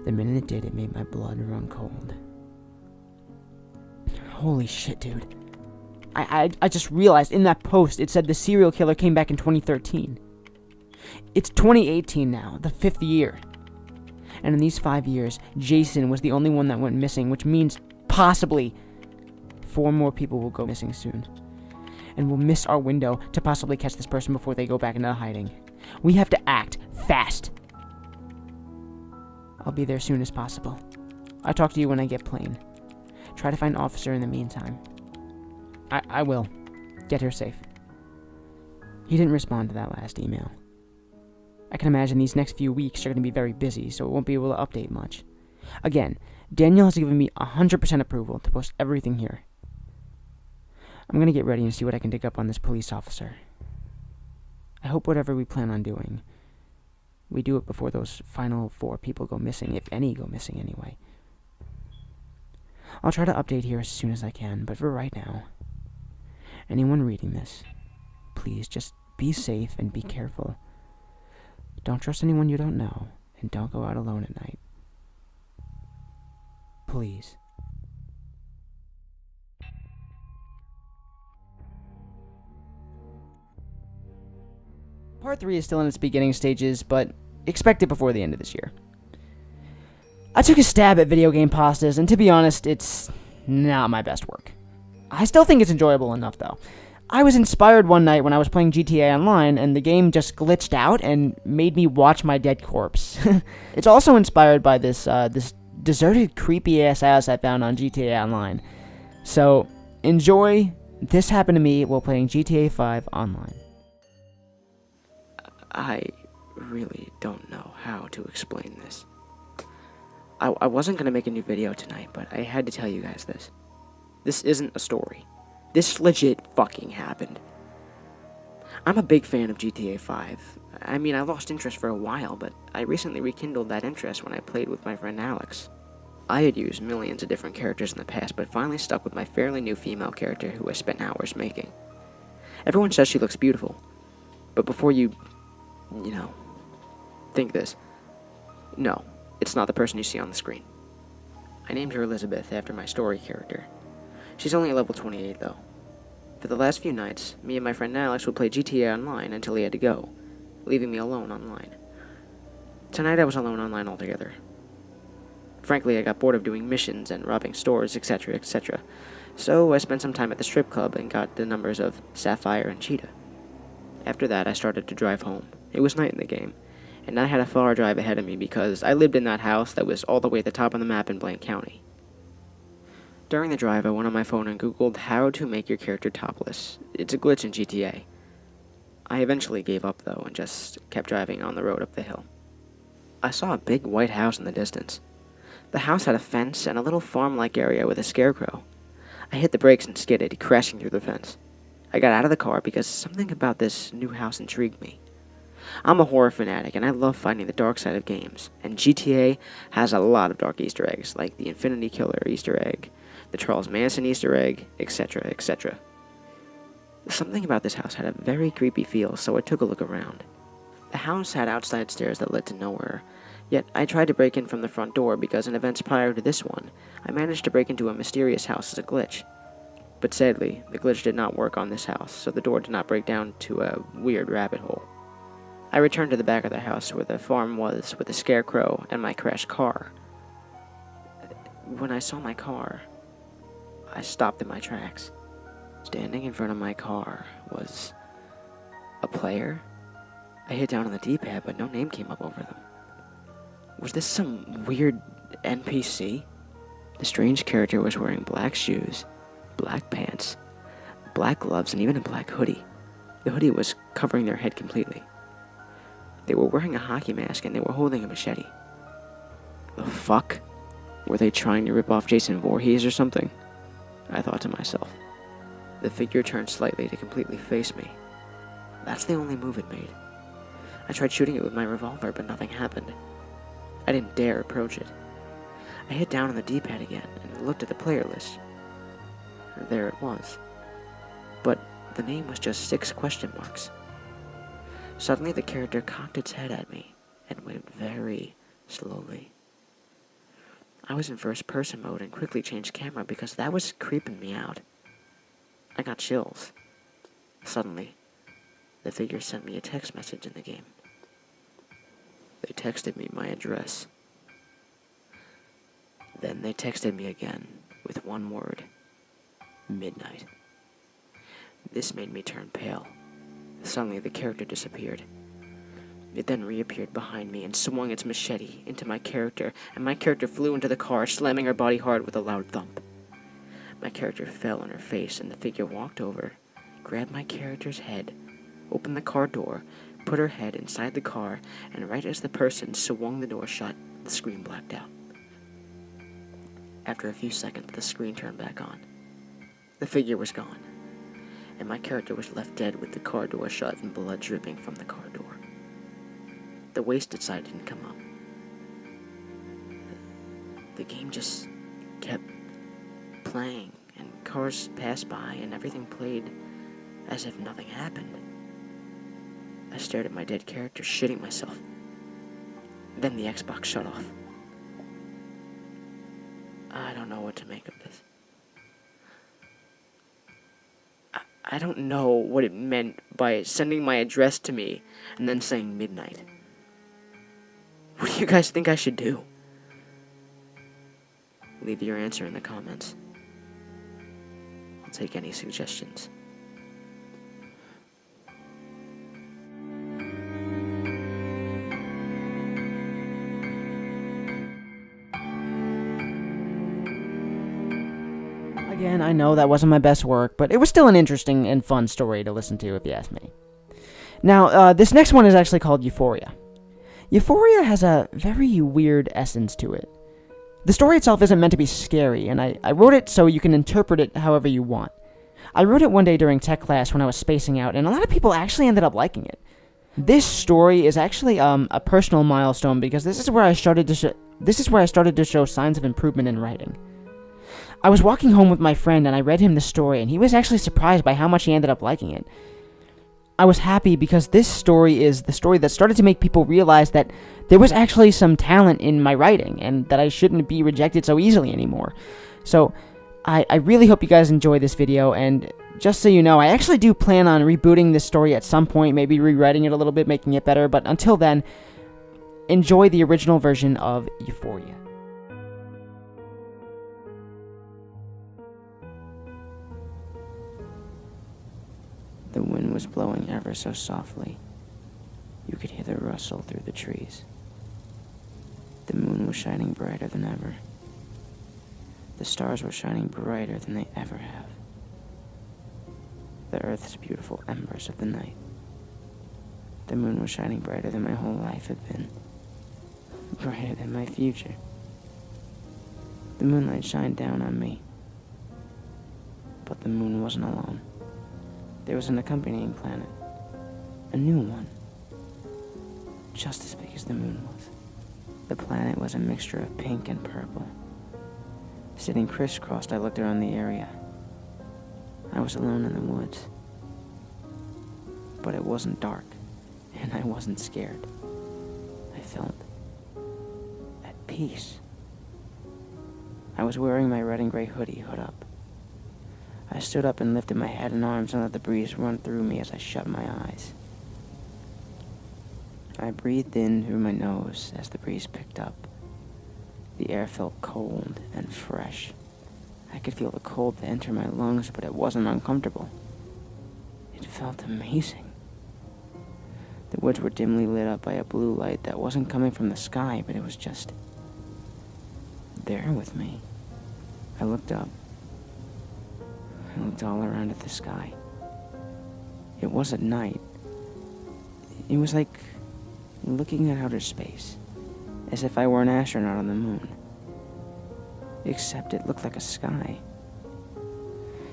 The minute it did, it made my blood run cold. Holy shit, dude. I just realized in that post it said the serial killer came back in 2013. It's 2018 now, the 5th year. And in these 5 years, Jason was the only one that went missing, which means possibly 4 more people will go missing soon. And we'll miss our window to possibly catch this person before they go back into hiding. We have to act fast. I'll be there as soon as possible. I'll talk to you when I get plane. Try to find Officer in the meantime. I will. Get her safe. He didn't respond to that last email. I can imagine these next few weeks are going to be very busy, so it won't be able to update much. Again, Daniel has given me 100% approval to post everything here. I'm going to get ready and see what I can dig up on this police officer. I hope whatever we plan on doing, we do it before those final 4 people go missing, if any go missing anyway. I'll try to update here as soon as I can, but for right now, anyone reading this, please just be safe and be careful. Don't trust anyone you don't know, and don't go out alone at night. Please. Part 3 is still in its beginning stages, but expect it before the end of this year. I took a stab at video game pastas, and to be honest, it's not my best work. I still think it's enjoyable enough, though. I was inspired one night when I was playing GTA Online, and the game just glitched out and made me watch my dead corpse. It's also inspired by this deserted, creepy-ass house I found on GTA Online. So, enjoy. This happened to me while playing GTA 5 Online. I really don't know how to explain this. I wasn't going to make a new video tonight, but I had to tell you guys this. This isn't a story. This legit fucking happened. I'm a big fan of GTA 5. I mean, I lost interest for a while, but I recently rekindled that interest when I played with my friend Alex. I had used millions of different characters in the past, but finally stuck with my fairly new female character who I spent hours making. Everyone says she looks beautiful, but before you think this, no, it's not the person you see on the screen. I named her Elizabeth after my story character. She's only level 28 though. For the last few nights, me and my friend Alex would play GTA Online until he had to go, leaving me alone online. Tonight I was alone online altogether. Frankly, I got bored of doing missions and robbing stores, etc., etc. So I spent some time at the strip club and got the numbers of Sapphire and Cheetah. After that, I started to drive home. It was night in the game, and I had a far drive ahead of me because I lived in that house that was all the way at the top of the map in Blank County. During the drive, I went on my phone and googled how to make your character topless. It's a glitch in GTA. I eventually gave up though and just kept driving on the road up the hill. I saw a big white house in the distance. The house had a fence and a little farm-like area with a scarecrow. I hit the brakes and skidded, crashing through the fence. I got out of the car because something about this new house intrigued me. I'm a horror fanatic and I love finding the dark side of games, and GTA has a lot of dark Easter eggs, like the Infinity Killer Easter egg, the Charles Manson Easter egg, etc., etc. Something about this house had a very creepy feel, so I took a look around. The house had outside stairs that led to nowhere, yet I tried to break in from the front door because in events prior to this one, I managed to break into a mysterious house as a glitch. But sadly, the glitch did not work on this house, so the door did not break down to a weird rabbit hole. I returned to the back of the house where the farm was with the scarecrow and my crashed car. When I saw my car, I stopped in my tracks. Standing in front of my car was a player. I hit down on the D-pad, but no name came up over them. Was this some weird NPC? The strange character was wearing black shoes, black pants, black gloves, and even a black hoodie. The hoodie was covering their head completely. They were wearing a hockey mask and they were holding a machete. The fuck? Were they trying to rip off Jason Voorhees or something? I thought to myself. The figure turned slightly to completely face me. That's the only move it made. I tried shooting it with my revolver, but nothing happened. I didn't dare approach it. I hit down on the D-pad again and looked at the player list. There it was. But the name was just 6 question marks. Suddenly the character cocked its head at me and went very slowly. I was in first person mode and quickly changed camera because that was creeping me out. I got chills. Suddenly, the figure sent me a text message in the game. They texted me my address. Then they texted me again with one word. Midnight. This made me turn pale. Suddenly the character disappeared. It then reappeared behind me and swung its machete into my character, and my character flew into the car, slamming her body hard with a loud thump. My character fell on her face, and the figure walked over, grabbed my character's head, opened the car door, put her head inside the car, and right as the person swung the door shut, the screen blacked out. After a few seconds, the screen turned back on. The figure was gone, and my character was left dead with the car door shut and blood dripping from the car door. The wasted side didn't come up. The game just kept playing, and cars passed by, and everything played as if nothing happened. I stared at my dead character, shitting myself. Then the Xbox shut off. I don't know what to make of this. I don't know what it meant by sending my address to me and then saying midnight. What do you guys think I should do? Leave your answer in the comments. I'll take any suggestions. Again, I know that wasn't my best work, but it was still an interesting and fun story to listen to, if you ask me. Now, this next one is actually called Euphoria. Euphoria has a very weird essence to it. The story itself isn't meant to be scary, and I wrote it so you can interpret it however you want. I wrote it one day during tech class when I was spacing out, and a lot of people actually ended up liking it. This story is actually a personal milestone because this is where I started to show signs of improvement in writing. I was walking home with my friend and I read him the story, and he was actually surprised by how much he ended up liking it. I was happy because this story is the story that started to make people realize that there was actually some talent in my writing and that I shouldn't be rejected so easily anymore. So I really hope you guys enjoy this video, and just so you know, I actually do plan on rebooting this story at some point, maybe rewriting it a little bit, making it better, but until then, enjoy the original version of Euphoria. The wind was blowing ever so softly. You could hear the rustle through the trees. The moon was shining brighter than ever. The stars were shining brighter than they ever have. The earth's beautiful embers of the night. The moon was shining brighter than my whole life had been. Brighter than my future. The moonlight shined down on me. But the moon wasn't alone. There was an accompanying planet. A new one. Just as big as the moon was. The planet was a mixture of pink and purple. Sitting crisscrossed, I looked around the area. I was alone in the woods. But it wasn't dark, and I wasn't scared. I felt at peace. I was wearing my red and gray hoodie, hood up. I stood up and lifted my head and arms and let the breeze run through me as I shut my eyes. I breathed in through my nose as the breeze picked up. The air felt cold and fresh. I could feel the cold enter my lungs, but it wasn't uncomfortable. It felt amazing. The woods were dimly lit up by a blue light that wasn't coming from the sky, but it was just there with me. I looked up. I looked all around at the sky. It wasn't night. It was like looking at outer space, as if I were an astronaut on the moon. Except it looked like a sky.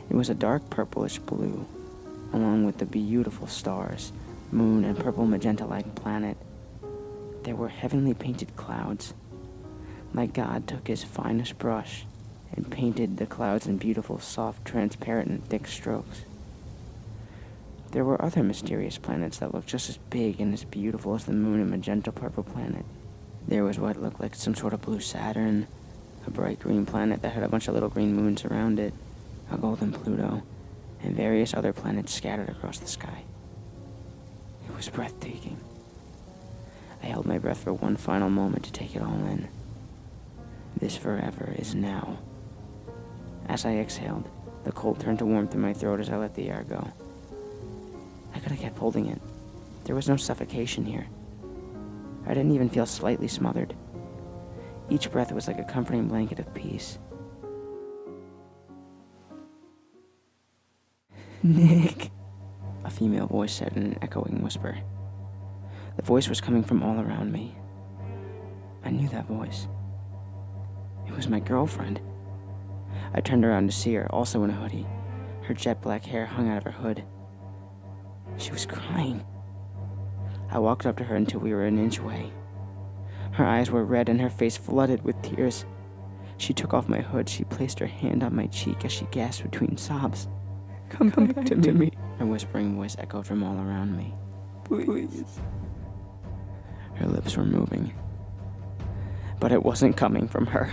It was a dark purplish blue, along with the beautiful stars, moon, and purple magenta-like planet. There were heavenly painted clouds, like God took his finest brush and painted the clouds in beautiful, soft, transparent, and thick strokes. There were other mysterious planets that looked just as big and as beautiful as the moon and magenta purple planet. There was what looked like some sort of blue Saturn, a bright green planet that had a bunch of little green moons around it, a golden Pluto, and various other planets scattered across the sky. It was breathtaking. I held my breath for one final moment to take it all in. This forever is now. As I exhaled, the cold turned to warmth in my throat as I let the air go. I could have kept holding it. There was no suffocation here. I didn't even feel slightly smothered. Each breath was like a comforting blanket of peace. Nick, a female voice said in an echoing whisper. The voice was coming from all around me. I knew that voice. It was my girlfriend. I turned around to see her, also in a hoodie. Her jet black hair hung out of her hood. She was crying. I walked up to her until we were an inch away. Her eyes were red and her face flooded with tears. She took off my hood. She placed her hand on my cheek as she gasped between sobs. Come back to me. Her whispering voice echoed from all around me. Please. Her lips were moving. But it wasn't coming from her.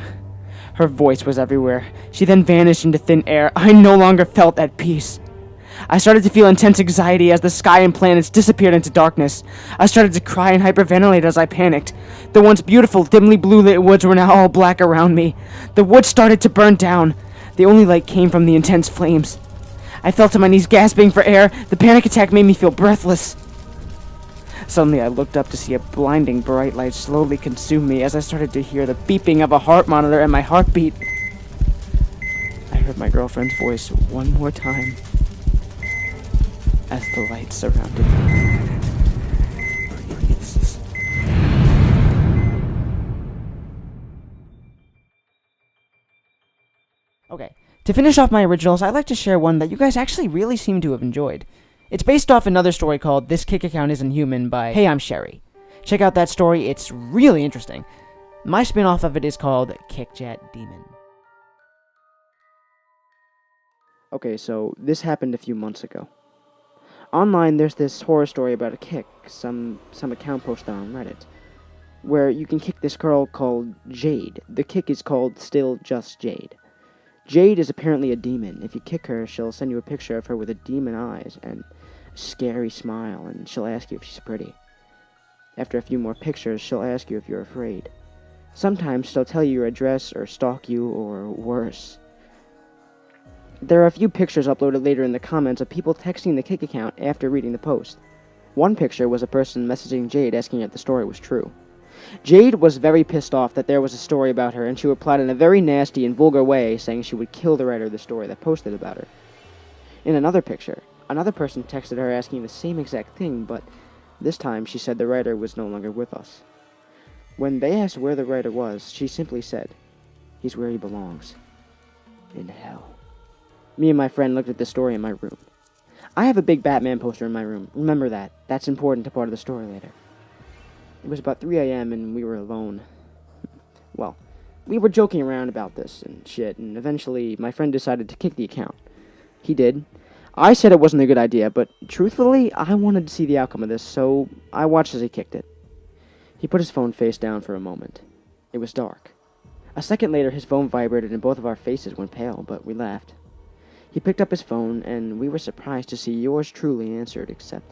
Her voice was everywhere. She then vanished into thin air. I no longer felt at peace. I started to feel intense anxiety as the sky and planets disappeared into darkness. I started to cry and hyperventilate as I panicked. The once beautiful, dimly blue-lit woods were now all black around me. The woods started to burn down. The only light came from the intense flames. I fell to my knees gasping for air. The panic attack made me feel breathless. Suddenly, I looked up to see a blinding bright light slowly consume me as I started to hear the beeping of a heart monitor and my heartbeat. I heard my girlfriend's voice one more time as the light surrounded me. Please. Okay, to finish off my originals, I'd like to share one that you guys actually really seem to have enjoyed. It's based off another story called This Kick Account Isn't Human by Hey, I'm Sherry. Check out that story, it's really interesting. My spin-off of it is called Kickjet Demon. Okay, so this happened a few months ago. Online, there's this horror story about a kick, some account posted on Reddit, where you can kick this girl called Jade. The kick is called Still Just Jade. Jade is apparently a demon. If you kick her, she'll send you a picture of her with a demon eyes and a scary smile, and she'll ask you if she's pretty. After a few more pictures, she'll ask you if you're afraid. Sometimes she'll tell you your address or stalk you, or worse. There are a few pictures uploaded later in the comments of people texting the kick account after reading the post. One picture was a person messaging Jade asking if the story was true. Jade was very pissed off that there was a story about her, and she replied in a very nasty and vulgar way, saying she would kill the writer of the story that posted about her. In another picture, another person texted her asking the same exact thing, but this time she said the writer was no longer with us. When they asked where the writer was, she simply said, "He's where he belongs. In hell." Me and my friend looked at the story in my room. I have a big Batman poster in my room. Remember that. That's important to part of the story later. It was about 3 a.m. and we were alone. Well, we were joking around about this and shit, and eventually my friend decided to kick the account. He did. I said it wasn't a good idea, but truthfully, I wanted to see the outcome of this, so I watched as he kicked it. He put his phone face down for a moment. It was dark. A second later, his phone vibrated and both of our faces went pale, but we laughed. He picked up his phone, and we were surprised to see yours truly answered, except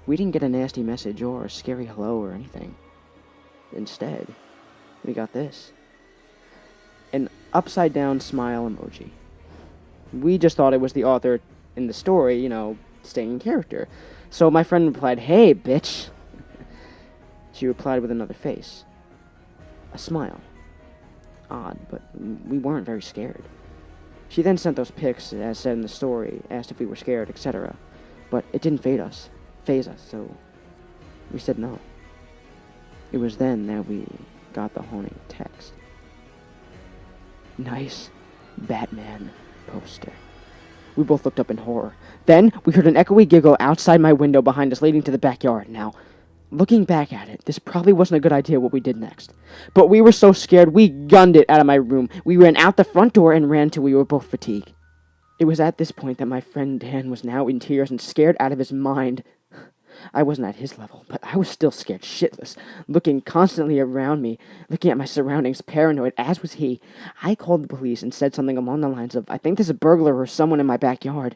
we didn't get a nasty message or a scary hello or anything. Instead, we got this. An upside-down smile emoji. We just thought it was the author in the story, staying in character. So my friend replied, "Hey, bitch." She replied with another face. A smile. Odd, but we weren't very scared. She then sent those pics, as said in the story, asked if we were scared, etc. But it didn't phase us, so we said no. It was then that we got the haunting text. Nice Batman poster. We both looked up in horror. Then we heard an echoey giggle outside my window behind us leading to the backyard. Now, looking back at it, this probably wasn't a good idea what we did next. But we were so scared, we gunned it out of my room. We ran out the front door and ran till we were both fatigued. It was at this point that my friend Dan was now in tears and scared out of his mind. I wasn't at his level, but I was still scared shitless, looking constantly around me, looking at my surroundings, paranoid, as was he. I called the police and said something along the lines of, "I think there's a burglar or someone in my backyard,"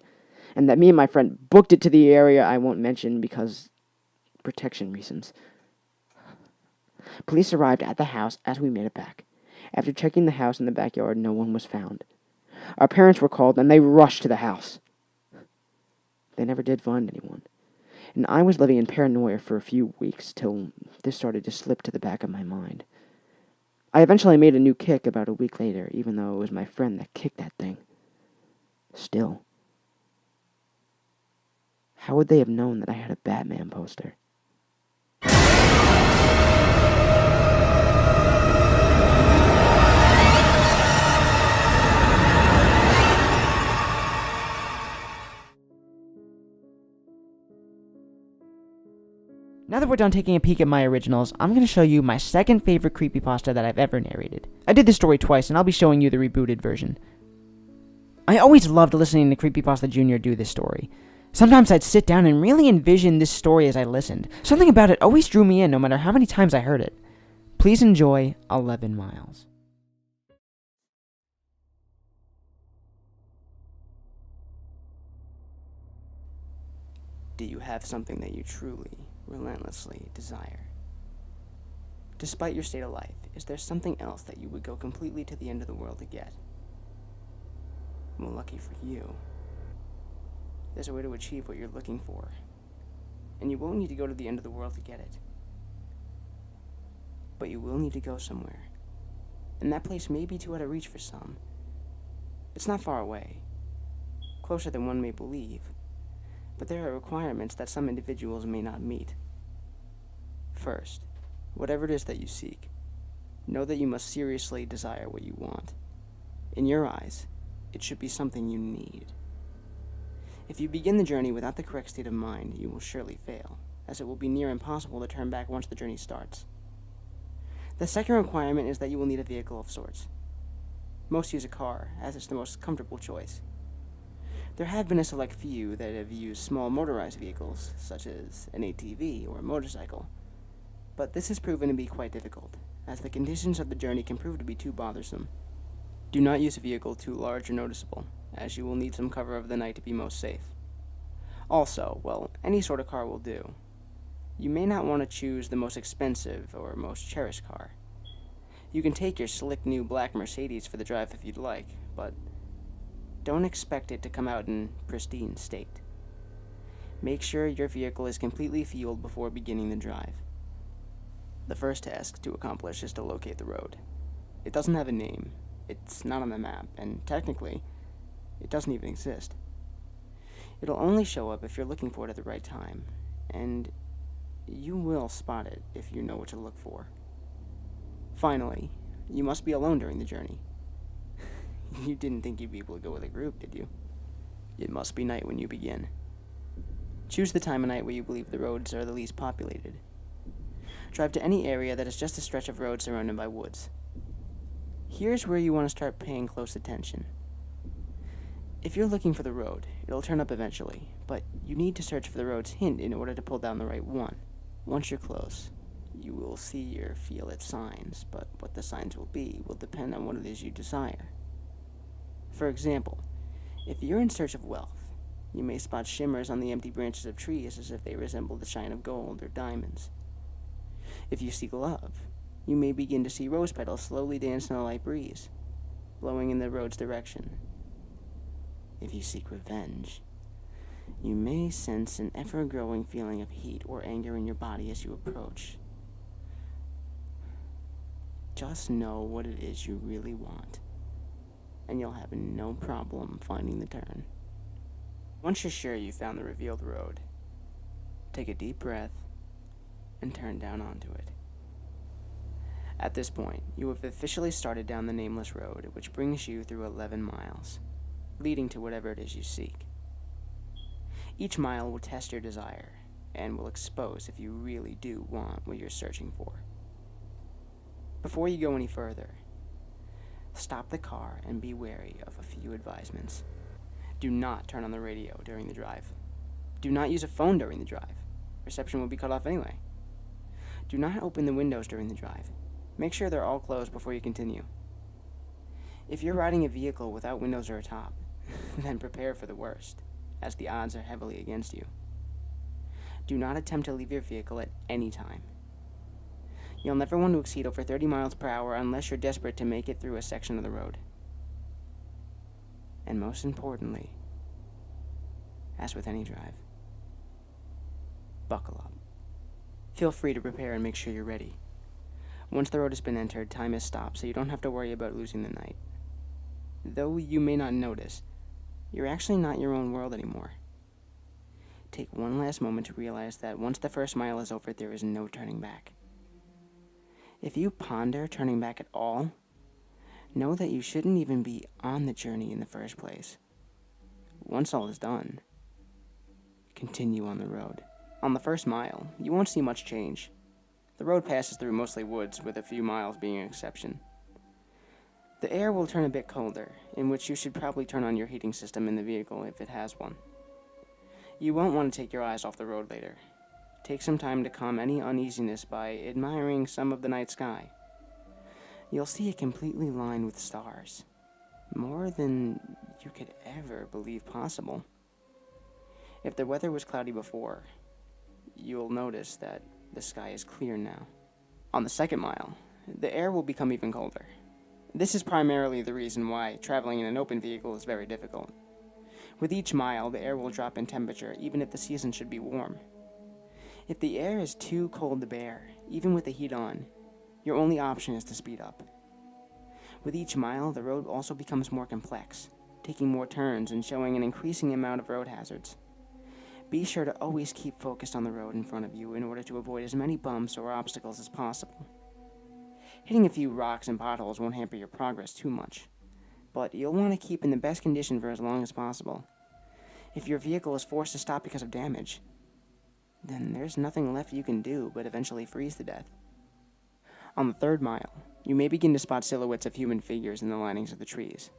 and that me and my friend booked it to the area I won't mention because protection reasons. Police arrived at the house as we made it back. After checking the house and the backyard, no one was found. Our parents were called, and they rushed to the house. They never did find anyone, and I was living in paranoia for a few weeks till this started to slip to the back of my mind. I eventually made a new kick about a week later, even though it was my friend that kicked that thing. Still, How would they have known that I had a Batman poster? Now that we're done taking a peek at my originals, I'm going to show you my second favorite creepypasta that I've ever narrated. I did this story twice, and I'll be showing you the rebooted version. I always loved listening to Creepypasta Jr. do this story. Sometimes I'd sit down and really envision this story as I listened. Something about it always drew me in, no matter how many times I heard it. Please enjoy 11 Miles. Do you have something that you truly, relentlessly desire? Despite your state of life, is there something else that you would go completely to the end of the world to get? Well, lucky for you, there's a way to achieve what you're looking for, and you won't need to go to the end of the world to get it. But you will need to go somewhere, and that place may be too out of reach for some. It's not far away, closer than one may believe, but there are requirements that some individuals may not meet. First, whatever it is that you seek, know that you must seriously desire what you want. In your eyes, it should be something you need. If you begin the journey without the correct state of mind, you will surely fail, as it will be near impossible to turn back once the journey starts. The second requirement is that you will need a vehicle of sorts. Most use a car, as it's the most comfortable choice. There have been a select few that have used small motorized vehicles, such as an ATV or a motorcycle, but this has proven to be quite difficult, as the conditions of the journey can prove to be too bothersome. Do not use a vehicle too large or noticeable, as you will need some cover of the night to be most safe. Also, well, any sort of car will do. You may not want to choose the most expensive or most cherished car. You can take your slick new black Mercedes for the drive if you'd like, but don't expect it to come out in pristine state. Make sure your vehicle is completely fueled before beginning the drive. The first task to accomplish is to locate the road. It doesn't have a name, it's not on the map, and technically, it doesn't even exist. It'll only show up if you're looking for it at the right time, and you will spot it if you know what to look for. Finally, you must be alone during the journey. You didn't think you'd be able to go with a group, did you? It must be night when you begin. Choose the time of night where you believe the roads are the least populated. Drive to any area that is just a stretch of road surrounded by woods. Here's where you want to start paying close attention. If you're looking for the road, it'll turn up eventually, but you need to search for the road's hint in order to pull down the right one. Once you're close, you will see or feel its signs, but what the signs will be will depend on what it is you desire. For example, if you're in search of wealth, you may spot shimmers on the empty branches of trees as if they resemble the shine of gold or diamonds. If you seek love, you may begin to see rose petals slowly dance in a light breeze, blowing in the road's direction. If you seek revenge, you may sense an ever-growing feeling of heat or anger in your body as you approach. Just know what it is you really want, and you'll have no problem finding the turn. Once you're sure you found the revealed road, take a deep breath and turn down onto it. At this point, you have officially started down the nameless road, which brings you through 11 miles, leading to whatever it is you seek. Each mile will test your desire, and will expose if you really do want what you're searching for. Before you go any further, stop the car and be wary of a few advisements. Do not turn on the radio during the drive. Do not use a phone during the drive. Reception will be cut off anyway. Do not open the windows during the drive. Make sure they're all closed before you continue. If you're riding a vehicle without windows or a top, then prepare for the worst, as the odds are heavily against you. Do not attempt to leave your vehicle at any time. You'll never want to exceed over 30 miles per hour unless you're desperate to make it through a section of the road. And most importantly, as with any drive, buckle up. Feel free to prepare and make sure you're ready. Once the road has been entered, time is stopped, so you don't have to worry about losing the night. Though you may not notice, you're actually not your own world anymore. take one last moment to realize that once the first mile is over, there is no turning back. If you ponder turning back at all, know that you shouldn't even be on the journey in the first place. Once all is done, continue on the road. On the first mile, you won't see much change. The road passes through mostly woods, with a few miles being an exception. The air will turn a bit colder, in which you should probably turn on your heating system in the vehicle if it has one. You won't want to take your eyes off the road later. Take some time to calm any uneasiness by admiring some of the night sky. You'll see it completely lined with stars, more than you could ever believe possible. If the weather was cloudy before, you'll notice that the sky is clear now. On the second mile, the air will become even colder. This is primarily the reason why traveling in an open vehicle is very difficult. With each mile, the air will drop in temperature, even if the season should be warm. If the air is too cold to bear, even with the heat on, your only option is to speed up. With each mile, the road also becomes more complex, taking more turns and showing an increasing amount of road hazards. Be sure to always keep focused on the road in front of you in order to avoid as many bumps or obstacles as possible. Hitting a few rocks and potholes won't hamper your progress too much, but you'll want to keep in the best condition for as long as possible. If your vehicle is forced to stop because of damage, then there's nothing left you can do but eventually freeze to death. On the third mile, you may begin to spot silhouettes of human figures in the linings of the trees.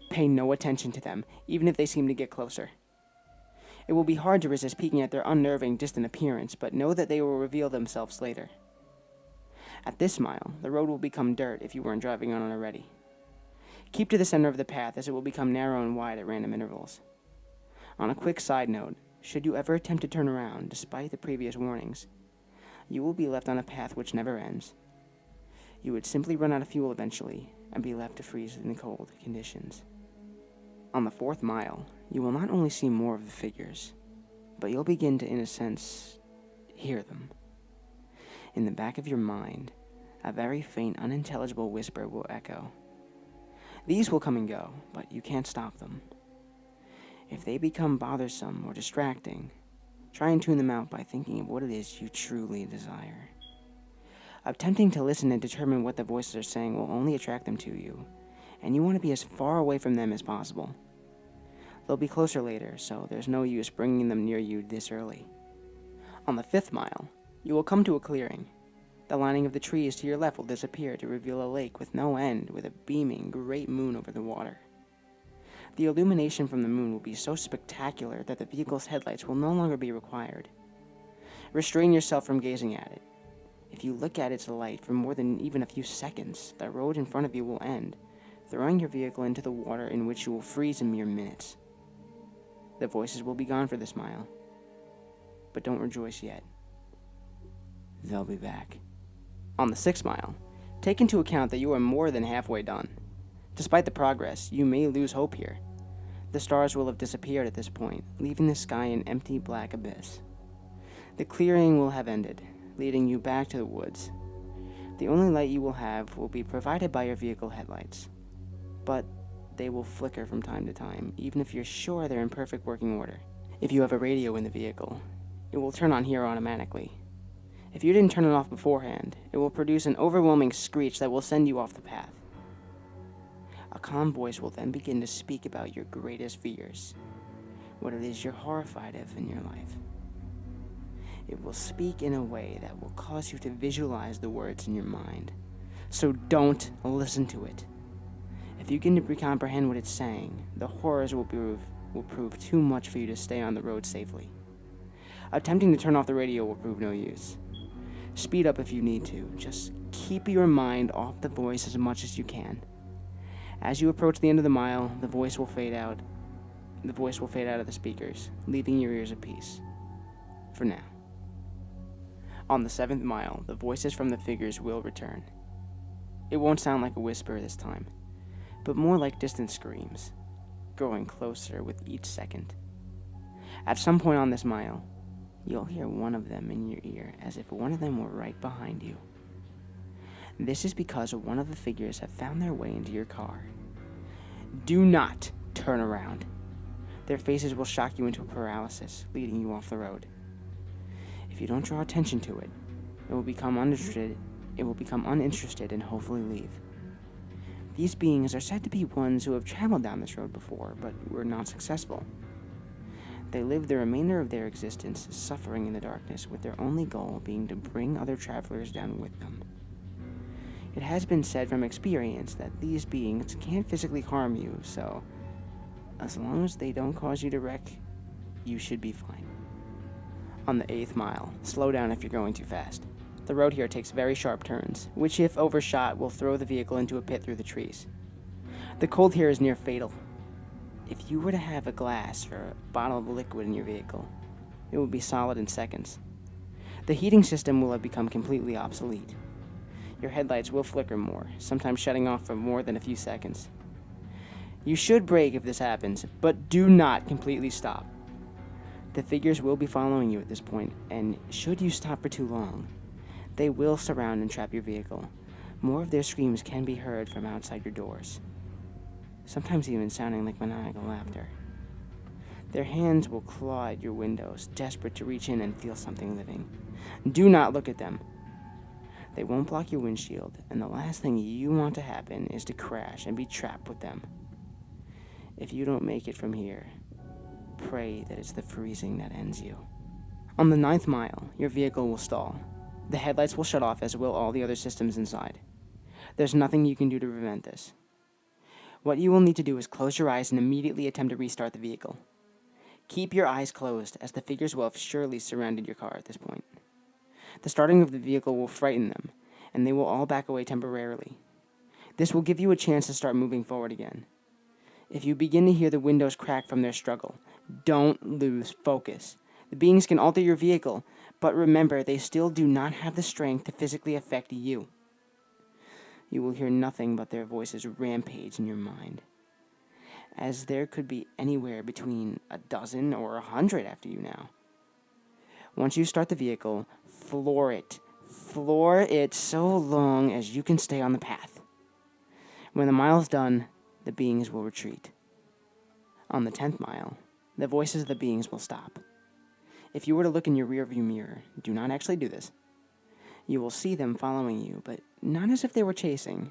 Pay no attention to them, even if they seem to get closer. It will be hard to resist peeking at their unnerving, distant appearance, but know that they will reveal themselves later. At this mile, the road will become dirt if you weren't driving on it already. Keep to the center of the path as it will become narrow and wide at random intervals. On a quick side note, should you ever attempt to turn around, despite the previous warnings, you will be left on a path which never ends. You would simply run out of fuel eventually, and be left to freeze in the cold conditions. On the fourth mile, you will not only see more of the figures, but you'll begin to, in a sense, hear them. In the back of your mind, a very faint, unintelligible whisper will echo. These will come and go, but you can't stop them. If they become bothersome or distracting, try and tune them out by thinking of what it is you truly desire. Attempting to listen and determine what the voices are saying will only attract them to you, and you want to be as far away from them as possible. They'll be closer later, so there's no use bringing them near you this early. On the fifth mile, you will come to a clearing. The lining of the trees to your left will disappear to reveal a lake with no end, with a beaming, great moon over the water. The illumination from the moon will be so spectacular that the vehicle's headlights will no longer be required. Restrain yourself from gazing at it. If you look at its light for more than even a few seconds, the road in front of you will end, throwing your vehicle into the water in which you will freeze in mere minutes. The voices will be gone for this mile, but don't rejoice yet. They'll be back. On the 6th mile, take into account that you are more than halfway done. Despite the progress, you may lose hope here. The stars will have disappeared at this point, leaving the sky an empty black abyss. The clearing will have ended, leading you back to the woods. The only light you will have will be provided by your vehicle headlights, but they will flicker from time to time, even if you're sure they're in perfect working order. If you have a radio in the vehicle, it will turn on here automatically. If you didn't turn it off beforehand, it will produce an overwhelming screech that will send you off the path. A calm voice will then begin to speak about your greatest fears, what it is you're horrified of in your life. It will speak in a way that will cause you to visualize the words in your mind, so don't listen to it. If you can comprehend what it's saying, the horrors will prove too much for you to stay on the road safely. Attempting to turn off the radio will prove no use. Speed up if you need to, just keep your mind off the voice as much as you can. As you approach the end of the mile, the voice will fade out. The voice will fade out of the speakers, leaving your ears at peace. For now. On the 7th mile, the voices from the figures will return. It won't sound like a whisper this time, but more like distant screams, growing closer with each second. At some point on this mile, you'll hear one of them in your ear as if one of them were right behind you. This is because one of the figures have found their way into your car. Do not turn around. Their faces will shock you into a paralysis, leading you off the road. If you don't draw attention to it, it will become uninterested and hopefully leave. These beings are said to be ones who have traveled down this road before, but were not successful. They live the remainder of their existence suffering in the darkness, with their only goal being to bring other travelers down with them. It has been said from experience that these beings can't physically harm you, so as long as they don't cause you to wreck, you should be fine. On the 8th mile, slow down if you're going too fast. The road here takes very sharp turns, which if overshot will throw the vehicle into a pit through the trees. The cold here is near fatal. If you were to have a glass or a bottle of liquid in your vehicle, it would be solid in seconds. The heating system will have become completely obsolete. Your headlights will flicker more, sometimes shutting off for more than a few seconds. You should brake if this happens, but do not completely stop. The figures will be following you at this point, and should you stop for too long, they will surround and trap your vehicle. More of their screams can be heard from outside your doors, sometimes even sounding like maniacal laughter. Their hands will claw at your windows, desperate to reach in and feel something living. Do not look at them. They won't block your windshield, and the last thing you want to happen is to crash and be trapped with them. If you don't make it from here, pray that it's the freezing that ends you. On the 9th mile, your vehicle will stall. The headlights will shut off, as will all the other systems inside. There's nothing you can do to prevent this. What you will need to do is close your eyes and immediately attempt to restart the vehicle. Keep your eyes closed, as the figures will have surely surrounded your car at this point. The starting of the vehicle will frighten them, and they will all back away temporarily. This will give you a chance to start moving forward again. If you begin to hear the windows crack from their struggle, don't lose focus. The beings can alter your vehicle, but remember, they still do not have the strength to physically affect you. You will hear nothing but their voices rampage in your mind, as there could be anywhere between a dozen or 100 after you now. Once you start the vehicle, floor it. Floor it so long as you can stay on the path. When the mile is done, the beings will retreat. On the 10th mile, the voices of the beings will stop. If you were to look in your rearview mirror, do not actually do this. You will see them following you, but not as if they were chasing.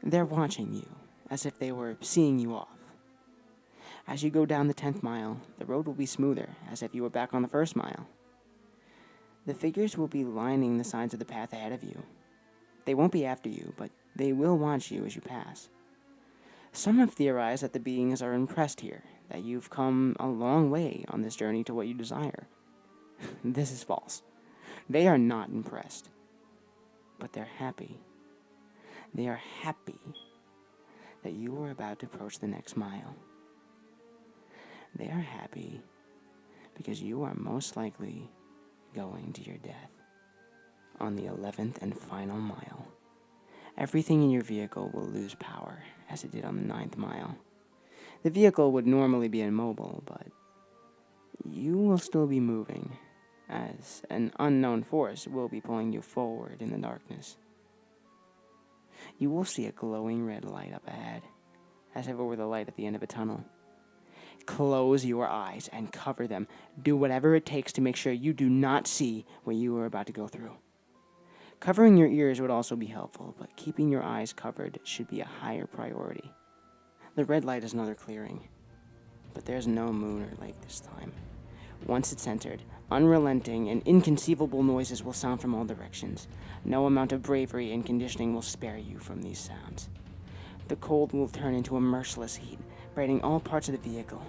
They're watching you, as if they were seeing you off. As you go down the 10th mile, the road will be smoother, as if you were back on the 1st mile. The figures will be lining the sides of the path ahead of you. They won't be after you, but they will watch you as you pass. Some have theorized that the beings are impressed here, that you've come a long way on this journey to what you desire. This is false. They are not impressed, but they're happy. They are happy that you are about to approach the next mile. They are happy because you are most likely going to your death. On the 11th and final mile, everything in your vehicle will lose power, as it did on the 9th mile. The vehicle would normally be immobile, but you will still be moving, as an unknown force will be pulling you forward in the darkness. You will see a glowing red light up ahead, as if it were the light at the end of a tunnel. Close your eyes and cover them. Do whatever it takes to make sure you do not see what you are about to go through. Covering your ears would also be helpful, but keeping your eyes covered should be a higher priority. The red light is another clearing, but there's no moon or lake this time. Once it's entered, unrelenting and inconceivable noises will sound from all directions. No amount of bravery and conditioning will spare you from these sounds. The cold will turn into a merciless heat, burning all parts of the vehicle.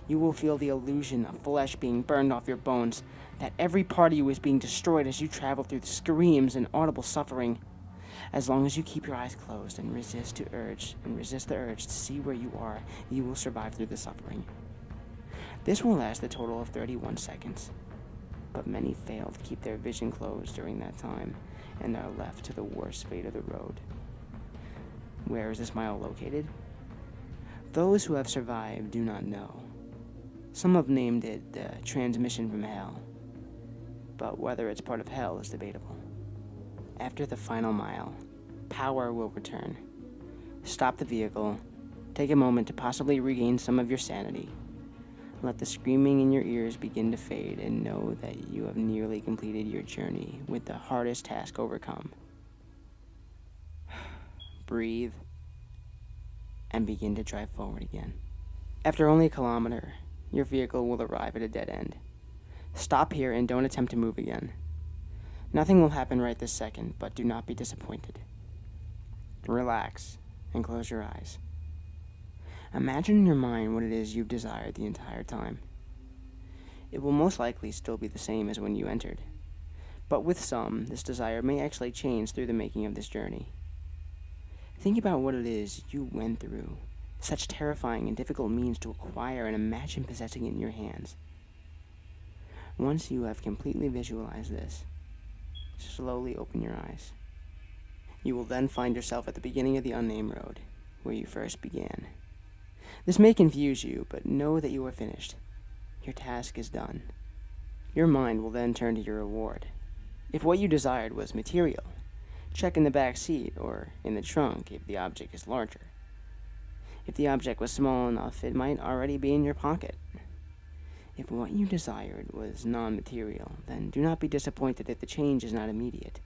You will feel the illusion of flesh being burned off your bones, that every part of you is being destroyed as you travel through the screams and audible suffering. As long as you keep your eyes closed and resist the urge to see where you are, you will survive through the suffering. This will last a total of 31 seconds, but many fail to keep their vision closed during that time, and are left to the worst fate of the road. Where is this mile located? Those who have survived do not know. Some have named it the transmission from hell, but whether it's part of hell is debatable. After the final mile, power will return. Stop the vehicle, take a moment to possibly regain some of your sanity. Let the screaming in your ears begin to fade, and know that you have nearly completed your journey with the hardest task overcome. Breathe, and begin to drive forward again. After only a kilometer, your vehicle will arrive at a dead end. Stop here and don't attempt to move again. Nothing will happen right this second, but do not be disappointed. Relax and close your eyes. Imagine in your mind what it is you've desired the entire time. It will most likely still be the same as when you entered, but with some, this desire may actually change through the making of this journey. Think about what it is you went through, such terrifying and difficult means to acquire, and imagine possessing it in your hands. Once you have completely visualized this, slowly open your eyes. You will then find yourself at the beginning of the unnamed road, where you first began. This may confuse you, but know that you are finished. Your task is done. Your mind will then turn to your reward. If what you desired was material, check in the back seat or in the trunk if the object is larger. If the object was small enough, it might already be in your pocket. If what you desired was non-material, then do not be disappointed if the change is not immediate.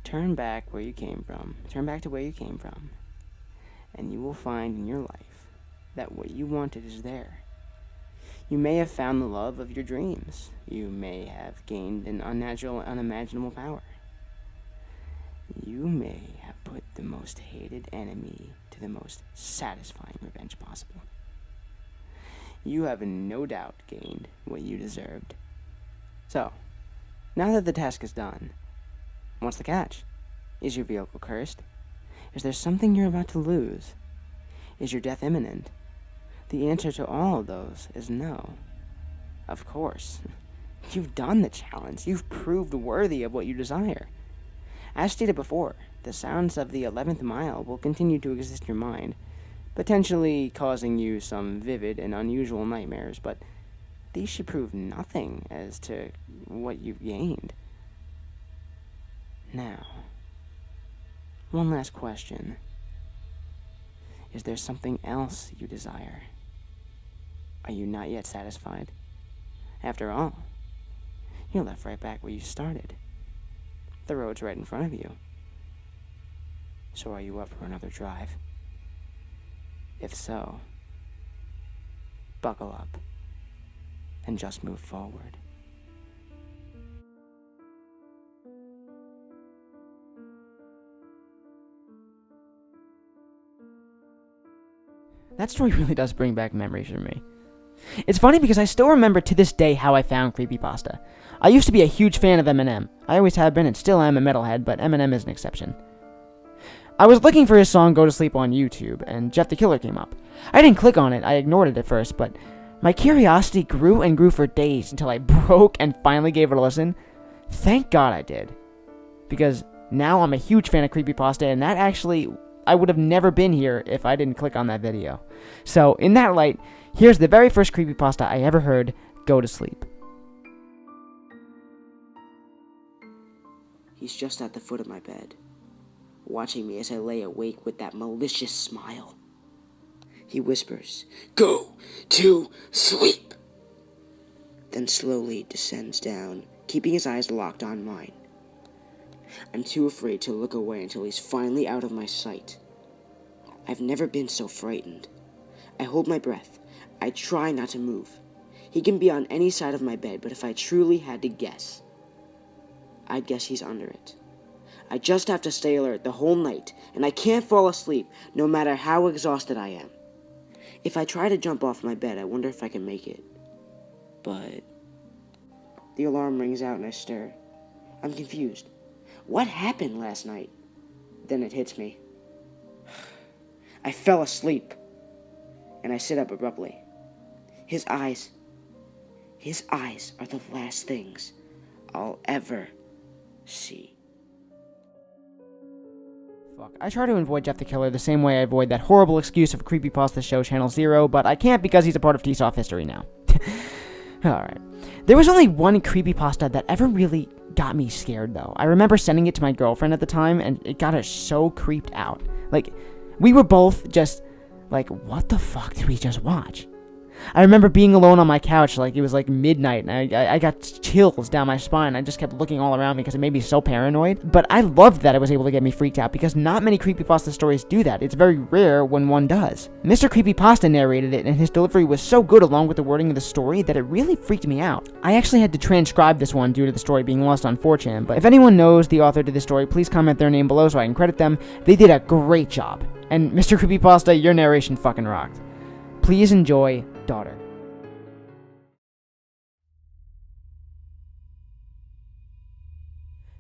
Turn back to where you came from, and you will find in your life that what you wanted is there. You may have found the love of your dreams. You may have gained an unnatural, unimaginable power. You may have put the most hated enemy to the most satisfying revenge possible. You have no doubt gained what you deserved. So, now that the task is done, what's the catch? Is your vehicle cursed? Is there something you're about to lose? Is your death imminent? The answer to all of those is no. Of course. You've done the challenge. You've proved worthy of what you desire. As stated before, the sounds of the 11th mile will continue to exist in your mind, potentially causing you some vivid and unusual nightmares, but these should prove nothing as to what you've gained. Now, one last question. Is there something else you desire? Are you not yet satisfied? After all, you're left right back where you started. The road's right in front of you. So are you up for another drive? If so, buckle up and just move forward. That story really does bring back memories for me. It's funny because I still remember to this day how I found CreepyPasta. I used to be a huge fan of Eminem. I always have been and still am a metalhead, but Eminem is an exception. I was looking for his song Go to Sleep on YouTube, and Jeff the Killer came up. I didn't click on it, I ignored it at first, but my curiosity grew and grew for days until I broke and finally gave it a listen. Thank God I did. Because now I'm a huge fan of CreepyPasta, and that actually, I would have never been here if I didn't click on that video. So, in that light, here's the very first CreepyPasta I ever heard, Go to Sleep. He's just at the foot of my bed, watching me as I lay awake with that malicious smile. He whispers, "Go to sleep!" Then slowly descends down, keeping his eyes locked on mine. I'm too afraid to look away until he's finally out of my sight. I've never been so frightened. I hold my breath. I try not to move. He can be on any side of my bed, but if I truly had to guess, I'd guess he's under it. I just have to stay alert the whole night, and I can't fall asleep no matter how exhausted I am. If I try to jump off my bed, I wonder if I can make it. But the alarm rings out and I stir. I'm confused. What happened last night? Then it hits me. I fell asleep, and I sit up abruptly. His eyes are the last things I'll ever see. Fuck. I try to avoid Jeff the Killer the same way I avoid that horrible excuse of CreepyPasta show Channel Zero, but I can't because he's a part of TSOF history now. Alright. There was only one CreepyPasta that ever really got me scared, though. I remember sending it to my girlfriend at the time, and it got her so creeped out. Like, we were both just Like, what the fuck did we just watch? I remember being alone on my couch, like it was like midnight, and I got chills down my spine. I just kept looking all around me because it made me so paranoid. But I loved that it was able to get me freaked out, because not many creepypasta stories do that. It's very rare when one does. Mr. Creepypasta narrated it, and his delivery was so good along with the wording of the story that it really freaked me out. I actually had to transcribe this one due to the story being lost on 4chan, but if anyone knows the author to this story, please comment their name below so I can credit them. They did a great job. And Mr. Creepypasta, your narration fucking rocked. Please enjoy Daughter.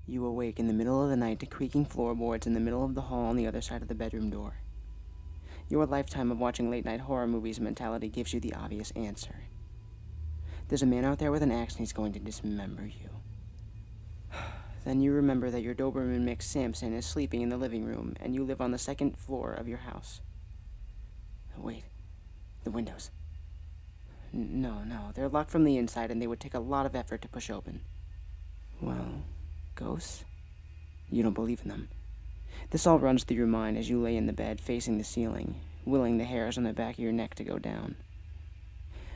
You awake in the middle of the night to creaking floorboards in the middle of the hall on the other side of the bedroom door. Your lifetime of watching late-night horror movies mentality gives you the obvious answer. There's a man out there with an axe and he's going to dismember you. Then you remember that your Doberman mix Samson is sleeping in the living room and you live on the second floor of your house. Wait, the windows. No, they're locked from the inside and they would take a lot of effort to push open. Well, ghosts? You don't believe in them. This all runs through your mind as you lay in the bed facing the ceiling, willing the hairs on the back of your neck to go down.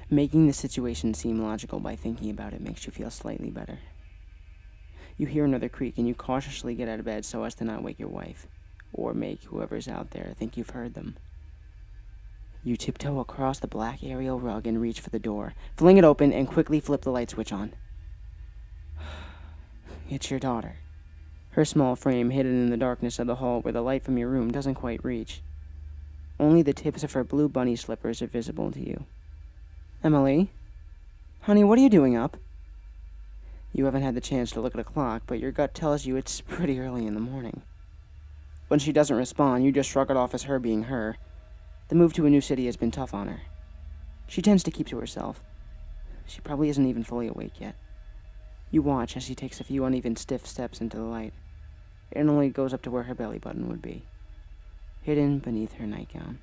Making the situation seem logical by thinking about it makes you feel slightly better. You hear another creak and you cautiously get out of bed so as to not wake your wife, or make whoever's out there think you've heard them. You tiptoe across the black aerial rug and reach for the door, fling it open, and quickly flip the light switch on. It's your daughter. Her small frame hidden in the darkness of the hall where the light from your room doesn't quite reach. Only the tips of her blue bunny slippers are visible to you. Emily? Honey, what are you doing up? You haven't had the chance to look at a clock, but your gut tells you it's pretty early in the morning. When she doesn't respond, you just shrug it off as her being her. The move to a new city has been tough on her. She tends to keep to herself. She probably isn't even fully awake yet. You watch as she takes a few uneven, stiff steps into the light. It only goes up to where her belly button would be, hidden beneath her nightgown.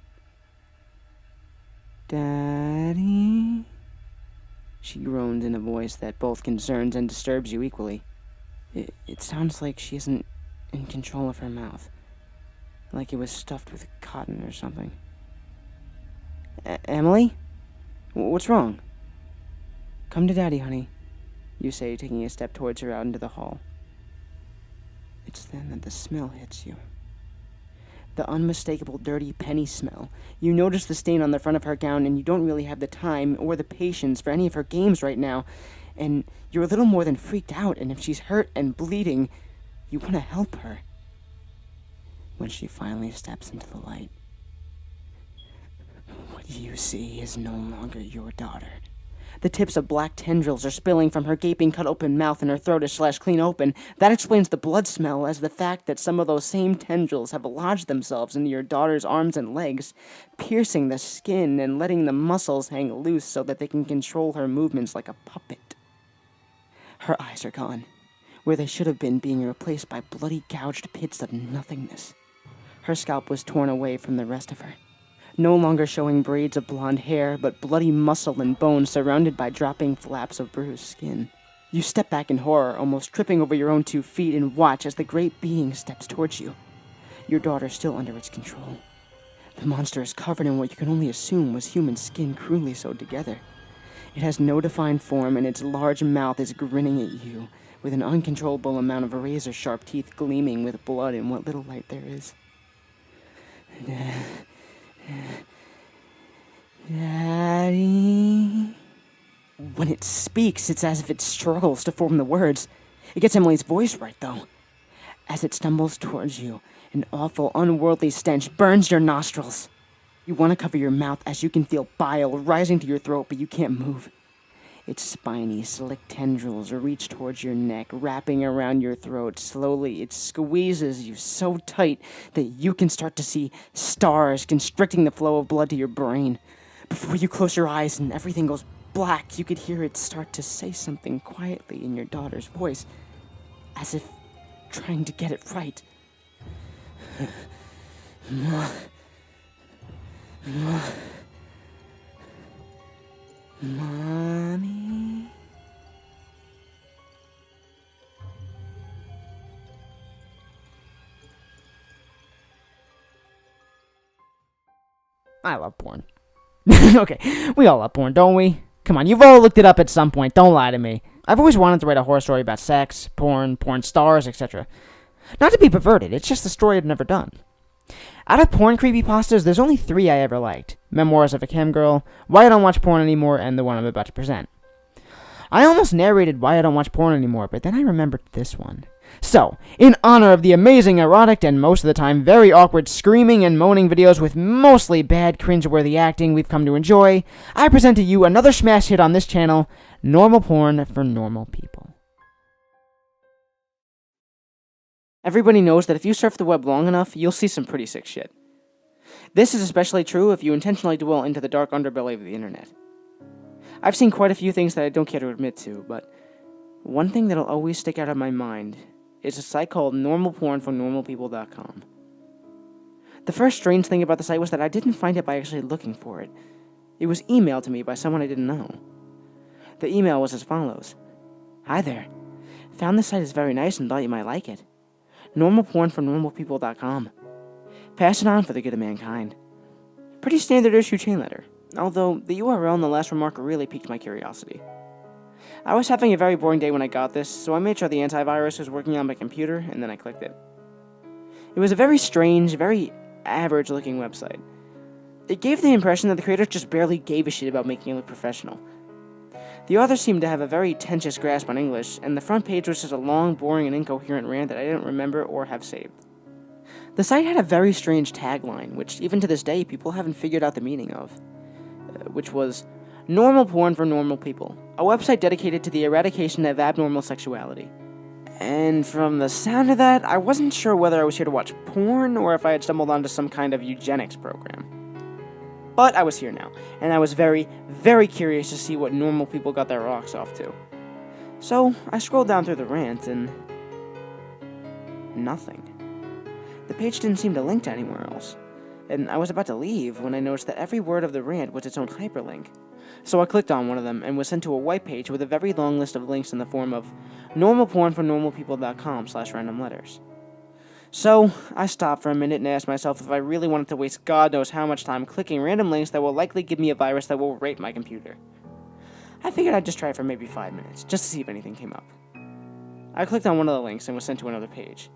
Daddy? She groans in a voice that both concerns and disturbs you equally. It sounds like she isn't in control of her mouth, like it was stuffed with cotton or something. Emily? What's wrong? Come to Daddy, honey, you say, taking a step towards her out into the hall. It's then that the smell hits you. The unmistakable dirty penny smell. You notice the stain on the front of her gown, and you don't really have the time or the patience for any of her games right now, and you're a little more than freaked out, and if she's hurt and bleeding, you want to help her. When she finally steps into the light, what you see is no longer your daughter. The tips of black tendrils are spilling from her gaping, cut-open mouth, and her throat is slashed clean open. That explains the blood smell as the fact that some of those same tendrils have lodged themselves into your daughter's arms and legs, piercing the skin and letting the muscles hang loose so that they can control her movements like a puppet. Her eyes are gone, where they should have been, being replaced by bloody gouged pits of nothingness. Her scalp was torn away from the rest of her, no longer showing braids of blonde hair, but bloody muscle and bone surrounded by dropping flaps of bruised skin. You step back in horror, almost tripping over your own 2 feet, and watch as the great being steps towards you. Your daughter still under its control. The monster is covered in what you can only assume was human skin crudely sewed together. It has no defined form, and its large mouth is grinning at you, with an uncontrollable amount of razor-sharp teeth gleaming with blood in what little light there is. Daddy? When it speaks, it's as if it struggles to form the words. It gets Emily's voice right, though. As it stumbles towards you, an awful, unworldly stench burns your nostrils. You want to cover your mouth as you can feel bile rising to your throat, but you can't move. Its spiny, slick tendrils reach towards your neck, wrapping around your throat. Slowly, it squeezes you so tight that you can start to see stars constricting the flow of blood to your brain. Before you close your eyes and everything goes black, you could hear it start to say something quietly in your daughter's voice, as if trying to get it right. Mommy? I love porn. Okay, we all love porn, don't we? Come on, you've all looked it up at some point, don't lie to me. I've always wanted to write a horror story about sex, porn stars, etc. Not to be perverted, it's just a story I've never done. Out of porn creepypastas, there's only 3 I ever liked. Memoirs of a Cam Girl, Why I Don't Watch Porn Anymore, and the one I'm about to present. I almost narrated Why I Don't Watch Porn Anymore, but then I remembered this one. So, in honor of the amazing erotic and most of the time very awkward screaming and moaning videos with mostly bad cringeworthy acting we've come to enjoy, I present to you another smash hit on this channel, Normal Porn for Normal People. Everybody knows that if you surf the web long enough, you'll see some pretty sick shit. This is especially true if you intentionally dwell into the dark underbelly of the internet. I've seen quite a few things that I don't care to admit to, but one thing that'll always stick out of my mind is a site called normalpornfornormalpeople.com. The first strange thing about the site was that I didn't find it by actually looking for it. It was emailed to me by someone I didn't know. The email was as follows. Hi there. Found this site is very nice and thought you might like it. Normalpornfornormalpeople.com. Pass it on for the good of mankind. Pretty standard issue chain letter, although the URL and the last remark really piqued my curiosity. I was having a very boring day when I got this, so I made sure the antivirus was working on my computer, and then I clicked it. It was a very strange, very average-looking website. It gave the impression that the creators just barely gave a shit about making it look professional. The author seemed to have a very tenuous grasp on English, and the front page was just a long, boring, and incoherent rant that I didn't remember or have saved. The site had a very strange tagline, which even to this day people haven't figured out the meaning of, which was, Normal Porn for Normal People, a website dedicated to the eradication of abnormal sexuality. And from the sound of that, I wasn't sure whether I was here to watch porn or if I had stumbled onto some kind of eugenics program. But I was here now, and I was very, very curious to see what normal people got their rocks off to. So I scrolled down through the rant and nothing. The page didn't seem to link to anywhere else, and I was about to leave when I noticed that every word of the rant was its own hyperlink. So I clicked on one of them and was sent to a white page with a very long list of links in the form of normalpornfornormalpeople.com/random letters. So I stopped for a minute and asked myself if I really wanted to waste God knows how much time clicking random links that will likely give me a virus that will rape my computer. I figured I'd just try it for maybe 5 minutes, just to see if anything came up. I clicked on one of the links and was sent to another page.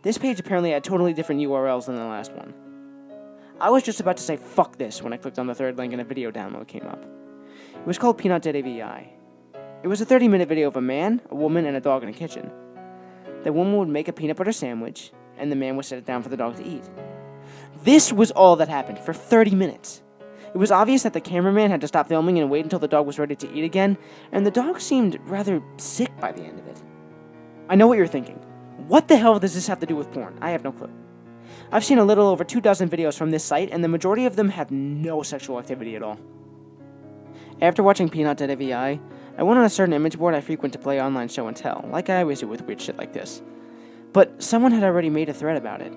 This page apparently had totally different URLs than the last one. I was just about to say fuck this when I clicked on the third link and a video download came up. It was called Peanut Dead AVI. It was a 30-minute video of a man, a woman, and a dog in a kitchen. The woman would make a peanut butter sandwich, and the man would set it down for the dog to eat. This was all that happened for 30 minutes. It was obvious that the cameraman had to stop filming and wait until the dog was ready to eat again, and the dog seemed rather sick by the end of it. I know what you're thinking. What the hell does this have to do with porn? I have no clue. I've seen a little over 24 videos from this site, and the majority of them have no sexual activity at all. After watching Peanut Dead AVI, I went on a certain image board I frequent to play online show and tell, like I always do with weird shit like this. But someone had already made a thread about it.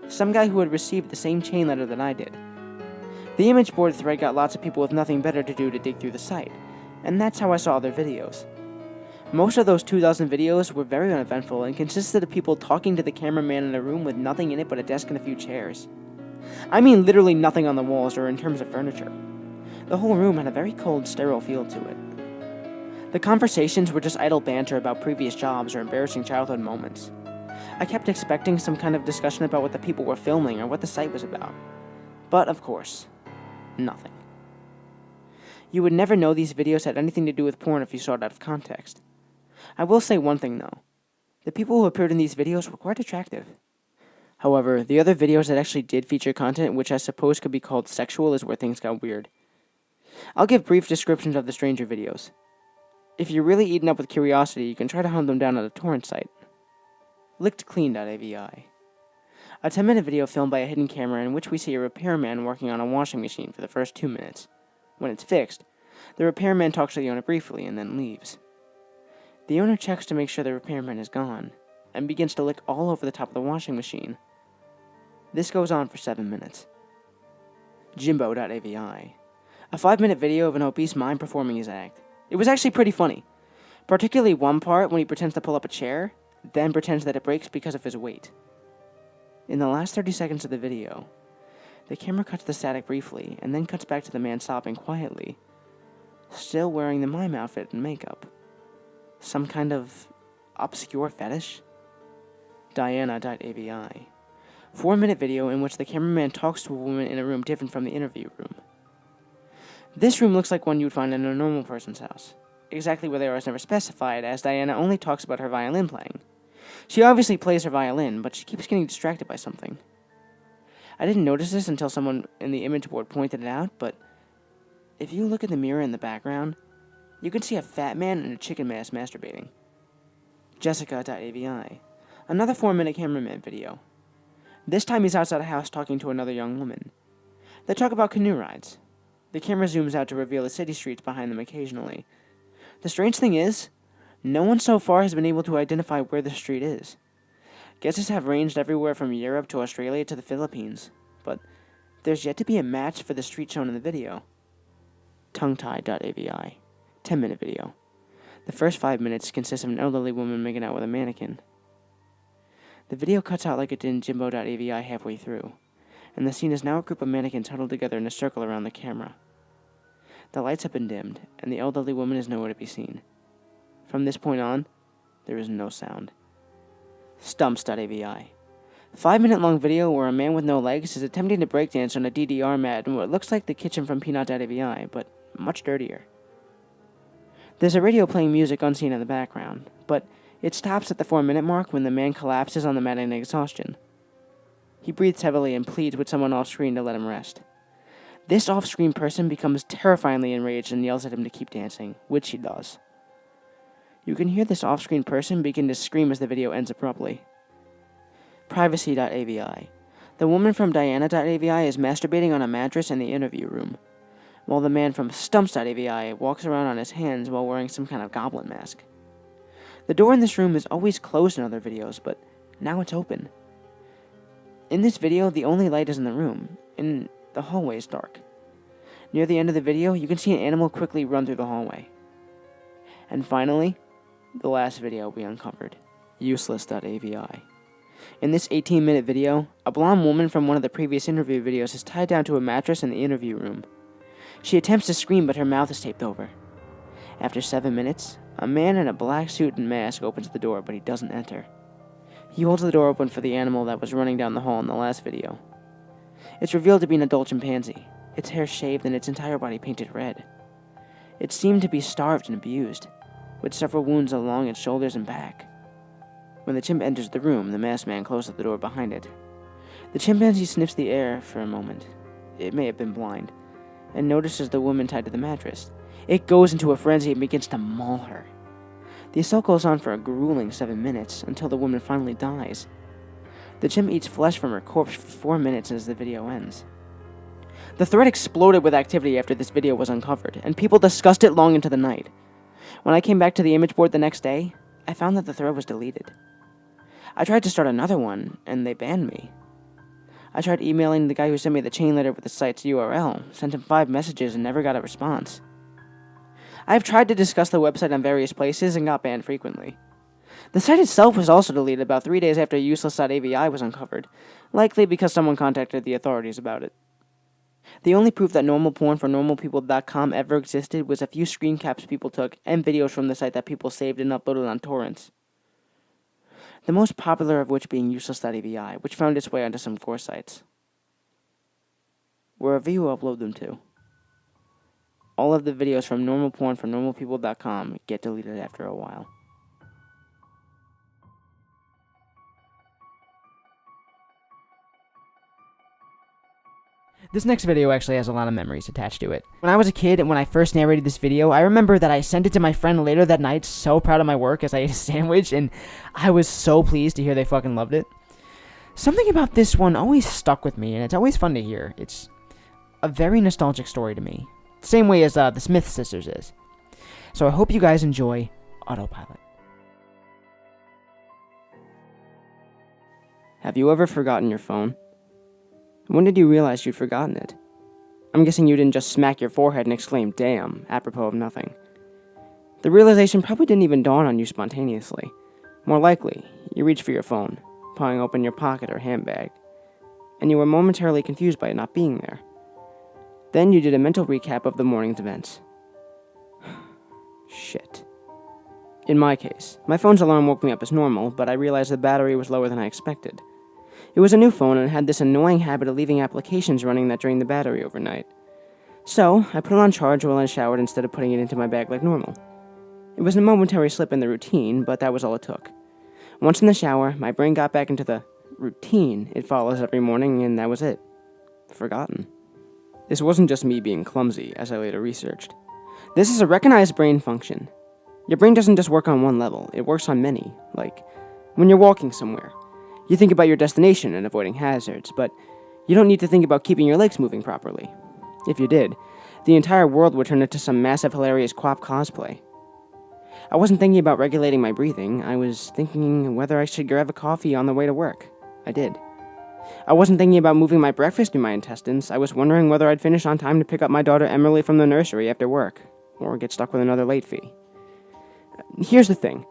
Some guy who had received the same chain letter that I did. The image board thread got lots of people with nothing better to do to dig through the site, and that's how I saw their videos. Most of those 2,000 videos were very uneventful and consisted of people talking to the cameraman in a room with nothing in it but a desk and a few chairs. I mean literally nothing on the walls or in terms of furniture. The whole room had a very cold, sterile feel to it. The conversations were just idle banter about previous jobs or embarrassing childhood moments. I kept expecting some kind of discussion about what the people were filming or what the site was about. But, of course, nothing. You would never know these videos had anything to do with porn if you saw it out of context. I will say one thing, though. The people who appeared in these videos were quite attractive. However, the other videos that actually did feature content which I suppose could be called sexual is where things got weird. I'll give brief descriptions of the stranger videos. If you're really eaten up with curiosity, you can try to hunt them down at a torrent site. LickedClean.avi. A 10-minute video filmed by a hidden camera in which we see a repairman working on a washing machine for the first 2 minutes. When it's fixed, the repairman talks to the owner briefly and then leaves. The owner checks to make sure the repairman is gone, and begins to lick all over the top of the washing machine. This goes on for 7 minutes. Jimbo.avi. A 5-minute video of an obese mime performing his act. It was actually pretty funny, particularly one part when he pretends to pull up a chair, then pretends that it breaks because of his weight. In the last 30 seconds of the video, The camera cuts the static briefly, and then cuts back to the man sobbing quietly, still wearing the mime outfit and makeup. Some kind of obscure fetish? Diana.avi. 4-minute video in which the cameraman talks to a woman in a room different from the interview room. This room looks like one you'd find in a normal person's house. Exactly where they are is never specified, as Diana only talks about her violin playing. She obviously plays her violin, but she keeps getting distracted by something. I didn't notice this until someone in the image board pointed it out, but if you look at the mirror in the background, you can see a fat man in a chicken mask masturbating. Jessica.avi. Another 4-minute cameraman video. This time he's outside a house talking to another young woman. They talk about canoe rides. The camera zooms out to reveal the city streets behind them occasionally. The strange thing is, no one so far has been able to identify where the street is. Guesses have ranged everywhere from Europe to Australia to the Philippines, but there's yet to be a match for the street shown in the video. Tonguetie.avi. 10-minute video. The first 5 minutes consists of an elderly woman making out with a mannequin. The video cuts out like it did in Jimbo.avi halfway through, and the scene is now a group of mannequins huddled together in a circle around the camera. The lights have been dimmed, and the elderly woman is nowhere to be seen. From this point on, there is no sound. Stumps.avi. 5-minute long video where a man with no legs is attempting to breakdance on a DDR mat in what looks like the kitchen from Peanut.avi, but much dirtier. There's a radio playing music unseen in the background, but it stops at the 4-minute mark when the man collapses on the mat in exhaustion. He breathes heavily and pleads with someone off-screen to let him rest. This off-screen person becomes terrifyingly enraged and yells at him to keep dancing, which he does. You can hear this off-screen person begin to scream as the video ends abruptly. Privacy.avi. The woman from Diana.avi is masturbating on a mattress in the interview room, while the man from Stumps.avi walks around on his hands while wearing some kind of goblin mask. The door in this room is always closed in other videos, but now it's open. In this video, the only light is in the room, and the hallway is dark. Near the end of the video, you can see an animal quickly run through the hallway. And finally, the last video we uncovered, useless.avi. In this 18-minute video, a blonde woman from one of the previous interview videos is tied down to a mattress in the interview room. She attempts to scream, but her mouth is taped over. After 7 minutes, a man in a black suit and mask opens the door, but he doesn't enter. He holds the door open for the animal that was running down the hall in the last video. It's revealed to be an adult chimpanzee, its hair shaved and its entire body painted red. It seemed to be starved and abused, with several wounds along its shoulders and back. When the chimp enters the room, the masked man closes the door behind it. The chimpanzee sniffs the air for a moment. It may have been blind, and notices the woman tied to the mattress. It goes into a frenzy and begins to maul her. The assault goes on for a grueling 7 minutes, until the woman finally dies. The chimp eats flesh from her corpse for 4 minutes as the video ends. The thread exploded with activity after this video was uncovered, and people discussed it long into the night. When I came back to the image board the next day, I found that the thread was deleted. I tried to start another one, and they banned me. I tried emailing the guy who sent me the chain letter with the site's URL, sent him 5 messages and never got a response. I've tried to discuss the website on various places and got banned frequently. The site itself was also deleted about 3 days after useless.avi was uncovered, likely because someone contacted the authorities about it. The only proof that normal porn for normalpeople.com ever existed was a few screen caps people took and videos from the site that people saved and uploaded on torrents. The most popular of which being useless.avi, which found its way onto some gore sites. Wherever you upload them to. All of the videos from normal porn for normalpeople.com get deleted after a while. This next video actually has a lot of memories attached to it. When I was a kid and when I first narrated this video, I remember that I sent it to my friend later that night, so proud of my work as I ate a sandwich, and I was so pleased to hear they fucking loved it. Something about this one always stuck with me, and it's always fun to hear. It's a very nostalgic story to me. Same way as the Smith Sisters is. So I hope you guys enjoy Autopilot. Have you ever forgotten your phone? When did you realize you'd forgotten it? I'm guessing you didn't just smack your forehead and exclaim, "Damn," apropos of nothing. The realization probably didn't even dawn on you spontaneously. More likely, you reached for your phone, prying open your pocket or handbag, and you were momentarily confused by it not being there. Then you did a mental recap of the morning's events. Shit. In my case, my phone's alarm woke me up as normal, but I realized the battery was lower than I expected. It was a new phone and had this annoying habit of leaving applications running that drained the battery overnight. So, I put it on charge while I showered instead of putting it into my bag like normal. It was a momentary slip in the routine, but that was all it took. Once in the shower, my brain got back into the routine it follows every morning, and that was it. Forgotten. This wasn't just me being clumsy, as I later researched. This is a recognized brain function. Your brain doesn't just work on one level, it works on many. Like, when you're walking somewhere, you think about your destination and avoiding hazards, but you don't need to think about keeping your legs moving properly. If you did, the entire world would turn into some massive hilarious quap cosplay. I wasn't thinking about regulating my breathing, I was thinking whether I should grab a coffee on the way to work. I did. I wasn't thinking about moving my breakfast through my intestines, I was wondering whether I'd finish on time to pick up my daughter Emily from the nursery after work, or get stuck with another late fee. Here's the thing.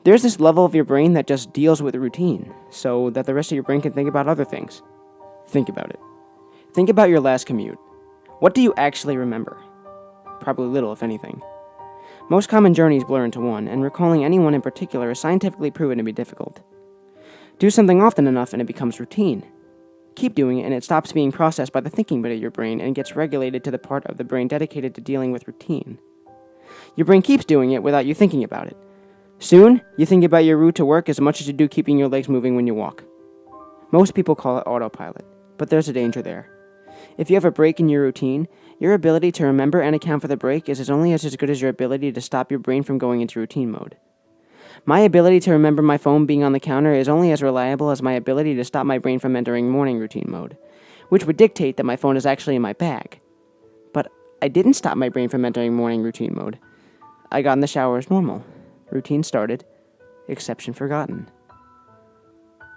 There's this level of your brain that just deals with routine, so that the rest of your brain can think about other things. Think about it. Think about your last commute. What do you actually remember? Probably little, if anything. Most common journeys blur into one, and recalling any one in particular is scientifically proven to be difficult. Do something often enough and it becomes routine. Keep doing it and it stops being processed by the thinking bit of your brain and gets regulated to the part of the brain dedicated to dealing with routine. Your brain keeps doing it without you thinking about it. Soon, you think about your route to work as much as you do keeping your legs moving when you walk. Most people call it autopilot, but there's a danger there. If you have a break in your routine, your ability to remember and account for the break is only as good as your ability to stop your brain from going into routine mode. My ability to remember my phone being on the counter is only as reliable as my ability to stop my brain from entering morning routine mode, which would dictate that my phone is actually in my bag. But I didn't stop my brain from entering morning routine mode. I got in the shower as normal. Routine started. Exception forgotten.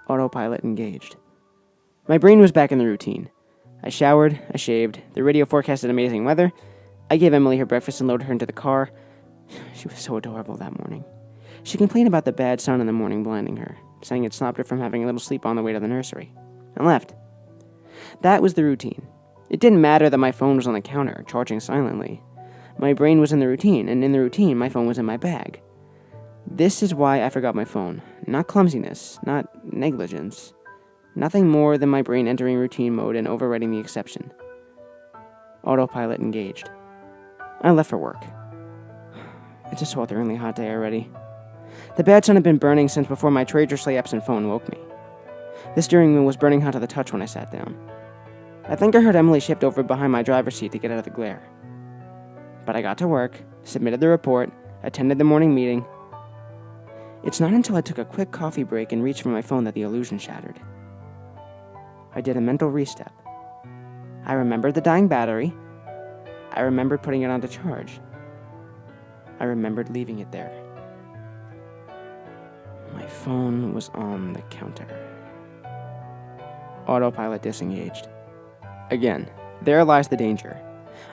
Autopilot engaged. My brain was back in the routine. I showered, I shaved, the radio forecasted amazing weather, I gave Emily her breakfast and loaded her into the car. She was so adorable that morning. She complained about the bad sun in the morning blinding her, saying it stopped her from having a little sleep on the way to the nursery, and left. That was the routine. It didn't matter that my phone was on the counter, charging silently. My brain was in the routine, and in the routine, my phone was in my bag. This is why I forgot my phone. Not clumsiness, not negligence. Nothing more than my brain entering routine mode and overriding the exception. Autopilot engaged. I left for work. It's a swelteringly hot day already. The bad sun had been burning since before my traitorously absent phone woke me. The steering wheel was burning hot to the touch when I sat down. I think I heard Emily shift over behind my driver's seat to get out of the glare. But I got to work, submitted the report, attended the morning meeting. It's not until I took a quick coffee break and reached for my phone that the illusion shattered. I did a mental restep. I remembered the dying battery. I remembered putting it on to charge. I remembered leaving it there. My phone was on the counter. Autopilot disengaged. Again, there lies the danger.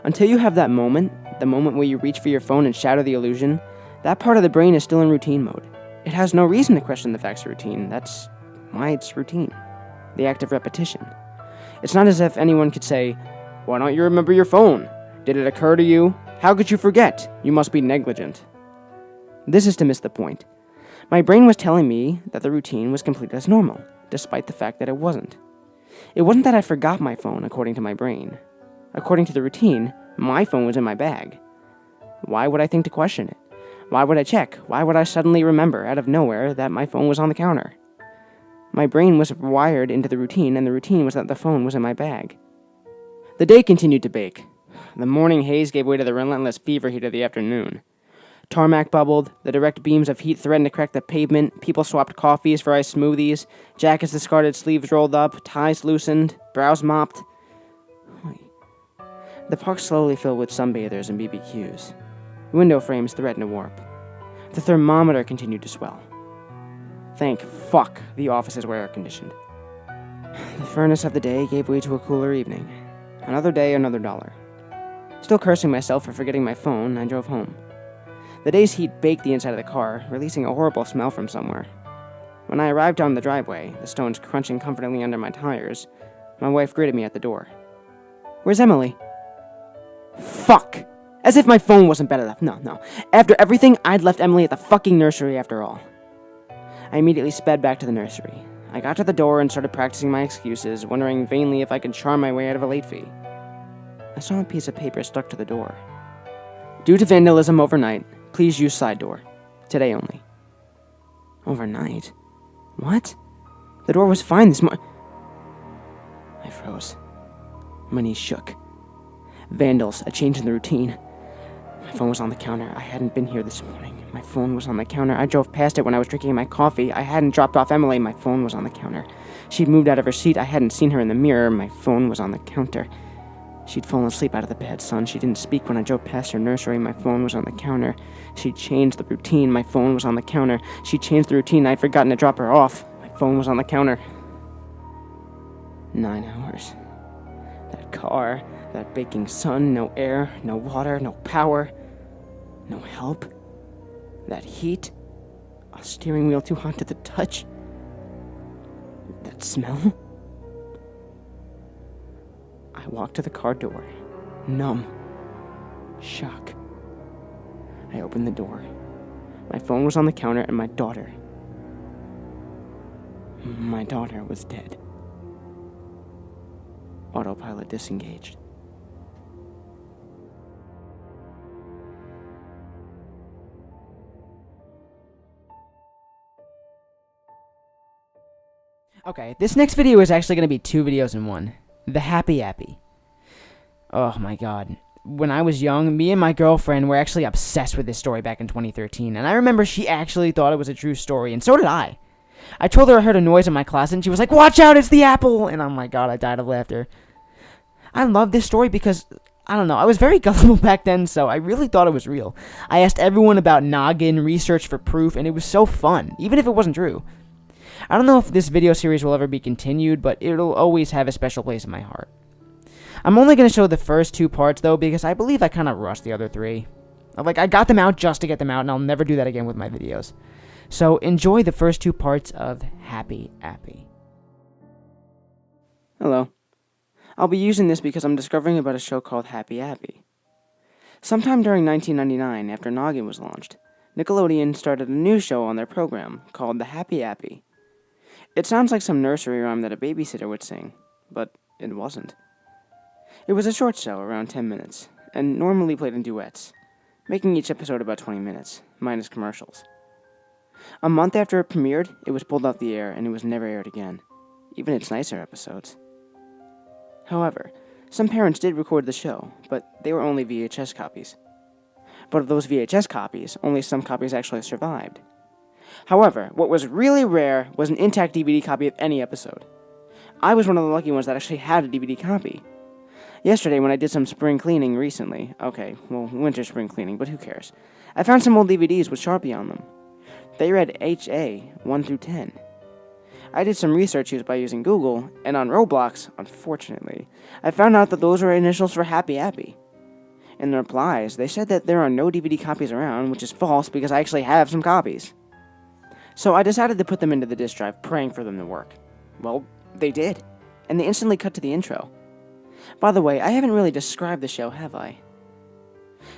Until you have that moment, the moment where you reach for your phone and shatter the illusion, that part of the brain is still in routine mode. It has no reason to question the facts of routine. That's why it's routine. The act of repetition. It's not as if anyone could say, "Why don't you remember your phone? Did it occur to you? How could you forget? You must be negligent." This is to miss the point. My brain was telling me that the routine was completed as normal, despite the fact that it wasn't. It wasn't that I forgot my phone, according to my brain. According to the routine, my phone was in my bag. Why would I think to question it? Why would I check? Why would I suddenly remember, out of nowhere, that my phone was on the counter? My brain was wired into the routine, and the routine was that the phone was in my bag. The day continued to bake. The morning haze gave way to the relentless fever heat of the afternoon. Tarmac bubbled, the direct beams of heat threatened to crack the pavement, people swapped coffees for iced smoothies, jackets discarded, sleeves rolled up, ties loosened, brows mopped. The park slowly filled with sunbathers and BBQs. Window frames threatened to warp. The thermometer continued to swell. Thank fuck the offices were air-conditioned. The furnace of the day gave way to a cooler evening. Another day, another dollar. Still cursing myself for forgetting my phone, I drove home. The day's heat baked the inside of the car, releasing a horrible smell from somewhere. When I arrived on the driveway, the stones crunching comfortably under my tires, My wife greeted me at the door. "Where's Emily?" Fuck! As if my phone wasn't bad enough. No. After everything, I'd left Emily at the fucking nursery after all. I immediately sped back to the nursery. I got to the door and started practicing my excuses, wondering vainly if I could charm my way out of a late fee. I saw a piece of paper stuck to the door. "Due to vandalism overnight, please use side door. Today only." Overnight? What? The door was fine this morning. I froze. My knees shook. Vandals, a change in the routine. My phone was on the counter. I hadn't been here this morning. My phone was on the counter. I drove past it when I was drinking my coffee. I hadn't dropped off Emily. My phone was on the counter. She'd moved out of her seat. I hadn't seen her in the mirror. My phone was on the counter. She'd fallen asleep out of the bed, son. She didn't speak when I drove past her nursery. My phone was on the counter. She'd changed the routine. My phone was on the counter. She changed the routine. I'd forgotten to drop her off. My phone was on the counter. 9 hours. That car, that baking sun, no air, no water, no power, no help. That heat, a steering wheel too hot to the touch. That smell. I walked to the car door, numb, shock. I opened the door. My phone was on the counter and my daughter was dead. Autopilot disengaged. Okay, this next video is actually going to be 2 videos in one. The Happy Appy. Oh my god. When I was young, me and my girlfriend were actually obsessed with this story back in 2013, and I remember she actually thought it was a true story, and so did I. I told her I heard a noise in my class, and she was like, "Watch out, it's the apple!" And oh my god, I died of laughter. I love this story because, I don't know, I was very gullible back then, so I really thought it was real. I asked everyone about noggin, researched for proof, and it was so fun, even if it wasn't true. I don't know if this video series will ever be continued, but it'll always have a special place in my heart. I'm only going to show the first 2 parts, though, because I believe I kind of rushed the other 3. I got them out just to get them out, and I'll never do that again with my videos. So, enjoy the first 2 parts of Happy Appy. Hello. I'll be using this because I'm discovering about a show called Happy Appy. Sometime during 1999, after Noggin was launched, Nickelodeon started a new show on their program called The Happy Appy. It sounds like some nursery rhyme that a babysitter would sing, but it wasn't. It was a short show, around 10 minutes, and normally played in duets, making each episode about 20 minutes, minus commercials. A month after it premiered, it was pulled off the air and it was never aired again, even its nicer episodes. However, some parents did record the show, but they were only VHS copies. But of those VHS copies, only some copies actually survived. However, what was really rare was an intact DVD copy of any episode. I was one of the lucky ones that actually had a DVD copy. Yesterday, when I did some spring cleaning recently, winter spring cleaning, but who cares, I found some old DVDs with Sharpie on them. They read HA 1 through 10. I did some research by using Google, and on Roblox, unfortunately, I found out that those were initials for Happy Appy. In the replies, they said that there are no DVD copies around, which is false because I actually have some copies. So I decided to put them into the disk drive, praying for them to work. Well, they did, and they instantly cut to the intro. By the way, I haven't really described the show, have I?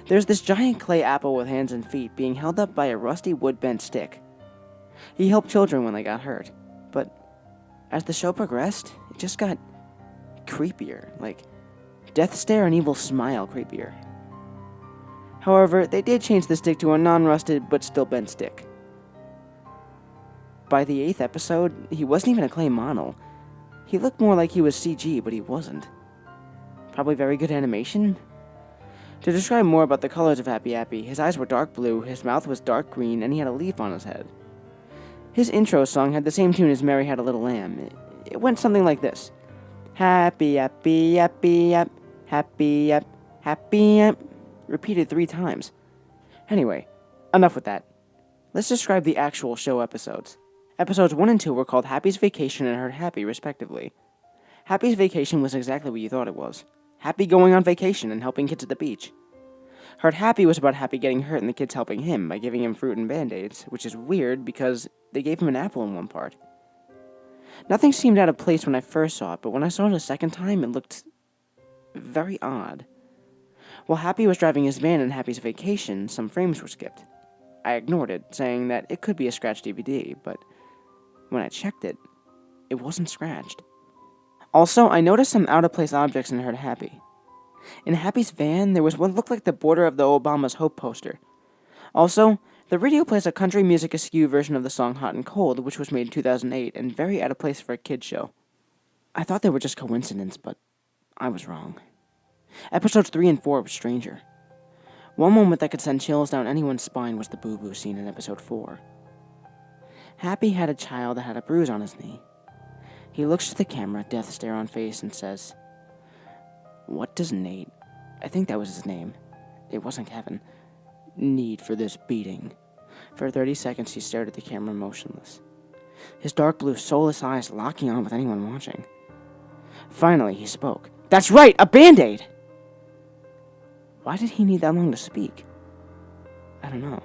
There's this giant clay apple with hands and feet being held up by a rusty wood-bent stick. He helped children when they got hurt, but as the show progressed, it just got creepier, like death stare and evil smile creepier. However, they did change the stick to a non-rusted but still bent stick. By the 8th episode, he wasn't even a clay model. He looked more like he was CG, but he wasn't. Probably very good animation? To describe more about the colors of Happy Appy, his eyes were dark blue, his mouth was dark green, and he had a leaf on his head. His intro song had the same tune as Mary Had a Little Lamb. It went something like this. Happy Appy, Appy App, Happy App, Happy App. Repeated 3 times. Anyway, enough with that. Let's describe the actual show episodes. Episodes 1 and 2 were called Happy's Vacation and Herd Happy, respectively. Happy's Vacation was exactly what you thought it was. Happy going on vacation and helping kids at the beach. Herd Happy was about Happy getting hurt and the kids helping him by giving him fruit and band-aids, which is weird because they gave him an apple in one part. Nothing seemed out of place when I first saw it, but when I saw it a second time, it looked very odd. While Happy was driving his van in Happy's vacation, some frames were skipped. I ignored it, saying that it could be a scratched DVD, but when I checked it, it wasn't scratched. Also, I noticed some out-of-place objects and heard Happy. In Happy's van, there was what looked like the border of the Obama's Hope poster. Also, the radio plays a country music askew version of the song Hot and Cold, which was made in 2008 and very out of place for a kid's show. I thought they were just coincidence, but I was wrong. Episodes 3 and 4 were stranger. One moment that could send chills down anyone's spine was the boo-boo scene in episode 4. Happy had a child that had a bruise on his knee. He looks to the camera, death stare on face, and says, "What does Nate," I think that was his name, it wasn't Kevin, "need for this beating?" For 30 seconds he stared at the camera motionless, his dark blue soulless eyes locking on with anyone watching. Finally he spoke. "That's right, a Band-Aid!" Why did he need that long to speak? I don't know.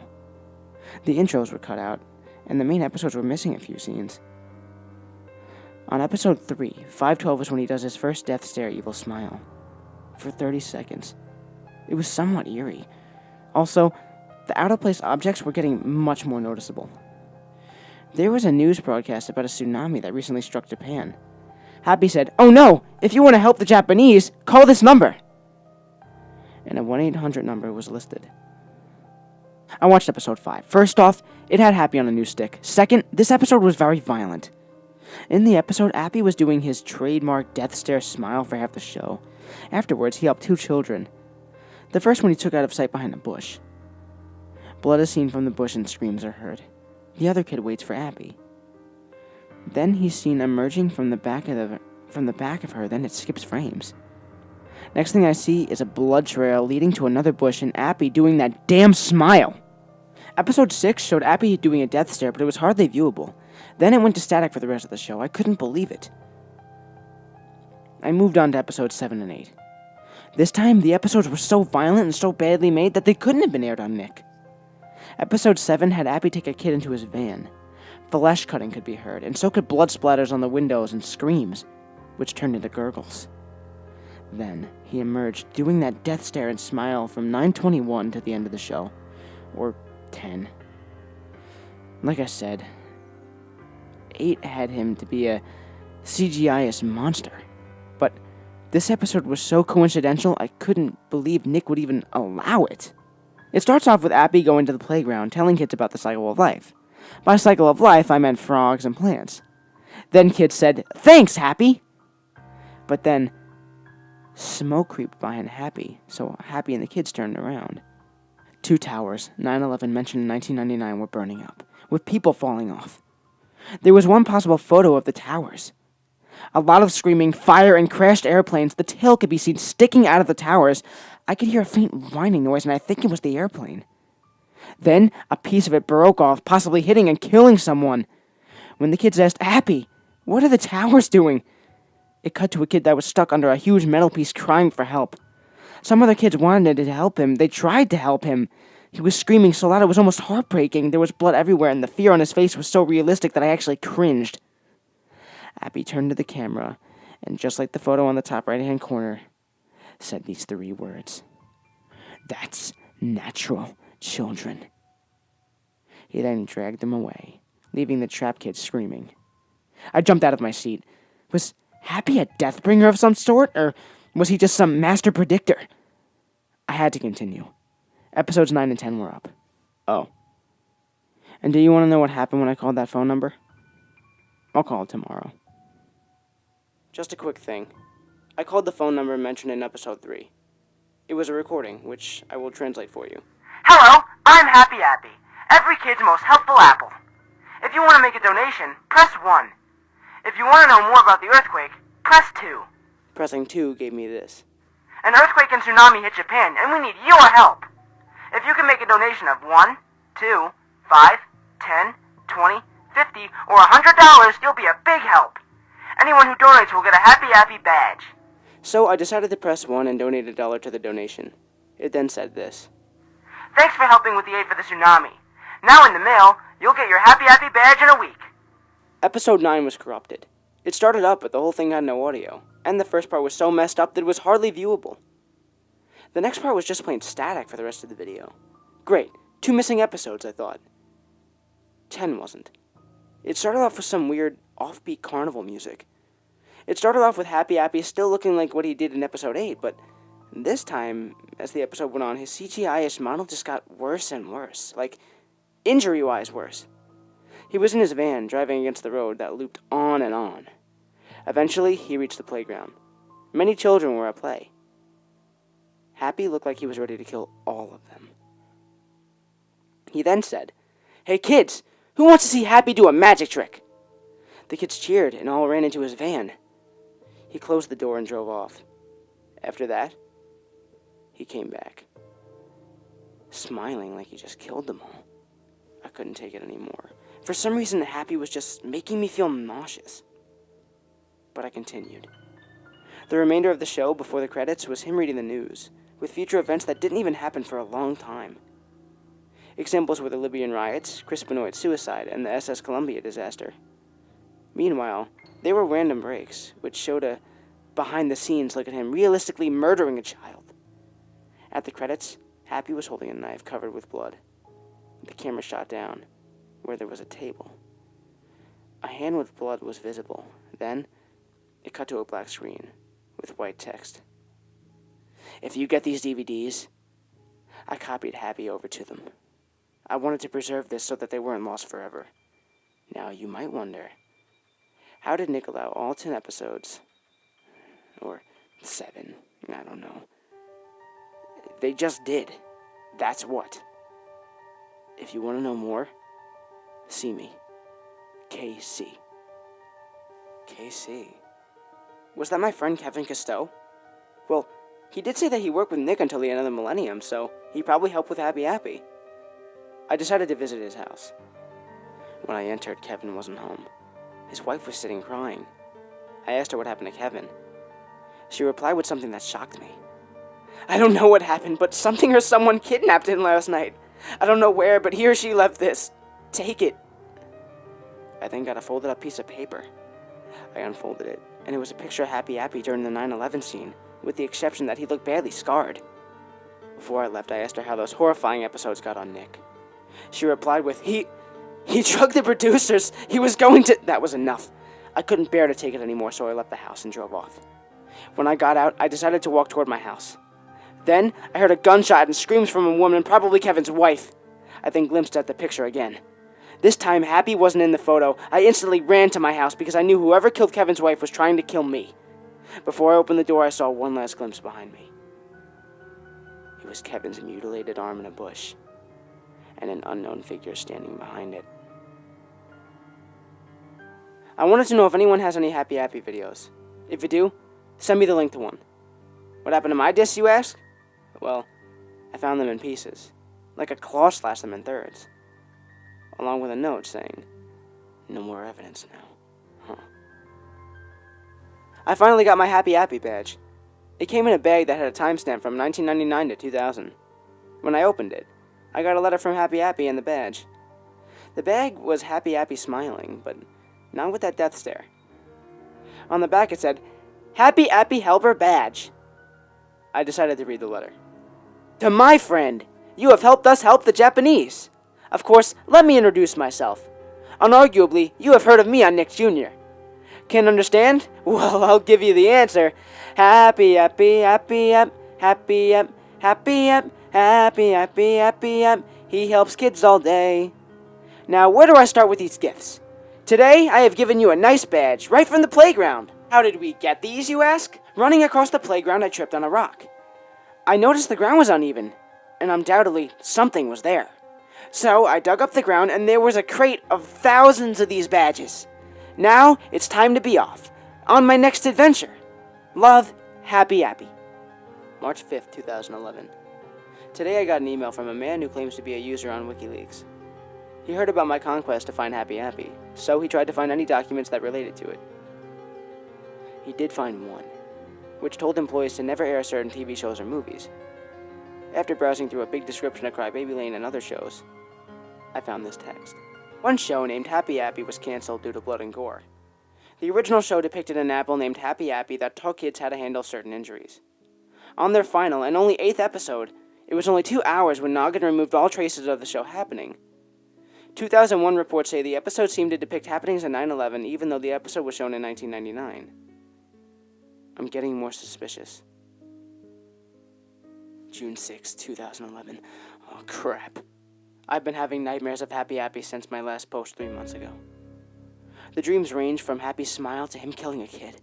The intros were cut out, and the main episodes were missing a few scenes. On episode 3, 512 is when he does his first death stare evil smile. For 30 seconds. It was somewhat eerie. Also, the out-of-place objects were getting much more noticeable. There was a news broadcast about a tsunami that recently struck Japan. Happy said, "Oh no! If you want to help the Japanese, call this number!" And a 1-800 number was listed. I watched episode 5. First off, it had Happy on a new stick. Second, this episode was very violent. In the episode, Happy was doing his trademark death stare smile for half the show. Afterwards, he helped 2 children. The first one he took out of sight behind a bush. Blood is seen from the bush and screams are heard. The other kid waits for Happy. Then he's seen emerging from the back of her, then it skips frames. Next thing I see is a blood trail leading to another bush and Happy doing that damn smile. Episode 6 showed Happy doing a death stare, but it was hardly viewable. Then it went to static for the rest of the show. I couldn't believe it. I moved on to episodes 7 and 8. This time, the episodes were so violent and so badly made that they couldn't have been aired on Nick. Episode 7 had Happy take a kid into his van. Flesh cutting could be heard, and so could blood splatters on the windows and screams, which turned into gurgles. Then, he emerged, doing that death stare and smile from 9:21 to the end of the show. Or 10. Like I said, 8 had him to be a CGI-est monster. But this episode was so coincidental, I couldn't believe Nick would even allow it. It starts off with Happy going to the playground, telling kids about the cycle of life. By cycle of life, I meant frogs and plants. Then kids said, "Thanks, Happy!" But then, smoke creeped behind Happy, so Happy and the kids turned around. 2 towers, 9/11 mentioned in 1999, were burning up, with people falling off. There was one possible photo of the towers. A lot of screaming, fire, and crashed airplanes. The tail could be seen sticking out of the towers. I could hear a faint whining noise, and I think it was the airplane. Then, a piece of it broke off, possibly hitting and killing someone. When the kids asked, "Happy, what are the towers doing?" It cut to a kid that was stuck under a huge metal piece crying for help. Some other kids wanted to help him. They tried to help him. He was screaming so loud it was almost heartbreaking. There was blood everywhere, and the fear on his face was so realistic that I actually cringed. Happy turned to the camera, and just like the photo on the top right-hand corner, said these 3 words. "That's natural, children." He then dragged them away, leaving the trapped kids screaming. I jumped out of my seat. Was Happy a deathbringer of some sort, or was he just some master predictor? I had to continue. Episodes 9 and 10 were up. Oh. And do you want to know what happened when I called that phone number? I'll call it tomorrow. Just a quick thing. I called the phone number mentioned in episode 3. It was a recording, which I will translate for you. "Hello, I'm Happy, every kid's most helpful apple. If you want to make a donation, press 1. If you want to know more about the earthquake, press 2. Pressing 2 gave me this. An earthquake and tsunami hit Japan, and we need your help. If you can make a donation of 1, 2, 5, 10, 20, 50, or $100, you'll be a big help. Anyone who donates will get a Happy badge." So I decided to press 1 and donate $1 to the donation. It then said this. "Thanks for helping with the aid for the tsunami. Now in the mail, you'll get your Happy badge in a week." Episode 9 was corrupted. It started up, but the whole thing had no audio, and the first part was so messed up that it was hardly viewable. The next part was just plain static for the rest of the video. Great, 2 missing episodes, I thought. 10 wasn't. It started off with some weird, offbeat carnival music. It started off with Happy Happy still looking like what he did in episode 8, but this time, as the episode went on, his CGI-ish model just got worse and worse. Like, injury-wise worse. He was in his van, driving against the road that looped on and on. Eventually, he reached the playground. Many children were at play. Happy looked like he was ready to kill all of them. He then said, "Hey kids, who wants to see Happy do a magic trick?" The kids cheered and all ran into his van. He closed the door and drove off. After that, he came back, smiling like he just killed them all. I couldn't take it anymore. For some reason, Happy was just making me feel nauseous. But I continued. The remainder of the show, before the credits, was him reading the news, with future events that didn't even happen for a long time. Examples were the Libyan riots, Crispinoid's suicide, and the SS Columbia disaster. Meanwhile, there were random breaks, which showed a behind-the-scenes look at him realistically murdering a child. At the credits, Happy was holding a knife covered with blood. The camera shot down, where there was a table. A hand with blood was visible. Then, it cut to a black screen, with white text. "If you get these DVDs," I copied Happy over to them. I wanted to preserve this so that they weren't lost forever. Now, you might wonder, how did Nick allow all 10 episodes? Or 7, I don't know. They just did. That's what. If you want to know more, see me. KC. KC? Was that my friend Kevin Costeau? Well, he did say that he worked with Nick until the end of the millennium, so he probably helped with Happy Happy. I decided to visit his house. When I entered, Kevin wasn't home. His wife was sitting crying. I asked her what happened to Kevin. She replied with something that shocked me. "I don't know what happened, but something or someone kidnapped him last night. I don't know where, but he or she left this. Take it." I then got a folded up piece of paper. I unfolded it, and it was a picture of Happy Happy during the 9/11 scene, with the exception that he looked badly scarred. Before I left, I asked her how those horrifying episodes got on Nick. She replied with, He drugged the producers. He was going to..." That was enough. I couldn't bear to take it anymore, so I left the house and drove off. When I got out, I decided to walk toward my house. Then, I heard a gunshot and screams from a woman, probably Kevin's wife. I then glimpsed at the picture again. This time, Happy wasn't in the photo. I instantly ran to my house because I knew whoever killed Kevin's wife was trying to kill me. Before I opened the door, I saw one last glimpse behind me. It was Kevin's mutilated arm in a bush, and an unknown figure standing behind it. I wanted to know if anyone has any Happy Happy videos. If you do, send me the link to one. What happened to my discs, you ask? Well, I found them in pieces, like a claw slashed them in thirds, along with a note saying, "No more evidence now." I finally got my Happy Happy badge. It came in a bag that had a timestamp from 1999 to 2000. When I opened it, I got a letter from Happy Happy and the badge. The bag was Happy Happy smiling, but not with that death stare. On the back it said, "Happy Happy Helper Badge." I decided to read the letter. "To my friend, you have helped us help the Japanese. Of course, let me introduce myself. Unarguably, you have heard of me on Nick Jr. Can't understand? Well, I'll give you the answer. Happy, happy, happy, happy, happy, happy, happy, happy, happy, he helps kids all day. Now, where do I start with these gifts? Today, I have given you a nice badge, right from the playground. How did we get these, you ask? Running across the playground, I tripped on a rock. I noticed the ground was uneven, and undoubtedly, something was there. So, I dug up the ground, and there was a crate of thousands of these badges. Now, it's time to be off. On my next adventure. Love, Happy Happy. March 5th, 2011. Today I got an email from a man who claims to be a user on WikiLeaks. He heard about my conquest to find Happy Happy, so he tried to find any documents that related to it. He did find one, which told employees to never air certain TV shows or movies. After browsing through a big description of Crybaby Lane and other shows, I found this text. One show named Happy Happy was cancelled due to blood and gore. The original show depicted an apple named Happy Appy that taught kids how to handle certain injuries. On their final and only 8th episode, it was only 2 hours when Noggin removed all traces of the show happening. 2001 reports say the episode seemed to depict happenings in 9/11 even though the episode was shown in 1999. I'm getting more suspicious. June 6, 2011. Oh crap. I've been having nightmares of Happy Appy since my last post 3 months ago. The dreams range from Happy's smile to him killing a kid.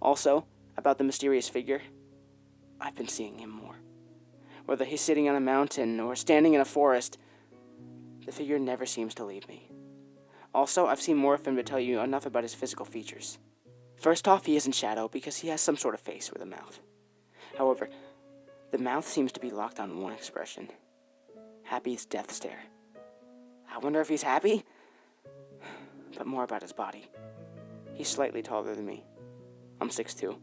Also, about the mysterious figure, I've been seeing him more. Whether he's sitting on a mountain or standing in a forest, the figure never seems to leave me. Also, I've seen more of him to tell you enough about his physical features. First off, he isn't Shadow because he has some sort of face with a mouth. However, the mouth seems to be locked on one expression. Happy's death stare. I wonder if he's happy? But more about his body. He's slightly taller than me. I'm 6'2",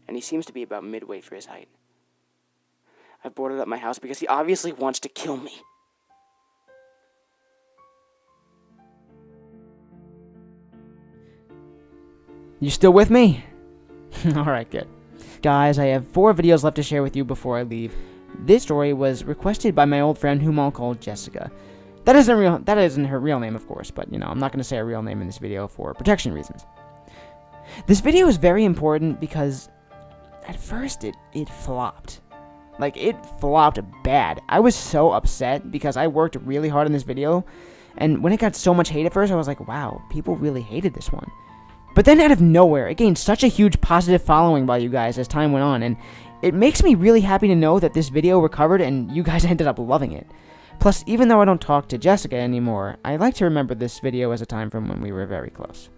and he seems to be about midway for his height. I've boarded up my house because he obviously wants to kill me. You still with me? Alright, good. Guys, I have 4 videos left to share with you before I leave. This story was requested by my old friend whom I'll call Jessica. That isn't her real name, of course, but, I'm not going to say her real name in this video for protection reasons. This video is very important because at first it flopped. Like, it flopped bad. I was so upset because I worked really hard on this video, and when it got so much hate at first, I was like, wow, people really hated this one. But then out of nowhere, it gained such a huge positive following by you guys as time went on, and it makes me really happy to know that this video recovered and you guys ended up loving it. Plus, even though I don't talk to Jessica anymore, I like to remember this video as a time from when we were very close.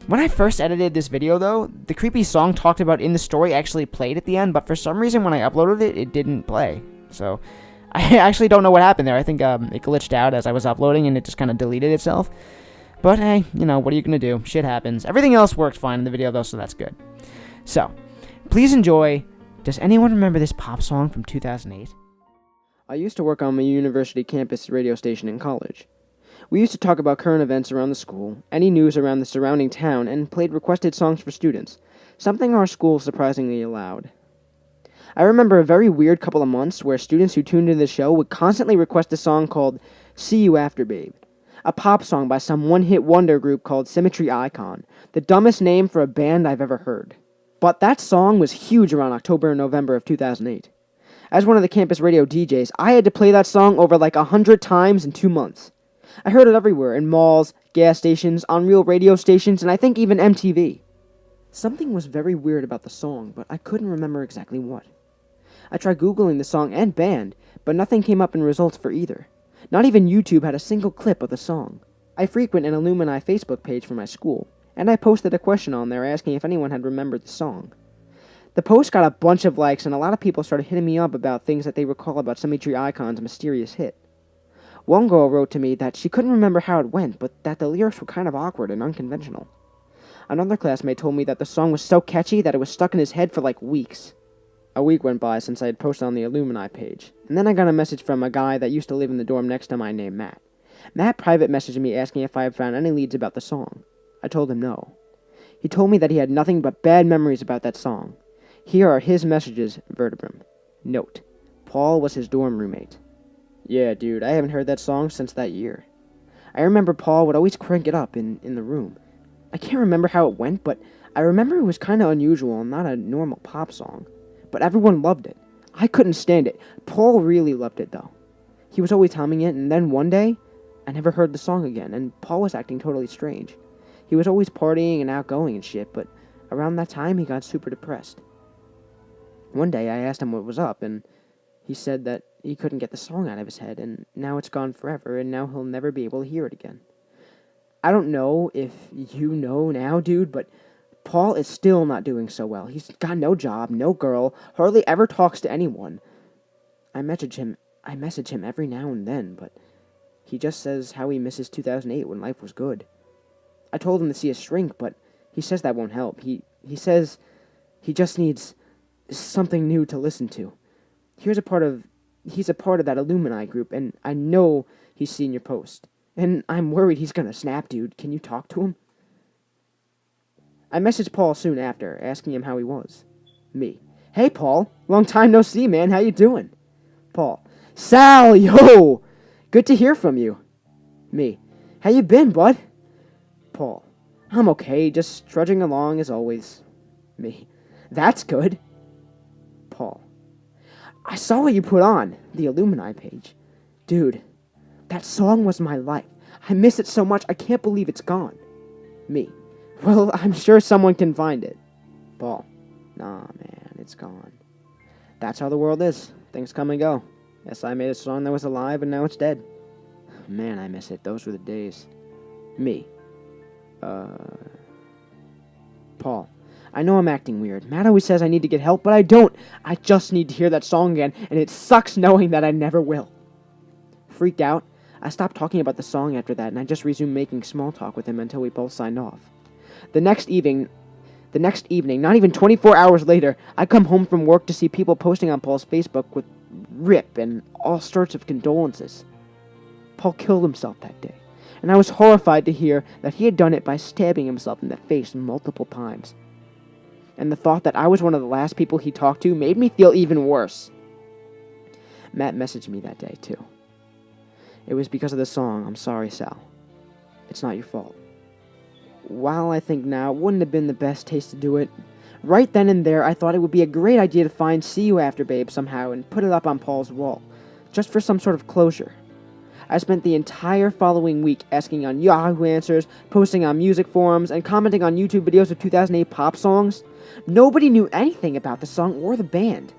When I first edited this video, though, the creepy song talked about in the story actually played at the end, but for some reason when I uploaded it, it didn't play. So, I actually don't know what happened there. I think it glitched out as I was uploading and it just kind of deleted itself. But hey, what are you going to do? Shit happens. Everything else worked fine in the video, though, so that's good. So, please enjoy. Does anyone remember this pop song from 2008? I used to work on my university campus radio station in college. We used to talk about current events around the school, any news around the surrounding town, and played requested songs for students, something our school surprisingly allowed. I remember a very weird couple of months where students who tuned into the show would constantly request a song called See You After Babe, a pop song by some one-hit wonder group called Symmetry Icon, the dumbest name for a band I've ever heard. But that song was huge around October and November of 2008. As one of the campus radio DJs, I had to play that song over like 100 times in 2 months. I heard it everywhere, in malls, gas stations, on real radio stations, and I think even MTV. Something was very weird about the song, but I couldn't remember exactly what. I tried Googling the song and band, but nothing came up in results for either. Not even YouTube had a single clip of the song. I frequent an alumni Facebook page for my school, and I posted a question on there asking if anyone had remembered the song. The post got a bunch of likes, and a lot of people started hitting me up about things that they recall about Symmetry Icon's mysterious hit. One girl wrote to me that she couldn't remember how it went, but that the lyrics were kind of awkward and unconventional. Another classmate told me that the song was so catchy that it was stuck in his head for like weeks. A week went by since I had posted on the alumni page, and then I got a message from a guy that used to live in the dorm next to mine named Matt. Matt private messaged me asking if I had found any leads about the song. I told him no. He told me that he had nothing but bad memories about that song. Here are his messages verbatim. Note: Paul was his dorm roommate. Yeah, dude, I haven't heard that song since that year. I remember Paul would always crank it up in the room. I can't remember how it went, but I remember it was kind of unusual and not a normal pop song. But everyone loved it. I couldn't stand it. Paul really loved it, though. He was always humming it, and then one day, I never heard the song again, and Paul was acting totally strange. He was always partying and outgoing and shit, but around that time, he got super depressed. One day, I asked him what was up, and he said that he couldn't get the song out of his head, and now it's gone forever, and now he'll never be able to hear it again. I don't know if you know now, dude, but Paul is still not doing so well. He's got no job, no girl, hardly ever talks to anyone. I message him every now and then, but he just says how he misses 2008 when life was good. I told him to see a shrink, but he says that won't help. He says he just needs something new to listen to. He's a part of that alumni group, and I know he's seen your post. And I'm worried he's gonna snap, dude. Can you talk to him? I messaged Paul soon after, asking him how he was. Me. Hey, Paul. Long time no see, man. How you doing? Paul. Sal, yo! Good to hear from you. Me. How you been, bud? Paul. I'm okay, just trudging along as always. Me. That's good. Paul. I saw what you put on the Illumini page. Dude, that song was my life. I miss it so much, I can't believe it's gone. Me. Well, I'm sure someone can find it. Paul. Nah, man, it's gone. That's how the world is. Things come and go. Yes, I made a song that was alive, and now it's dead. Man, I miss it. Those were the days. Me. Paul. I know I'm acting weird. Matt always says I need to get help, but I don't. I just need to hear that song again, and it sucks knowing that I never will. Freaked out, I stopped talking about the song after that, and I just resumed making small talk with him until we both signed off. The next evening, not even 24 hours later, I come home from work to see people posting on Paul's Facebook with RIP and all sorts of condolences. Paul killed himself that day, and I was horrified to hear that he had done it by stabbing himself in the face multiple times. And the thought that I was one of the last people he talked to made me feel even worse. Matt messaged me that day, too. It was because of the song, I'm sorry, Sal. It's not your fault. While I think now it wouldn't have been the best taste to do it, right then and there I thought it would be a great idea to find See You After Babe somehow and put it up on Paul's wall, just for some sort of closure. I spent the entire following week asking on Yahoo Answers, posting on music forums, and commenting on YouTube videos of 2008 pop songs. Nobody knew anything about the song or the band.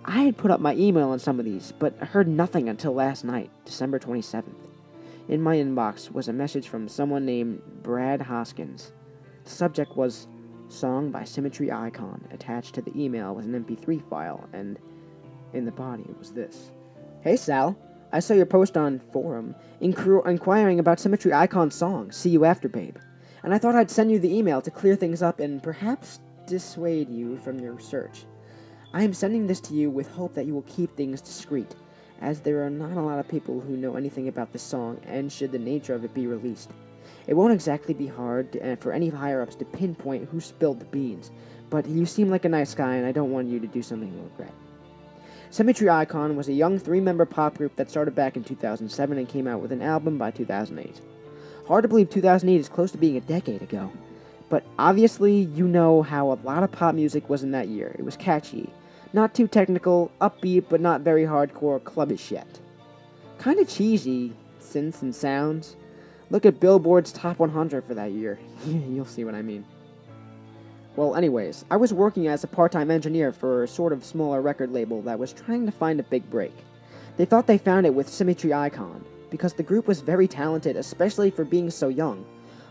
I had put up my email on some of these, but heard nothing until last night, December 27th. In my inbox was a message from someone named Brad Hoskins. The subject was Song by Symmetry Icon. Attached to the email was an MP3 file, and in the body was this. Hey Sal, I saw your post on forum inquiring about Symmetry Icon's song, See You After Babe, and I thought I'd send you the email to clear things up and perhaps dissuade you from your search. I am sending this to you with hope that you will keep things discreet, as there are not a lot of people who know anything about this song, and should the nature of it be released. It won't exactly be hard for any higher-ups to pinpoint who spilled the beans, but you seem like a nice guy, and I don't want you to do something you'll regret. Symmetry Icon was a young 3-member pop group that started back in 2007 and came out with an album by 2008. Hard to believe 2008 is close to being a decade ago, but obviously you know how a lot of pop music was in that year. It was catchy. Not too technical, upbeat, but not very hardcore clubbish yet. Kinda cheesy, synths and sounds. Look at Billboard's Top 100 for that year. You'll see what I mean. Well, anyways, I was working as a part-time engineer for a sort of smaller record label that was trying to find a big break. They thought they found it with Symmetry Icon, because the group was very talented, especially for being so young.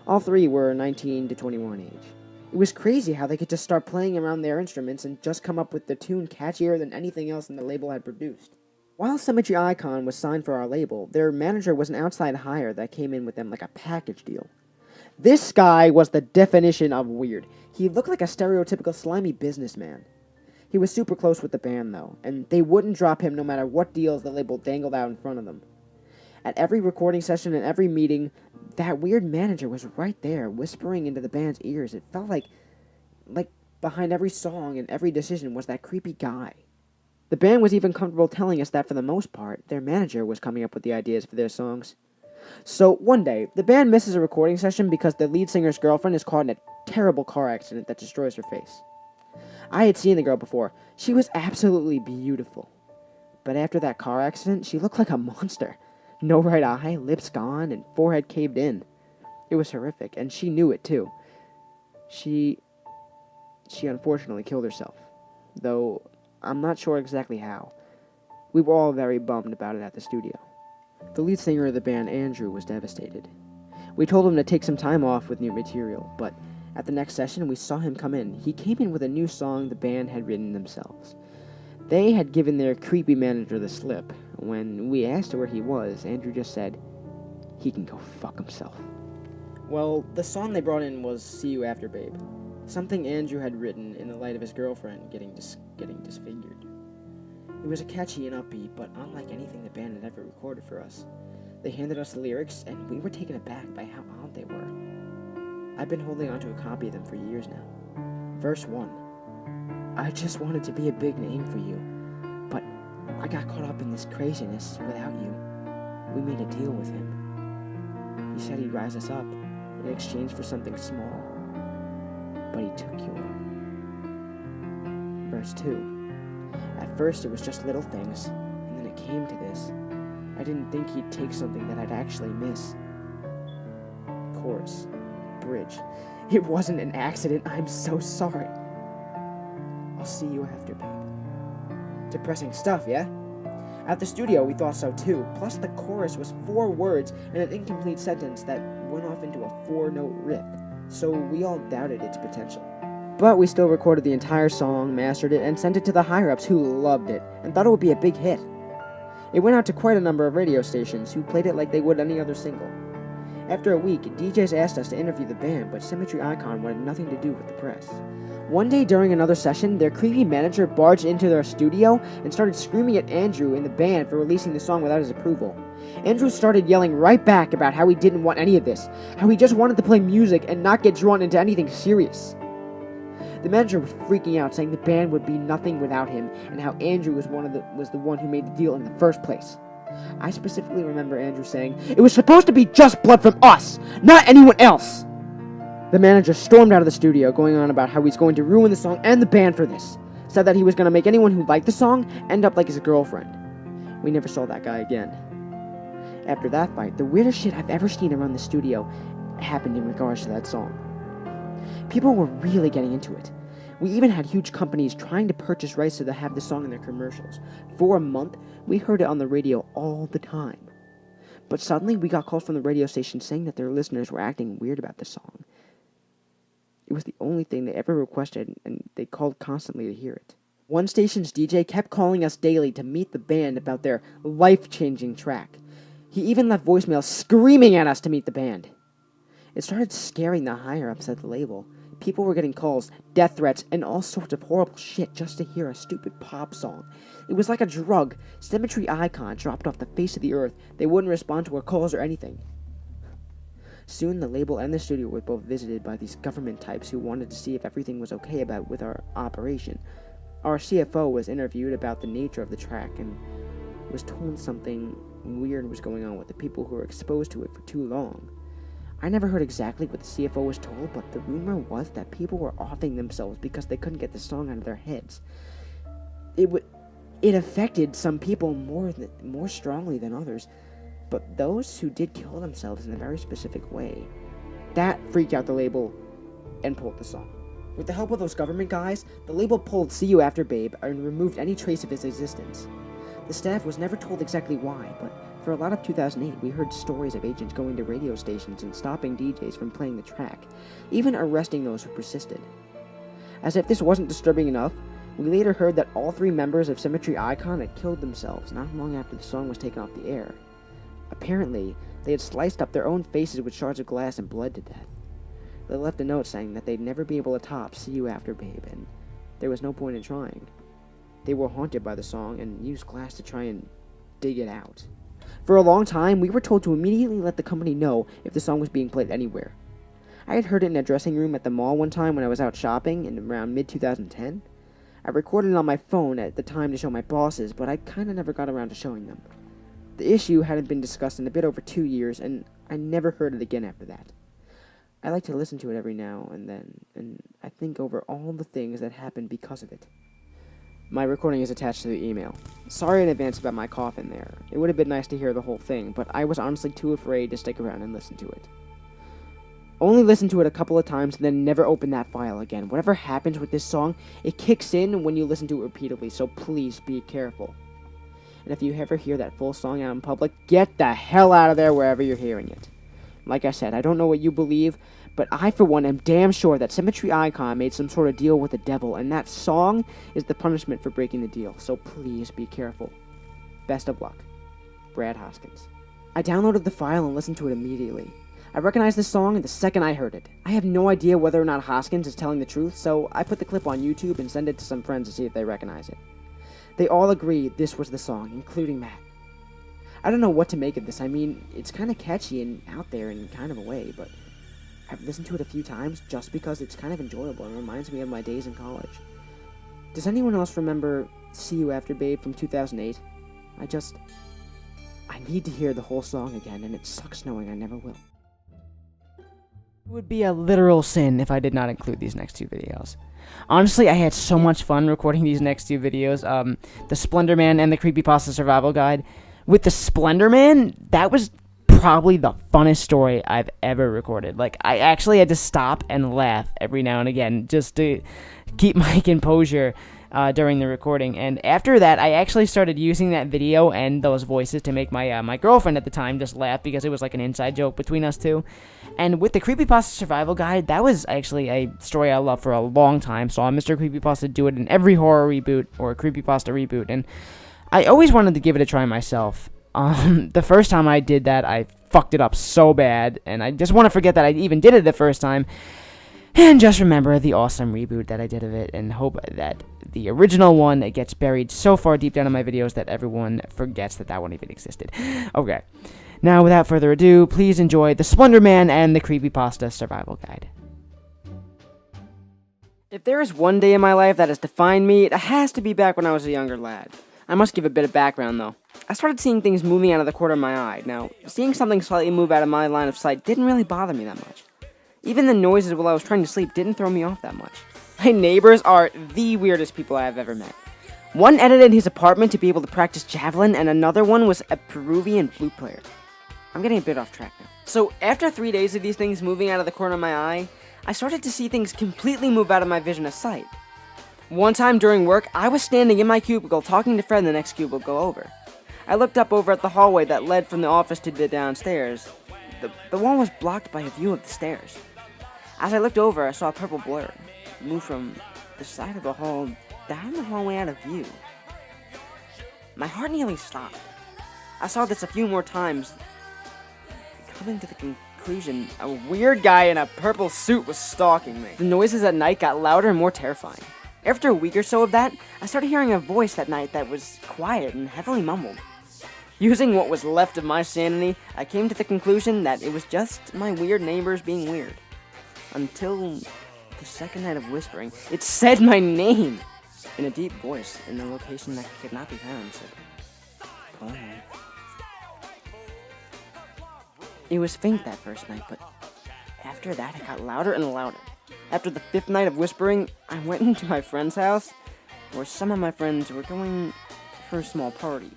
All three were 19 to 21 age. It was crazy how they could just start playing around their instruments and just come up with the tune catchier than anything else in the label had produced. While Symmetry Icon was signed for our label, their manager was an outside hire that came in with them like a package deal. This guy was the definition of weird. He looked like a stereotypical slimy businessman. He was super close with the band though, and they wouldn't drop him no matter what deals the label dangled out in front of them. At every recording session and every meeting, that weird manager was right there, whispering into the band's ears. It felt like behind every song and every decision was that creepy guy. The band was even comfortable telling us that for the most part, their manager was coming up with the ideas for their songs. So one day, the band misses a recording session because the lead singer's girlfriend is caught in a terrible car accident that destroys her face. I had seen the girl before. She was absolutely beautiful. But after that car accident, she looked like a monster. No right eye, lips gone, and forehead caved in. It was horrific, and she knew it too. She unfortunately killed herself, though I'm not sure exactly how. We were all very bummed about it at the studio. The lead singer of the band, Andrew, was devastated. We told him to take some time off with new material, but at the next session we saw him come in. He came in with a new song the band had written themselves. They had given their creepy manager the slip. When we asked where he was, Andrew just said, "He can go fuck himself." Well, the song they brought in was See You After Babe, something Andrew had written in the light of his girlfriend getting disfigured. It was a catchy and upbeat, but unlike anything the band had ever recorded for us. They handed us the lyrics, and we were taken aback by how odd they were. I've been holding onto a copy of them for years now. Verse 1. I just wanted to be a big name for you, but I got caught up in this craziness without you. We made a deal with him. He said he'd rise us up in exchange for something small, but he took you on. Verse 2. At first it was just little things, and then it came to this. I didn't think he'd take something that I'd actually miss. Chorus. Bridge. It wasn't an accident. I'm so sorry. I'll see you after, babe. Depressing stuff, yeah? At the studio, we thought so too. Plus, the chorus was 4 words and an incomplete sentence that went off into a 4-note rip, so we all doubted its potential. But we still recorded the entire song, mastered it, and sent it to the higher-ups who loved it and thought it would be a big hit. It went out to quite a number of radio stations who played it like they would any other single. After a week, DJs asked us to interview the band, but Symmetry Icon wanted nothing to do with the press. One day during another session, their creepy manager barged into their studio and started screaming at Andrew and the band for releasing the song without his approval. Andrew started yelling right back about how he didn't want any of this, how he just wanted to play music and not get drawn into anything serious. The manager was freaking out, saying the band would be nothing without him, and how Andrew was the one who made the deal in the first place. I specifically remember Andrew saying, "It was supposed to be just blood from us, not anyone else!" The manager stormed out of the studio, going on about how he's going to ruin the song and the band for this. Said that he was going to make anyone who liked the song end up like his girlfriend. We never saw that guy again. After that fight, the weirdest shit I've ever seen around the studio happened in regards to that song. People were really getting into it. We even had huge companies trying to purchase rights to have the song in their commercials. For a month, we heard it on the radio all the time. But suddenly, we got calls from the radio station saying that their listeners were acting weird about the song. It was the only thing they ever requested, and they called constantly to hear it. One station's DJ kept calling us daily to meet the band about their life-changing track. He even left voicemails screaming at us to meet the band. It started scaring the higher-ups at the label. People were getting calls, death threats, and all sorts of horrible shit just to hear a stupid pop song. It was like a drug. Symmetry Icon dropped off the face of the earth. They wouldn't respond to our calls or anything. Soon the label and the studio were both visited by these government types who wanted to see if everything was okay with our operation. Our CFO was interviewed about the nature of the track and was told something weird was going on with the people who were exposed to it for too long. I never heard exactly what the CFO was told, but the rumor was that people were offing themselves because they couldn't get the song out of their heads. It affected some people more strongly than others, but those who did kill themselves in a very specific way, that freaked out the label and pulled the song. With the help of those government guys, the label pulled See You After Babe and removed any trace of its existence. The staff was never told exactly why, but for a lot of 2008, we heard stories of agents going to radio stations and stopping DJs from playing the track, even arresting those who persisted. As if this wasn't disturbing enough, we later heard that all 3 members of Symmetry Icon had killed themselves not long after the song was taken off the air. Apparently, they had sliced up their own faces with shards of glass and bled to death. They left a note saying that they'd never be able to top See You After Babe, and there was no point in trying. They were haunted by the song and used glass to try and dig it out. For a long time, we were told to immediately let the company know if the song was being played anywhere. I had heard it in a dressing room at the mall one time when I was out shopping in around mid-2010. I recorded it on my phone at the time to show my bosses, but I kinda never got around to showing them. The issue hadn't been discussed in a bit over 2 years, and I never heard it again after that. I like to listen to it every now and then, and I think over all the things that happened because of it. My recording is attached to the email. Sorry in advance about my cough in there. It would have been nice to hear the whole thing, but I was honestly too afraid to stick around and listen to it. Only listen to it a couple of times and then never open that file again. Whatever happens with this song, it kicks in when you listen to it repeatedly, so please be careful. And if you ever hear that full song out in public, get the hell out of there wherever you're hearing it. Like I said, I don't know what you believe, but I, for one, am damn sure that Symmetry Icon made some sort of deal with the devil, and that song is the punishment for breaking the deal, so please be careful. Best of luck. Brad Hoskins. I downloaded the file and listened to it immediately. I recognized the song the second I heard it. I have no idea whether or not Hoskins is telling the truth, so I put the clip on YouTube and sent it to some friends to see if they recognize it. They all agree this was the song, including Matt. I don't know what to make of this. I mean, it's kind of catchy and out there in kind of a way, but I've listened to it a few times just because it's kind of enjoyable and reminds me of my days in college. Does anyone else remember See You After Babe from 2008? I need to hear the whole song again, and it sucks knowing I never will. It would be a literal sin if I did not include these next two videos. Honestly, I had so much fun recording these next two videos, the Splendor Man and the CreepyPasta Survival Guide. With the Splendor Man, that was probably the funnest story I've ever recorded. Like, I actually had to stop and laugh every now and again just to keep my composure during the recording. And after that, I actually started using that video and those voices to make my my girlfriend at the time just laugh, because it was like an inside joke between us two. And with the CreepyPasta Survival Guide, that was actually a story I loved for a long time. Saw Mr. Creepypasta do it in every horror reboot or Creepypasta reboot, and I always wanted to give it a try myself. The first time I did that, I fucked it up so bad, and I just want to forget that I even did it the first time, and just remember the awesome reboot that I did of it, and hope that the original one gets buried so far deep down in my videos that everyone forgets that one even existed. Okay, now without further ado, please enjoy the Splendor Man and the CreepyPasta Survival Guide. If there is one day in my life that has defined me, it has to be back when I was a younger lad. I must give a bit of background, though. I started seeing things moving out of the corner of my eye. Now, seeing something slightly move out of my line of sight didn't really bother me that much. Even the noises while I was trying to sleep didn't throw me off that much. My neighbors are the weirdest people I have ever met. One edited his apartment to be able to practice javelin, and another one was a Peruvian flute player. I'm getting a bit off track now. So, after 3 days of these things moving out of the corner of my eye, I started to see things completely move out of my vision of sight. One time during work, I was standing in my cubicle talking to Fred in the next cubicle over. I looked up over at the hallway that led from the office to the downstairs. The wall was blocked by a view of the stairs. As I looked over, I saw a purple blur move from the side of the hall down the hallway out of view. My heart nearly stopped. I saw this a few more times, coming to the conclusion a weird guy in a purple suit was stalking me. The noises at night got louder and more terrifying. After a week or so of that, I started hearing a voice that night that was quiet and heavily mumbled. Using what was left of my sanity, I came to the conclusion that it was just my weird neighbors being weird. Until the second night of whispering, it said my name in a deep voice in a location that could not be found. It said, "Paul." It was faint that first night, but after that it got louder and louder. After the 5th night of whispering, I went into my friend's house, where some of my friends were going for a small party.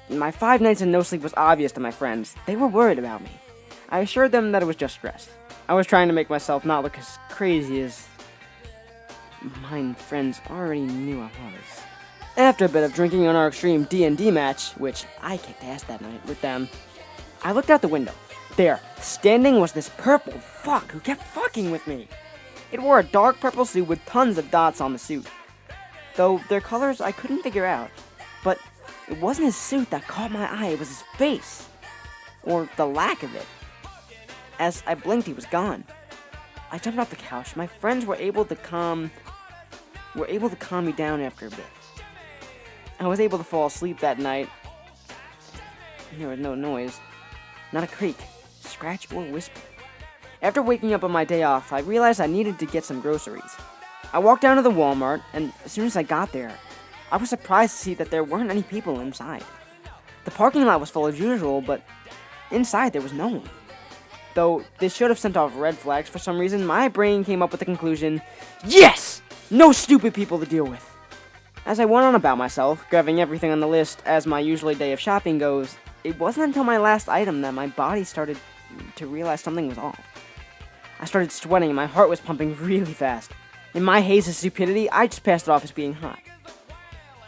My 5 nights of no sleep was obvious to my friends. They were worried about me. I assured them that it was just stress. I was trying to make myself not look as crazy as my friends already knew I was. After a bit of drinking on our extreme D&D match, which I kicked ass that night with them, I looked out the window. There, standing was this purple fuck who kept fucking with me. It wore a dark purple suit with tons of dots on the suit. Though their colors I couldn't figure out. But it wasn't his suit that caught my eye, it was his face. Or the lack of it. As I blinked, he was gone. I jumped off the couch. My friends were able to calm me down after a bit. I was able to fall asleep that night. There was no noise. Not a creak, scratch, or whisper. After waking up on my day off, I realized I needed to get some groceries. I walked down to the Walmart, and as soon as I got there, I was surprised to see that there weren't any people inside. The parking lot was full as usual, but inside there was no one. Though this should have sent off red flags for some reason, my brain came up with the conclusion, yes! No stupid people to deal with. As I went on about myself, grabbing everything on the list as my usual day of shopping goes, it wasn't until my last item that my body started to realize something was off. I started sweating and my heart was pumping really fast. In my haze of stupidity, I just passed it off as being hot.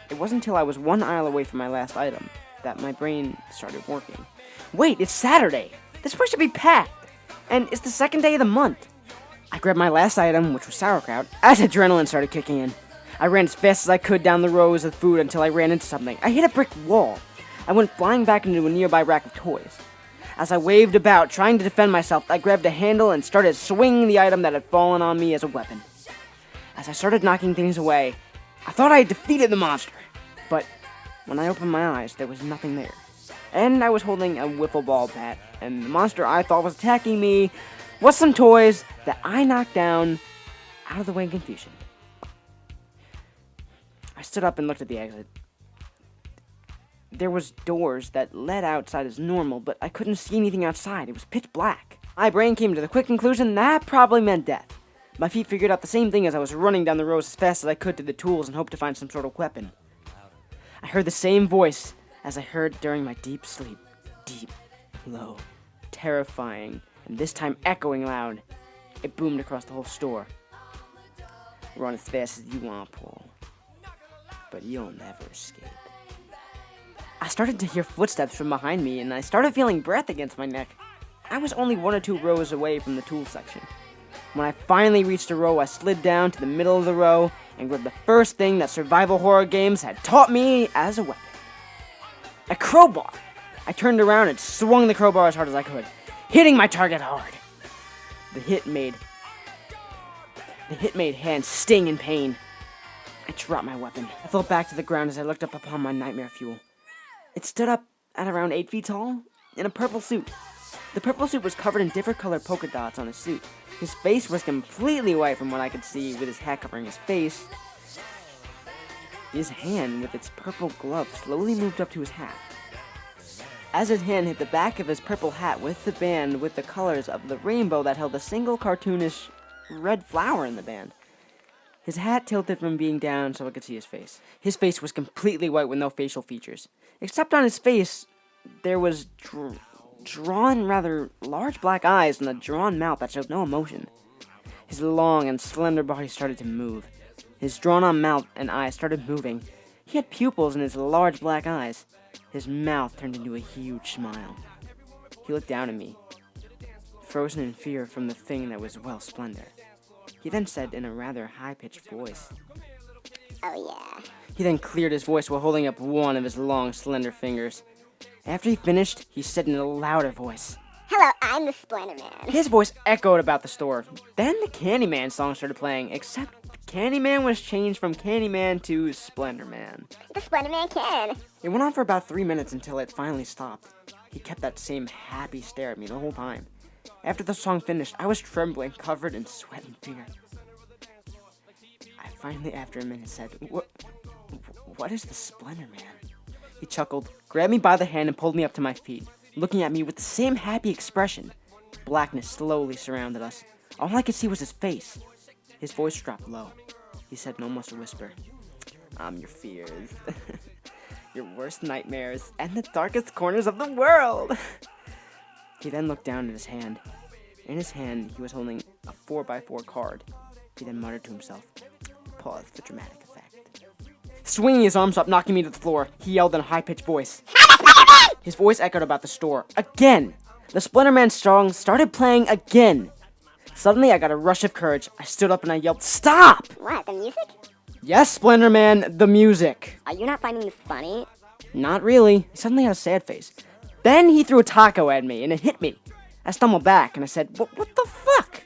It wasn't until I was 1 aisle away from my last item that my brain started working. Wait, it's Saturday! This place should be packed! And it's the 2nd day of the month! I grabbed my last item, which was sauerkraut, as adrenaline started kicking in. I ran as fast as I could down the rows of food until I ran into something. I hit a brick wall. I went flying back into a nearby rack of toys. As I waved about, trying to defend myself, I grabbed a handle and started swinging the item that had fallen on me as a weapon. As I started knocking things away, I thought I had defeated the monster. But when I opened my eyes, there was nothing there. And I was holding a wiffle ball bat, and the monster I thought was attacking me was some toys that I knocked down out of the way in confusion. I stood up and looked at the exit. There was doors that led outside as normal, but I couldn't see anything outside. It was pitch black. My brain came to the quick conclusion that probably meant death. My feet figured out the same thing as I was running down the rows as fast as I could to the tools and hoped to find some sort of weapon. I heard the same voice as I heard during my deep sleep. Deep, low, terrifying, and this time echoing loud. It boomed across the whole store. Run as fast as you want, Paul, but you'll never escape. I started to hear footsteps from behind me, and I started feeling breath against my neck. I was only 1 or 2 rows away from the tool section. When I finally reached a row, I slid down to the middle of the row and grabbed the first thing that survival horror games had taught me as a weapon. A crowbar! I turned around and swung the crowbar as hard as I could, hitting my target hard. The hit made hands sting in pain. I dropped my weapon. I fell back to the ground as I looked up upon my nightmare fuel. It stood up at around 8 feet tall, in a purple suit. The purple suit was covered in different colored polka dots on his suit. His face was completely white from what I could see, with his hat covering his face. His hand, with its purple glove, slowly moved up to his hat. As his hand hit the back of his purple hat with the band with the colors of the rainbow that held a single cartoonish red flower in the band, his hat tilted from being down so I could see his face. His face was completely white with no facial features. Except on his face, there was drawn rather large black eyes and a drawn mouth that showed no emotion. His long and slender body started to move. His drawn-on mouth and eyes started moving. He had pupils in his large black eyes. His mouth turned into a huge smile. He looked down at me, frozen in fear from the thing that was, well, splendor. He then said in a rather high-pitched voice, "Oh yeah." He then cleared his voice while holding up one of his long, slender fingers. After he finished, he said in a louder voice, "Hello, I'm the Splendor Man." His voice echoed about the store. Then the Candyman song started playing, except Candyman was changed from Candyman to Splendor Man. The Splendor Man can. It went on for about 3 minutes until it finally stopped. He kept that same happy stare at me the whole time. After the song finished, I was trembling, covered in sweat and fear. I finally, after a minute, said, What is the Splendor Man? He chuckled, grabbed me by the hand, and pulled me up to my feet, looking at me with the same happy expression. Blackness slowly surrounded us. All I could see was his face. His voice dropped low. He said in almost a whisper, "I'm your fears, your worst nightmares, and the darkest corners of the world." He then looked down at his hand. In his hand, he was holding a 4x4 card. He then muttered to himself, "Pause for dramatic effect." Swinging his arms up, knocking me to the floor, he yelled in a high-pitched voice. His voice echoed about the store. Again! The Splinter Man song started playing again. Suddenly, I got a rush of courage. I stood up and I yelled, "Stop!" What, the music? Yes, Splinter Man, the music. Are you not finding this funny? Not really. He suddenly had a sad face. Then he threw a taco at me, and it hit me. I stumbled back, and I said, What the fuck?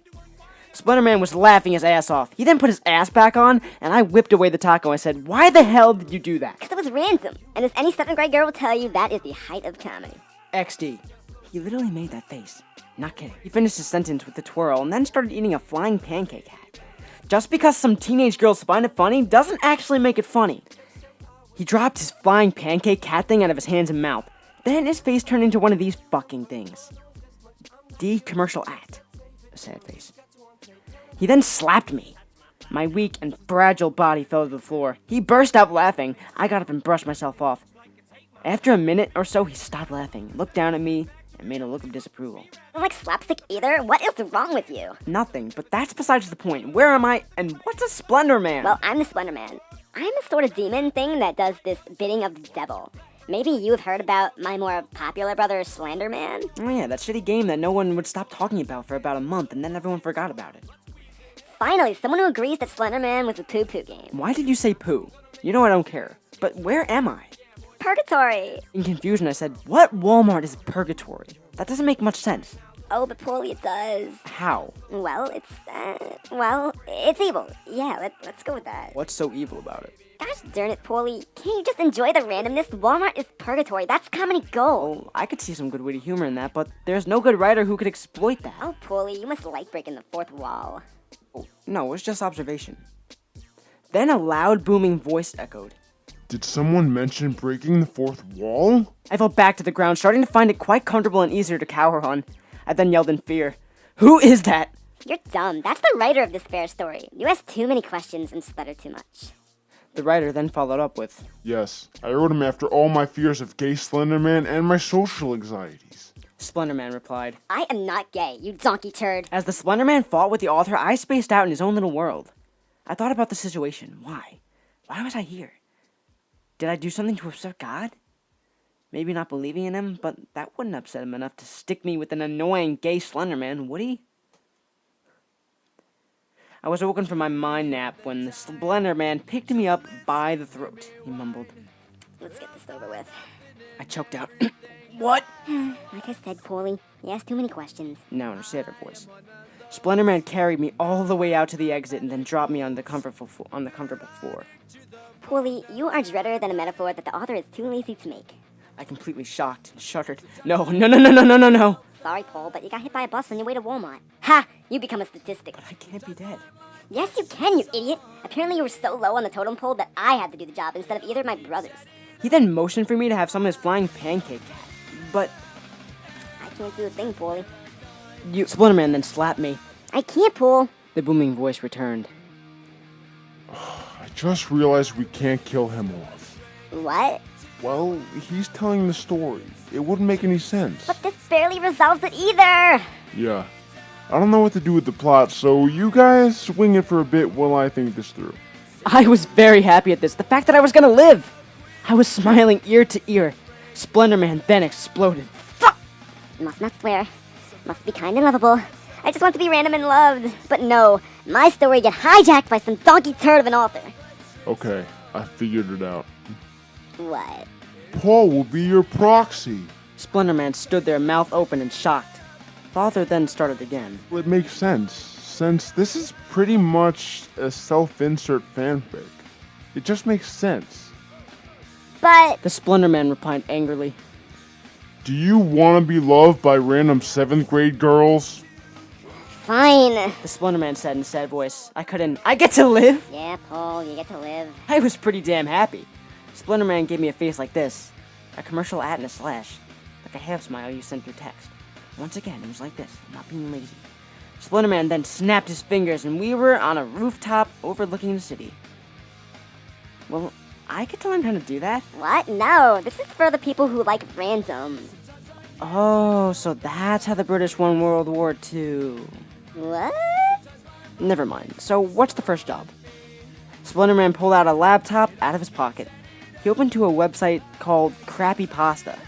Splinter Man was laughing his ass off. He then put his ass back on, and I whipped away the taco. I said, "Why the hell did you do that?" Because it was random. And as any 7th grade girl will tell you, that is the height of comedy. XD. He literally made that face. Not kidding. He finished his sentence with a twirl, and then started eating a flying pancake hat. Just because some teenage girls find it funny doesn't actually make it funny. He dropped his flying pancake cat thing out of his hands and mouth. Then his face turned into one of these fucking things. D commercial at. A sad face. He then slapped me. My weak and fragile body fell to the floor. He burst out laughing. I got up and brushed myself off. After a minute or so, he stopped laughing, looked down at me, and made a look of disapproval. You don't like slapstick either? What is wrong with you? Nothing, but that's besides the point. Where am I, and what's a Splendor Man? Well, I'm the Splendor Man. I'm a sort of demon thing that does this bidding of the devil. Maybe you have heard about my more popular brother, Slender Man? Oh yeah, that shitty game that no one would stop talking about for about a month, and then everyone forgot about it. Finally, someone who agrees that Slender Man was a poo-poo game. Why did you say poo? You know I don't care. But where am I? Purgatory! In confusion, I said, what Walmart is purgatory? That doesn't make much sense. Oh, but poorly it does. How? Well, it's evil. Yeah, let's go with that. What's so evil about it? Gosh darn it, Paulie. Can't you just enjoy the randomness? Walmart is purgatory. That's comedy gold. Oh, I could see some good witty humor in that, but there's no good writer who could exploit that. Oh, Paulie, you must like breaking the fourth wall. Oh, no, it's just observation. Then a loud, booming voice echoed. Did someone mention breaking the fourth wall? I fell back to the ground, starting to find it quite comfortable and easier to cower on. I then yelled in fear, "Who is that?" You're dumb. That's the writer of this fair story. You ask too many questions and stutter too much. The writer then followed up with, Yes, I wrote him after all my fears of gay Slenderman and my social anxieties. Slenderman replied. I am not gay, you donkey turd. As the Slenderman fought with the author, I spaced out in his own little world. I thought about the situation. Why? Why was I here? Did I do something to upset God? Maybe not believing in him, but that wouldn't upset him enough to stick me with an annoying gay Slenderman, would he? I was awoken from my mind nap when the Slenderman picked me up by the throat. He mumbled. Let's get this over with. I choked out. What? Like I said, Paulie, you ask too many questions. Now in her sadder voice. Splenderman carried me all the way out to the exit and then dropped me on the comfortable floor. Paulie, you are dreader than a metaphor that the author is too lazy to make. I completely shocked and shuddered. No. Sorry, Paul, but you got hit by a bus on your way to Walmart. Ha! You become a statistic. But I can't be dead. Yes, you can, you idiot. Apparently you were so low on the totem pole that I had to do the job instead of either of my brothers. He then motioned for me to have some of his flying pancake cat. But I can't do a thing, Paulie. Splinterman then slapped me. I can't, Paul. The booming voice returned. I just realized we can't kill him off. What? Well, he's telling the story. It wouldn't make any sense. But this barely resolves it either. Yeah. I don't know what to do with the plot, so you guys swing it for a bit while I think this through. I was very happy at this. The fact that I was gonna live. I was smiling ear to ear. Splenderman then exploded. Fuck! Must not swear. Must be kind and lovable. I just want to be random and loved. But no, my story get hijacked by some donkey turd of an author. Okay, I figured it out. What? Paul will be your proxy. Splenderman stood there, mouth open and shocked. The author then started again. Well, it makes sense, since this is pretty much a self-insert fanfic. It just makes sense. But... The Splenderman replied angrily. Do you want to be loved by random 7th grade girls? Fine. The Splenderman said in a sad voice. I get to live? Yeah, Paul, you get to live. I was pretty damn happy. Splenderman gave me a face like this. A commercial at and a slash. Like a half smile you sent through text. Once again, it was like this. I'm not being lazy. Splenderman then snapped his fingers and we were on a rooftop overlooking the city. Well, I get to learn how to do that? What? No, this is for the people who like random. Oh, so that's how the British won World War II. What? Never mind. So what's the first job? Splenderman pulled out a laptop out of his pocket. He opened to a website called CreepyPasta.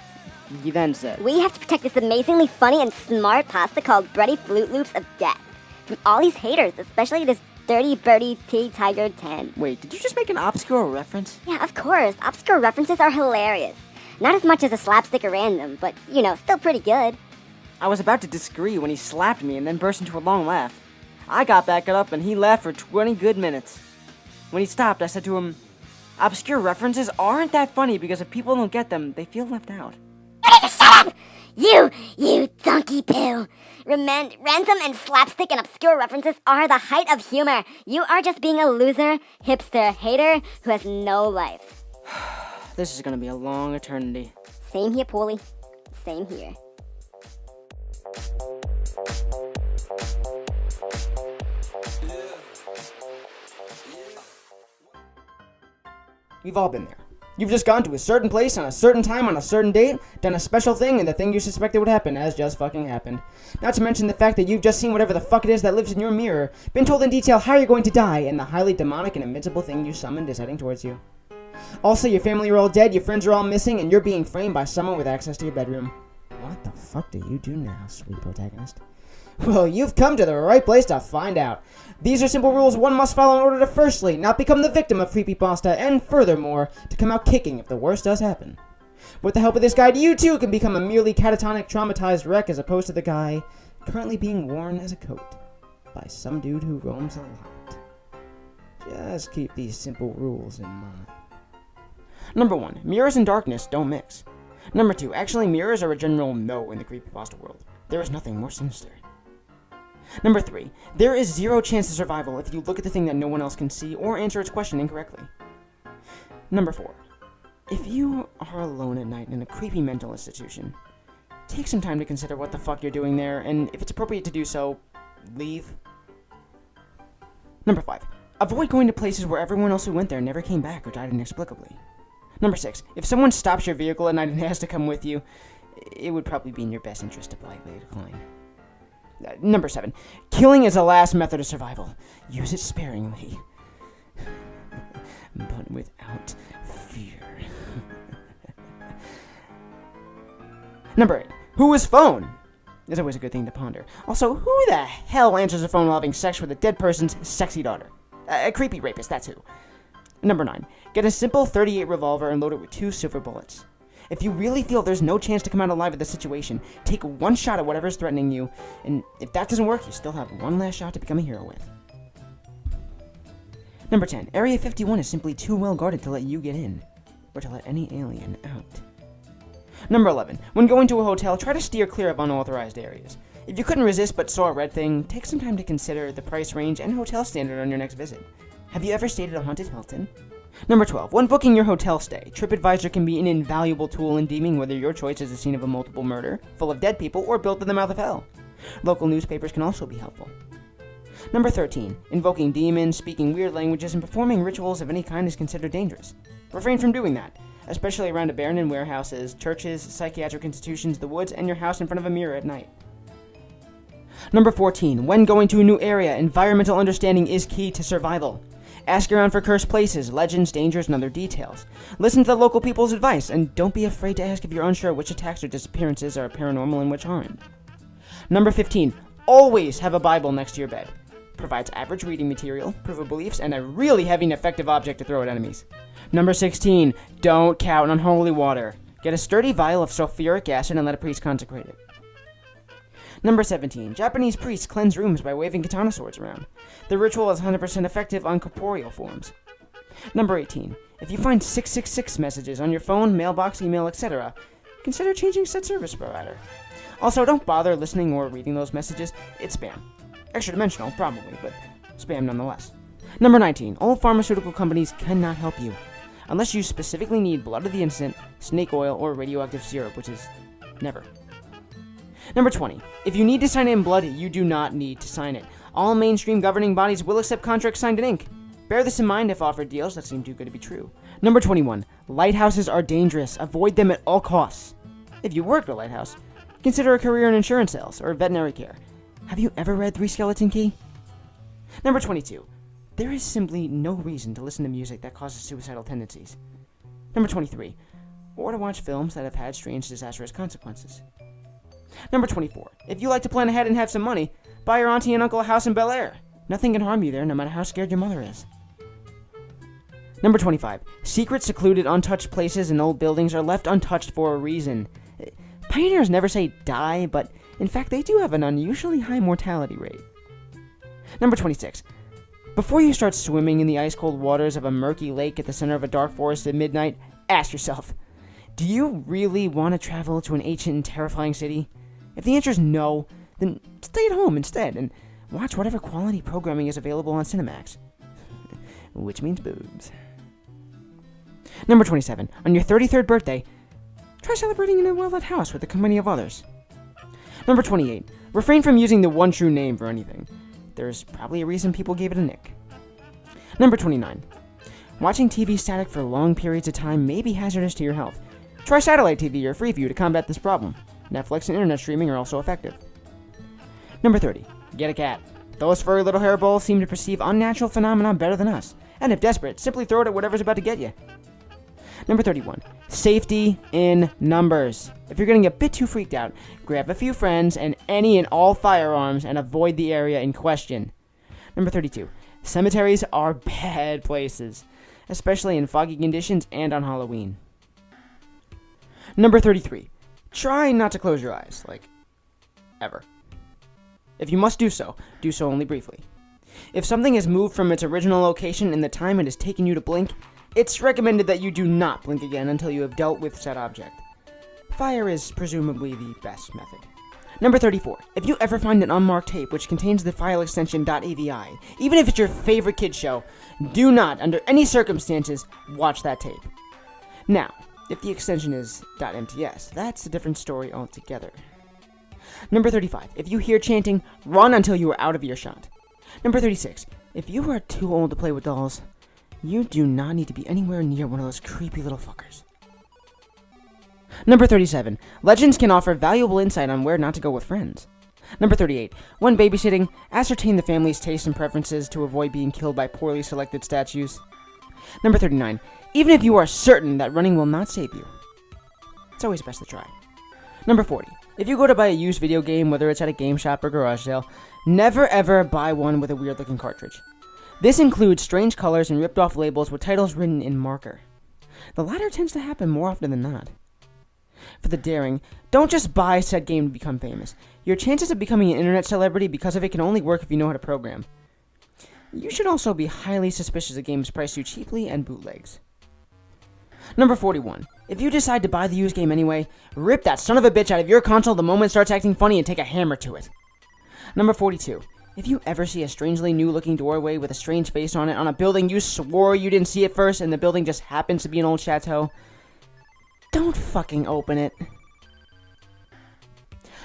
He then said, We have to protect this amazingly funny and smart pasta called Bready Flute Loops of Death from all these haters, especially this Dirty Birdie T Tiger 10. Wait, did you just make an obscure reference? Yeah, of course. Obscure references are hilarious. Not as much as a slapstick or random, but, you know, still pretty good. I was about to disagree when he slapped me and then burst into a long laugh. I got back up and he laughed for 20 good minutes. When he stopped, I said to him, Obscure references aren't that funny because if people don't get them, they feel left out. You need to shut up! You donkey poo! Random and slapstick and obscure references are the height of humor. You are just being a loser, hipster, hater who has no life. This is gonna be a long eternity. Same here, Paulie. Same here. We've all been there. You've just gone to a certain place on a certain time on a certain date, done a special thing, and the thing you suspected would happen has just fucking happened. Not to mention the fact that you've just seen whatever the fuck it is that lives in your mirror, been told in detail how you're going to die, and the highly demonic and invincible thing you summoned is heading towards you. Also, your family are all dead, your friends are all missing, and you're being framed by someone with access to your bedroom. What the fuck do you do now, sweet protagonist? Well, you've come to the right place to find out. These are simple rules one must follow in order to firstly, not become the victim of creepypasta, and furthermore, to come out kicking if the worst does happen. With the help of this guide, you too can become a merely catatonic, traumatized wreck as opposed to the guy currently being worn as a coat by some dude who roams a lot. Just keep these simple rules in mind. Number 1, mirrors and darkness don't mix. Number 2, actually mirrors are a general no in the creepypasta world. There is nothing more sinister. Number 3, there is 0 chance of survival if you look at the thing that no one else can see or answer its question incorrectly. Number 4, if you are alone at night in a creepy mental institution, take some time to consider what the fuck you're doing there, and if it's appropriate to do so, leave. Number 5, avoid going to places where everyone else who went there never came back or died inexplicably. Number 6, if someone stops your vehicle at night and has to come with you, it would probably be in your best interest to politely decline. Number 7, killing is the last method of survival. Use it sparingly, but without fear. Number 8, who is phone? Is always a good thing to ponder. Also, who the hell answers a phone while having sex with a dead person's sexy daughter? A creepy rapist, that's who. Number 9, get a simple .38 revolver and load it with 2 silver bullets. If you really feel there's no chance to come out alive of the situation, take one shot at whatever's threatening you, and if that doesn't work, you still have one last shot to become a hero with. Number 10, Area 51 is simply too well guarded to let you get in, or to let any alien out. Number 11, when going to a hotel, try to steer clear of unauthorized areas. If you couldn't resist but saw a red thing, take some time to consider the price range and hotel standard on your next visit. Have you ever stayed at a haunted Hilton? Number 12, when booking your hotel stay, TripAdvisor can be an invaluable tool in deeming whether your choice is the scene of a multiple murder, full of dead people, or built in the mouth of hell. Local newspapers can also be helpful. Number 13, invoking demons, speaking weird languages, and performing rituals of any kind is considered dangerous. Refrain from doing that, especially around abandoned warehouses, churches, psychiatric institutions, the woods, and your house in front of a mirror at night. Number 14, when going to a new area, environmental understanding is key to survival. Ask around for cursed places, legends, dangers, and other details. Listen to the local people's advice, and don't be afraid to ask if you're unsure which attacks or disappearances are paranormal and which aren't. Number 15, always have a Bible next to your bed. Provides average reading material, proof of beliefs, and a really heavy and effective object to throw at enemies. Number 16, don't count on holy water. Get a sturdy vial of sulfuric acid and let a priest consecrate it. Number 17, Japanese priests cleanse rooms by waving katana swords around. The ritual is 100% effective on corporeal forms. Number 18, if you find 666 messages on your phone, mailbox, email, etc., consider changing said service provider. Also, don't bother listening or reading those messages. It's spam. Extra-dimensional, probably, but spam nonetheless. Number 19, all pharmaceutical companies cannot help you, unless you specifically need blood of the innocent, snake oil, or radioactive syrup, which is never. Number 20, if you need to sign it in blood, you do not need to sign it. All mainstream governing bodies will accept contracts signed in ink. Bear this in mind if offered deals that seem too good to be true. Number 21, lighthouses are dangerous. Avoid them at all costs. If you work at a lighthouse, consider a career in insurance sales or veterinary care. Have you ever read Three Skeleton Key? Number 22, there is simply no reason to listen to music that causes suicidal tendencies. Number 23, or to watch films that have had strange, disastrous consequences. Number 24, if you like to plan ahead and have some money, buy your auntie and uncle a house in Bel Air. Nothing can harm you there, no matter how scared your mother is. Number 25, secret, secluded, untouched places and old buildings are left untouched for a reason. Pioneers never say die, but in fact they do have an unusually high mortality rate. Number 26, before you start swimming in the ice-cold waters of a murky lake at the center of a dark forest at midnight, ask yourself, do you really want to travel to an ancient and terrifying city? If the answer is no, then stay at home instead and watch whatever quality programming is available on Cinemax. Which means boobs. Number 27. On your 33rd birthday, try celebrating in a well-lit house with the company of others. Number 28. Refrain from using the one true name for anything. There's probably a reason people gave it a nick. Number 29. Watching TV static for long periods of time may be hazardous to your health. Try satellite TV or Freeview to combat this problem. Netflix and internet streaming are also effective. Number 30. Get a cat. Those furry little hairballs seem to perceive unnatural phenomena better than us. And if desperate, simply throw it at whatever's about to get you. Number 31. Safety in numbers. If you're getting a bit too freaked out, grab a few friends and any and all firearms and avoid the area in question. Number 32. Cemeteries are bad places, especially in foggy conditions and on Halloween. Number 33. Try not to close your eyes, ever. If you must do so only briefly. If something has moved from its original location in the time it has taken you to blink, it's recommended that you do not blink again until you have dealt with said object. Fire is presumably the best method. Number 34. If you ever find an unmarked tape which contains the file extension .avi, even if it's your favorite kid show, do not, under any circumstances, watch that tape. Now, if the extension is .mts, that's a different story altogether. Number 35. If you hear chanting, run until you are out of earshot. Number 36. If you are too old to play with dolls, you do not need to be anywhere near one of those creepy little fuckers. Number 37. Legends can offer valuable insight on where not to go with friends. Number 38. When babysitting, ascertain the family's tastes and preferences to avoid being killed by poorly selected statues. Number 39. Even if you are certain that running will not save you, it's always best to try. Number 40. If you go to buy a used video game, whether it's at a game shop or garage sale, never ever buy one with a weird looking cartridge. This includes strange colors and ripped off labels with titles written in marker. The latter tends to happen more often than not. For the daring, don't just buy said game to become famous. Your chances of becoming an internet celebrity because of it can only work if you know how to program. You should also be highly suspicious of games priced too cheaply and bootlegs. Number 41. If you decide to buy the used game anyway, rip that son of a bitch out of your console the moment it starts acting funny and take a hammer to it. Number 42. If you ever see a strangely new-looking doorway with a strange face on it on a building you swore you didn't see at first and the building just happens to be an old chateau, don't fucking open it.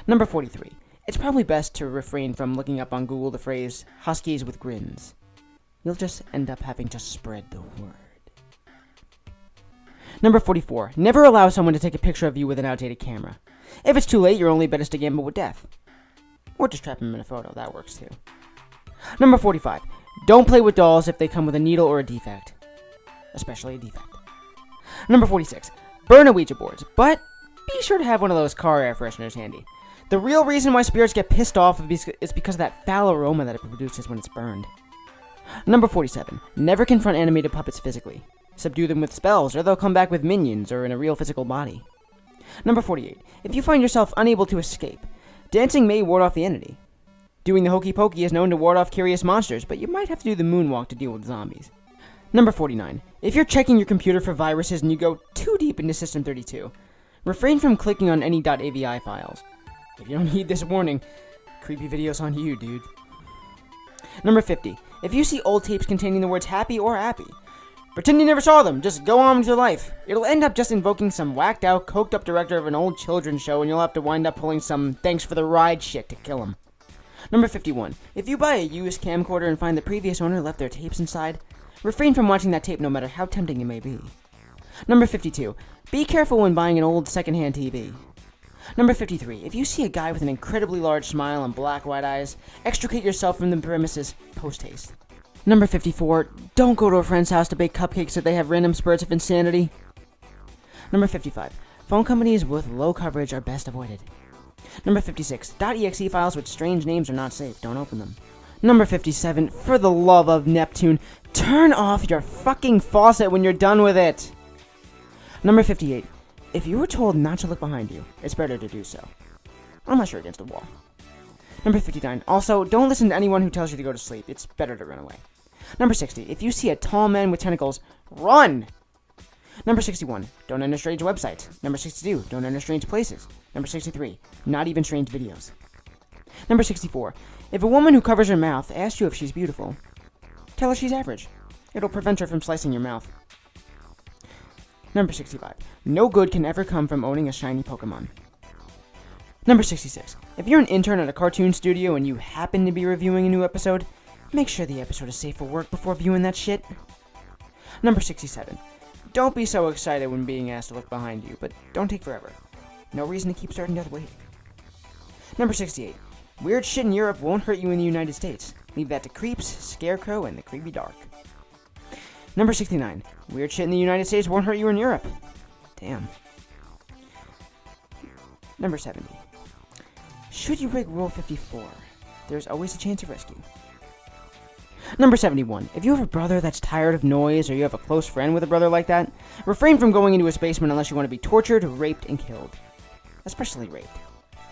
Number 43. It's probably best to refrain from looking up on Google the phrase, Huskies with grins. You'll just end up having to spread the word. Number 44. Never allow someone to take a picture of you with an outdated camera. If it's too late, your only bet is to gamble with death. Or just trap them in a photo, that works too. Number 45. Don't play with dolls if they come with a needle or a defect. Especially a defect. Number 46. Burn a Ouija boards, but be sure to have one of those car air fresheners handy. The real reason why spirits get pissed off is because of that foul aroma that it produces when it's burned. Number 47. Never confront animated puppets physically. Subdue them with spells, or they'll come back with minions, or in a real physical body. Number 48. If you find yourself unable to escape, dancing may ward off the entity. Doing the hokey pokey is known to ward off curious monsters, but you might have to do the moonwalk to deal with zombies. Number 49. If you're checking your computer for viruses and you go too deep into System 32, refrain from clicking on any .avi files. If you don't heed this warning, creepy videos on you, dude. Number 50. If you see old tapes containing the words happy or appy, pretend you never saw them, just go on with your life. It'll end up just invoking some whacked out, coked up director of an old children's show and you'll have to wind up pulling some thanks for the ride shit to kill him. Number 51. If you buy a used camcorder and find the previous owner left their tapes inside, refrain from watching that tape no matter how tempting it may be. Number 52. Be careful when buying an old secondhand TV. Number 53. If you see a guy with an incredibly large smile and black white eyes, extricate yourself from the premises post-haste. Number 54. Don't go to a friend's house to bake cupcakes if they have random spurts of insanity. Number 55. Phone companies with low coverage are best avoided. Number 56. .exe files with strange names are not safe. Don't open them. Number 57. For the love of Neptune, turn off your fucking faucet when you're done with it. Number 58. If you were told not to look behind you, it's better to do so. Unless you're against a wall. Number 59. Also, don't listen to anyone who tells you to go to sleep. It's better to run away. Number 60. If you see a tall man with tentacles, run! Number 61. Don't enter strange websites. Number 62. Don't enter strange places. Number 63. Not even strange videos. Number 64. If a woman who covers her mouth asks you if she's beautiful, tell her she's average. It'll prevent her from slicing your mouth. Number 65. No good can ever come from owning a shiny Pokemon. Number 66. If you're an intern at a cartoon studio and you happen to be reviewing a new episode, make sure the episode is safe for work before viewing that shit. Number 67. Don't be so excited when being asked to look behind you, but don't take forever. No reason to keep certain death waiting. Number 68. Weird shit in Europe won't hurt you in the United States. Leave that to creeps, scarecrow, and the creepy dark. Number 69. Weird shit in the United States won't hurt you in Europe. Damn. Number 70. Should you break Rule 54, there's always a chance of rescue. Number 71. If you have a brother that's tired of noise, or you have a close friend with a brother like that, refrain from going into his basement unless you want to be tortured, raped, and killed. Especially raped.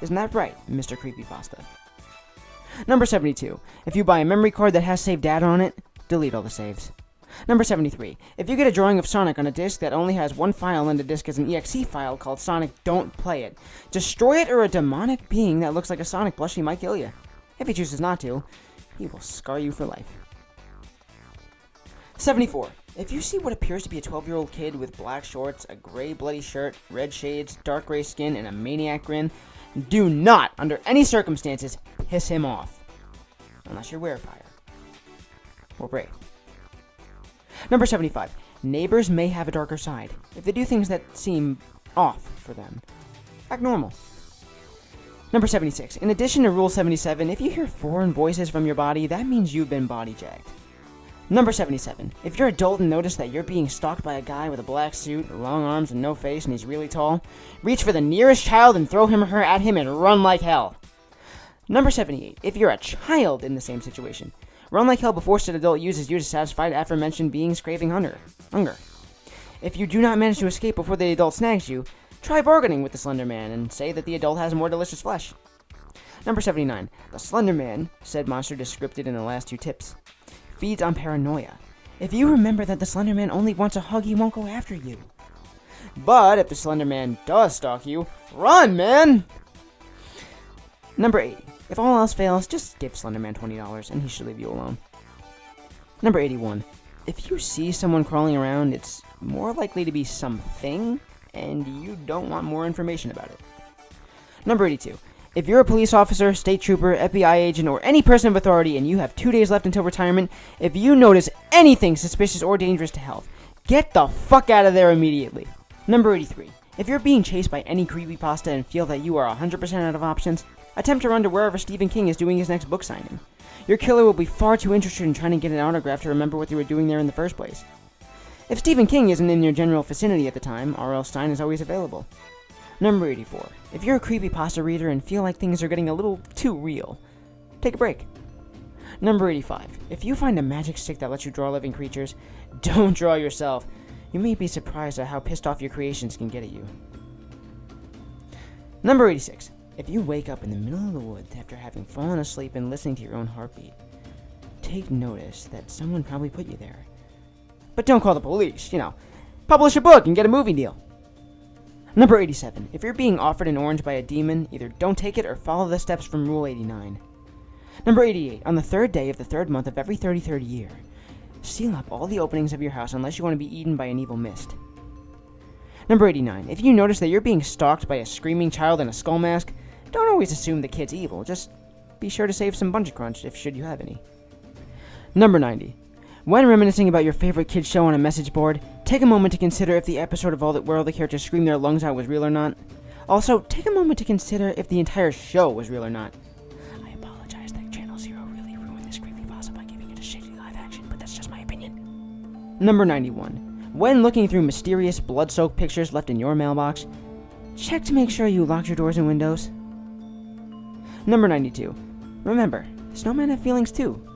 Isn't that right, Mr. CreepyPasta? Number 72. If you buy a memory card that has saved data on it, delete all the saves. Number 73. If you get a drawing of Sonic on a disc that only has one file and the disc is an exe file called Sonic, don't play it. Destroy it, or a demonic being that looks like a Sonic plushie might kill you. If he chooses not to, he will scar you for life. 74. If you see what appears to be a 12-year-old kid with black shorts, a gray bloody shirt, red shades, dark gray skin, and a maniac grin, do not, under any circumstances, piss him off. Unless you're Werefire. Or Brave. Number 75. Neighbors may have a darker side. If they do things that seem off for them, act normal. Number 76. In addition to Rule 77, if you hear foreign voices from your body, that means you've been body jacked. Number 77. If you're an adult and notice that you're being stalked by a guy with a black suit, long arms, and no face, and he's really tall, reach for the nearest child and throw him or her at him and run like hell. Number 78. If you're a child in the same situation, run like hell before said adult uses you to satisfy the aforementioned being's craving hunger. If you do not manage to escape before the adult snags you, try bargaining with the Slender Man and say that the adult has more delicious flesh. Number 79. The Slender Man, said monster described in the last two tips, feeds on paranoia. If you remember that the Slender Man only wants a hug, he won't go after you. But if the Slender Man does stalk you, run, man! Number 80. If all else fails, just give Slender Man $20 and he should leave you alone. Number 81. If you see someone crawling around, it's more likely to be something, and you don't want more information about it. Number 82. If you're a police officer, state trooper, FBI agent, or any person of authority and you have 2 days left until retirement, if you notice anything suspicious or dangerous to health, get the fuck out of there immediately. Number 83. If you're being chased by any creepypasta and feel that you are 100% out of options, attempt to run to wherever Stephen King is doing his next book signing. Your killer will be far too interested in trying to get an autograph to remember what you were doing there in the first place. If Stephen King isn't in your general vicinity at the time, R.L. Stine is always available. Number 84. If you're a creepypasta reader and feel like things are getting a little too real, take a break. Number 85. If you find a magic stick that lets you draw living creatures, don't draw yourself. You may be surprised at how pissed off your creations can get at you. Number 86. If you wake up in the middle of the woods after having fallen asleep and listening to your own heartbeat, take notice that someone probably put you there. But don't call the police, Publish a book and get a movie deal. Number 87. If you're being offered an orange by a demon, either don't take it or follow the steps from Rule 89. Number 88. On the 3rd day of the 3rd month of every 33rd year, seal up all the openings of your house unless you want to be eaten by an evil mist. Number 89. If you notice that you're being stalked by a screaming child in a skull mask, don't always assume the kid's evil. Just be sure to save some Bungee Crunch should you have any. Number 90. When reminiscing about your favorite kids show on a message board, take a moment to consider if the episode of where all the characters scream their lungs out was real or not. Also, take a moment to consider if the entire show was real or not. I apologize that Channel Zero really ruined this creepypasta by giving it a shitty live action, but that's just my opinion. Number 91. When looking through mysterious blood-soaked pictures left in your mailbox, check to make sure you locked your doors and windows. Number 92. Remember, snowmen have feelings too.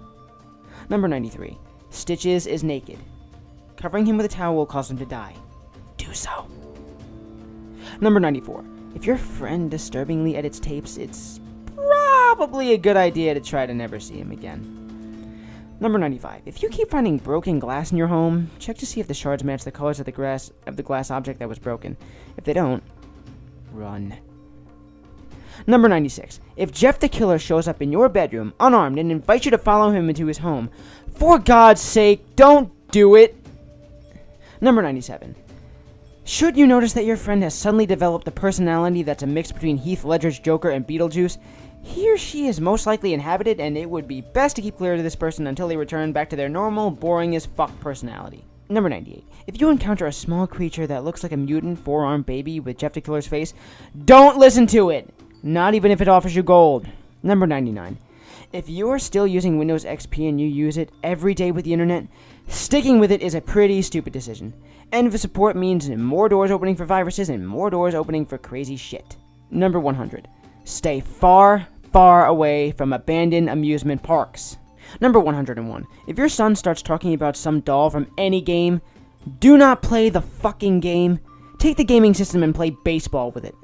Number 93. Stitches is naked. Covering him with a towel will cause him to die. Do so. Number 94. If your friend disturbingly edits tapes, it's probably a good idea to try to never see him again. Number 95. If you keep finding broken glass in your home, check to see if the shards match the colors of the glass object that was broken. If they don't, run. Number 96. If Jeff the Killer shows up in your bedroom, unarmed, and invites you to follow him into his home, for God's sake, don't do it! Number 97. Should you notice that your friend has suddenly developed a personality that's a mix between Heath Ledger's Joker and Beetlejuice, he or she is most likely inhabited, and it would be best to keep clear of this person until they return back to their normal, boring as fuck personality. Number 98. If you encounter a small creature that looks like a mutant four-armed baby with Jeff the Killer's face, don't listen to it! Not even if it offers you gold. Number 99. If you're still using Windows XP and you use it every day with the internet, sticking with it is a pretty stupid decision. End of support means more doors opening for viruses and more doors opening for crazy shit. Number 100. Stay far, far away from abandoned amusement parks. Number 101. If your son starts talking about some doll from any game, do not play the fucking game. Take the gaming system and play baseball with it.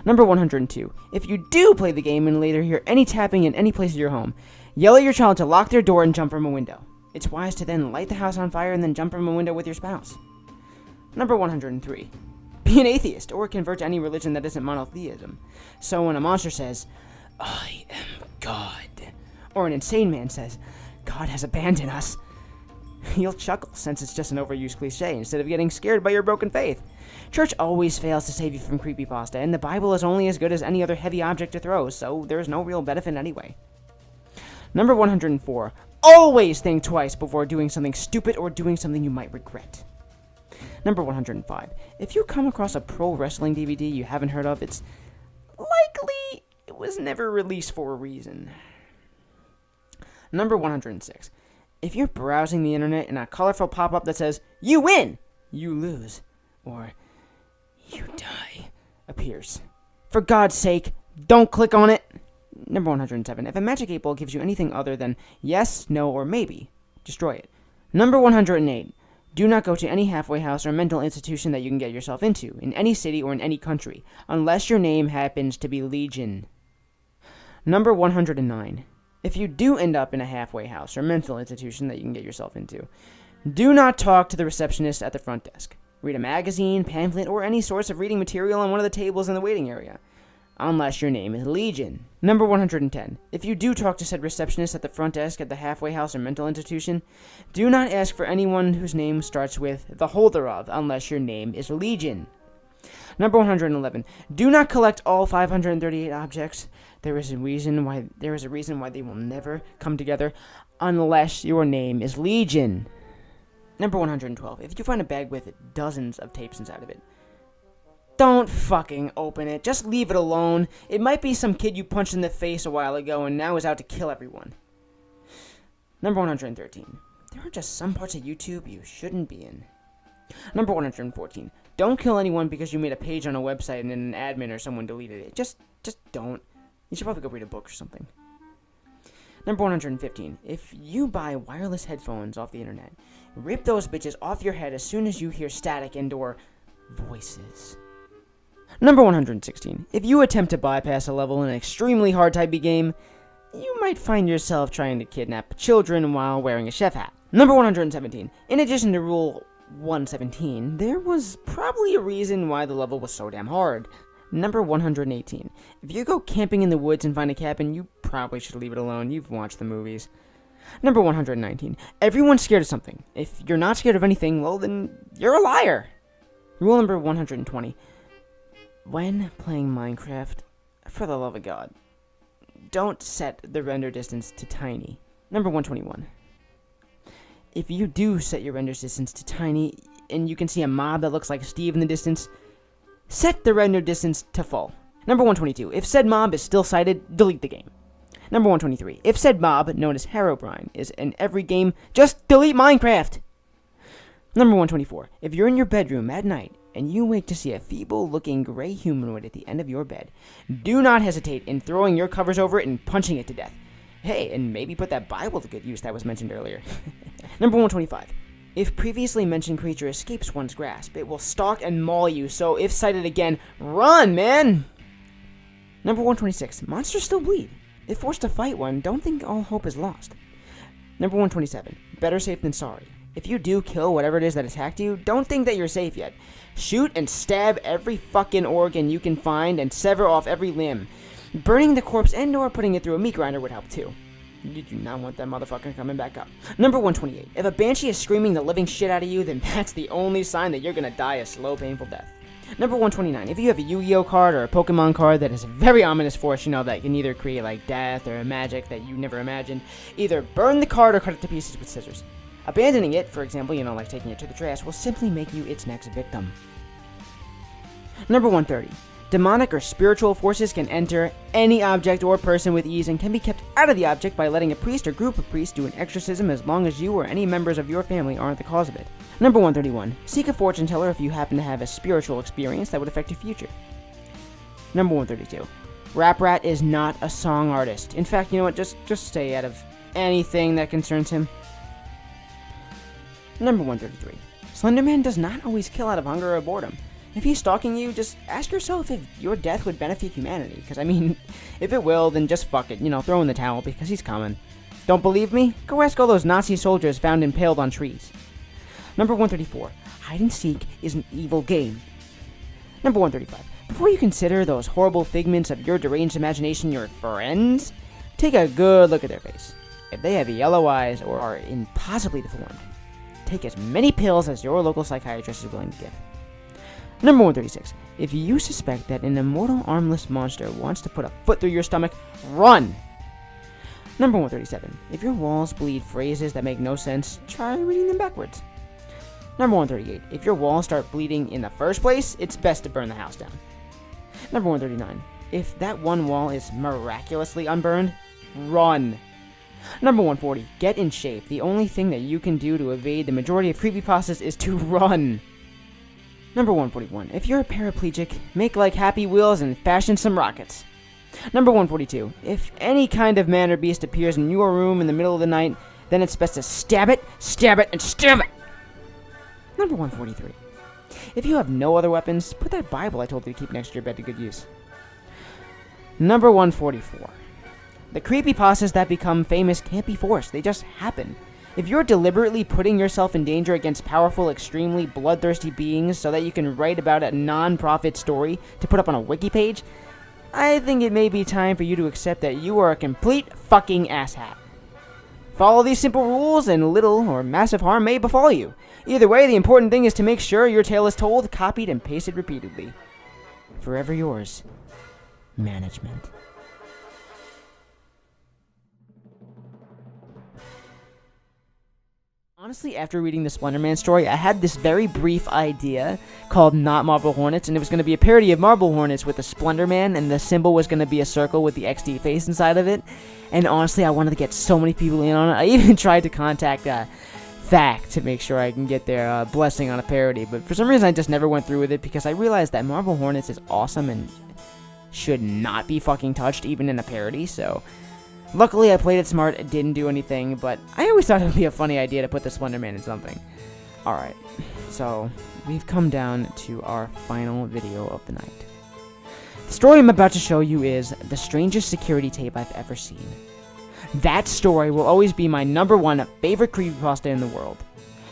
Number 102. If you do play the game and later hear any tapping in any place of your home, yell at your child to lock their door and jump from a window. It's wise to then light the house on fire and then jump from a window with your spouse. Number 103. Be an atheist or convert to any religion that isn't monotheism. So when a monster says, "I am God," or an insane man says, "God has abandoned us," you'll chuckle since it's just an overused cliche instead of getting scared by your broken faith. Church always fails to save you from creepypasta, and the Bible is only as good as any other heavy object to throw, so there's no real benefit anyway. Number 104. Always think twice before doing something stupid or doing something you might regret. Number 105. If you come across a pro wrestling DVD you haven't heard of, it's likely it was never released for a reason. Number 106. If you're browsing the internet and a colorful pop-up that says, "You win," "You lose," or "You die" appears, for God's sake, don't click on it. Number 107. If a magic 8 ball gives you anything other than yes, no, or maybe, destroy it. Number 108. Do not go to any halfway house or mental institution that you can get yourself into, in any city or in any country, unless your name happens to be Legion. Number 109. If you do end up in a halfway house or mental institution that you can get yourself into, do not talk to the receptionist at the front desk. Read a magazine, pamphlet, or any source of reading material on one of the tables in the waiting area, unless your name is Legion. Number 110. If you do talk to said receptionist at the front desk at the halfway house or mental institution, do not ask for anyone whose name starts with the holder of, unless your name is Legion. Number 111. Do not collect all 538 objects. There is a reason why they will never come together, unless your name is Legion. Number 112. If you find a bag with dozens of tapes inside of it, don't fucking open it. Just leave it alone. It might be some kid you punched in the face a while ago and now is out to kill everyone. Number 113. There are just some parts of YouTube you shouldn't be in. Number 114. Don't kill anyone because you made a page on a website and then an admin or someone deleted it. Just don't. You should probably go read a book or something. Number 115. If you buy wireless headphones off the internet, rip those bitches off your head as soon as you hear static and/or voices. Number 116. If you attempt to bypass a level in an extremely hard type B game, you might find yourself trying to kidnap children while wearing a chef hat. Number 117. In addition to Rule 117, there was probably a reason why the level was so damn hard. Number 118. If you go camping in the woods and find a cabin, you probably should leave it alone. You've watched the movies. Number 119. Everyone's scared of something. If you're not scared of anything, well then, you're a liar. Rule number 120. When playing Minecraft, for the love of God, don't set the render distance to tiny. Number 121. If you do set your render distance to tiny, and you can see a mob that looks like Steve in the distance, set the render distance to full. Number 122. If said mob is still sighted, delete the game. Number 123. If said mob, known as Herobrine, is in every game, just delete Minecraft. Number 124. If you're in your bedroom at night, and you wake to see a feeble-looking gray humanoid at the end of your bed, do not hesitate in throwing your covers over it and punching it to death. Hey, and maybe put that Bible to good use that was mentioned earlier. Number 125. If previously mentioned creature escapes one's grasp, it will stalk and maul you, so if sighted again, run, man! Number 126. Monsters still bleed. If forced to fight one, don't think all hope is lost. Number 127. Better safe than sorry. If you do kill whatever it is that attacked you, don't think that you're safe yet. Shoot and stab every fucking organ you can find and sever off every limb. Burning the corpse and/or putting it through a meat grinder would help too. You do not want that motherfucker coming back up. Number 128. If a banshee is screaming the living shit out of you, then that's the only sign that you're gonna die a slow, painful death. Number 129. If you have a Yu-Gi-Oh card or a Pokemon card that is a very ominous force, that can either create like death or a magic that you never imagined, either burn the card or cut it to pieces with scissors. Abandoning it, for example, like taking it to the trash, will simply make you its next victim. Number 130. Demonic or spiritual forces can enter any object or person with ease and can be kept out of the object by letting a priest or group of priests do an exorcism as long as you or any members of your family aren't the cause of it. Number 131. Seek a fortune teller if you happen to have a spiritual experience that would affect your future. Number 132. Rap Rat is not a song artist. In fact, just stay out of anything that concerns him. Number 133. Slenderman does not always kill out of hunger or boredom. If he's stalking you, just ask yourself if your death would benefit humanity. Because, I mean, if it will, then just fuck it. Throw in the towel, because he's coming. Don't believe me? Go ask all those Nazi soldiers found impaled on trees. Number 134. Hide and seek is an evil game. Number 135. Before you consider those horrible figments of your deranged imagination your friends, take a good look at their face. If they have yellow eyes or are impossibly deformed, take as many pills as your local psychiatrist is willing to give. Number 136. If you suspect that an immortal armless monster wants to put a foot through your stomach, run! Number 137. If your walls bleed phrases that make no sense, try reading them backwards. Number 138. If your walls start bleeding in the first place, it's best to burn the house down. Number 139. If that one wall is miraculously unburned, run! Number 140. Get in shape. The only thing that you can do to evade the majority of creepypastas is to run! Number 141. If you're a paraplegic, make like Happy Wheels and fashion some rockets. Number 142. If any kind of man or beast appears in your room in the middle of the night, then it's best to stab it, and stab it! Number 143. If you have no other weapons, put that Bible I told you to keep next to your bed to good use. Number 144. The creepypastas that become famous can't be forced, they just happen. If you're deliberately putting yourself in danger against powerful, extremely bloodthirsty beings so that you can write about a non-profit story to put up on a wiki page, I think it may be time for you to accept that you are a complete fucking asshat. Follow these simple rules and little or massive harm may befall you. Either way, the important thing is to make sure your tale is told, copied, and pasted repeatedly. Forever yours, Management. Honestly, after reading the Slender Man story, I had this very brief idea called Not Marble Hornets, and it was going to be a parody of Marble Hornets with a Splendor Man, and the symbol was going to be a circle with the XD face inside of it. And honestly, I wanted to get so many people in on it. I even tried to contact Fact to make sure I can get their blessing on a parody, but for some reason I just never went through with it because I realized that Marble Hornets is awesome and should not be fucking touched even in a parody, so... Luckily, I played it smart, it didn't do anything, but I always thought it would be a funny idea to put the Slender Man in something. Alright, so we've come down to our final video of the night. The story I'm about to show you is the strangest security tape I've ever seen. That story will always be my #1 favorite creepypasta in the world.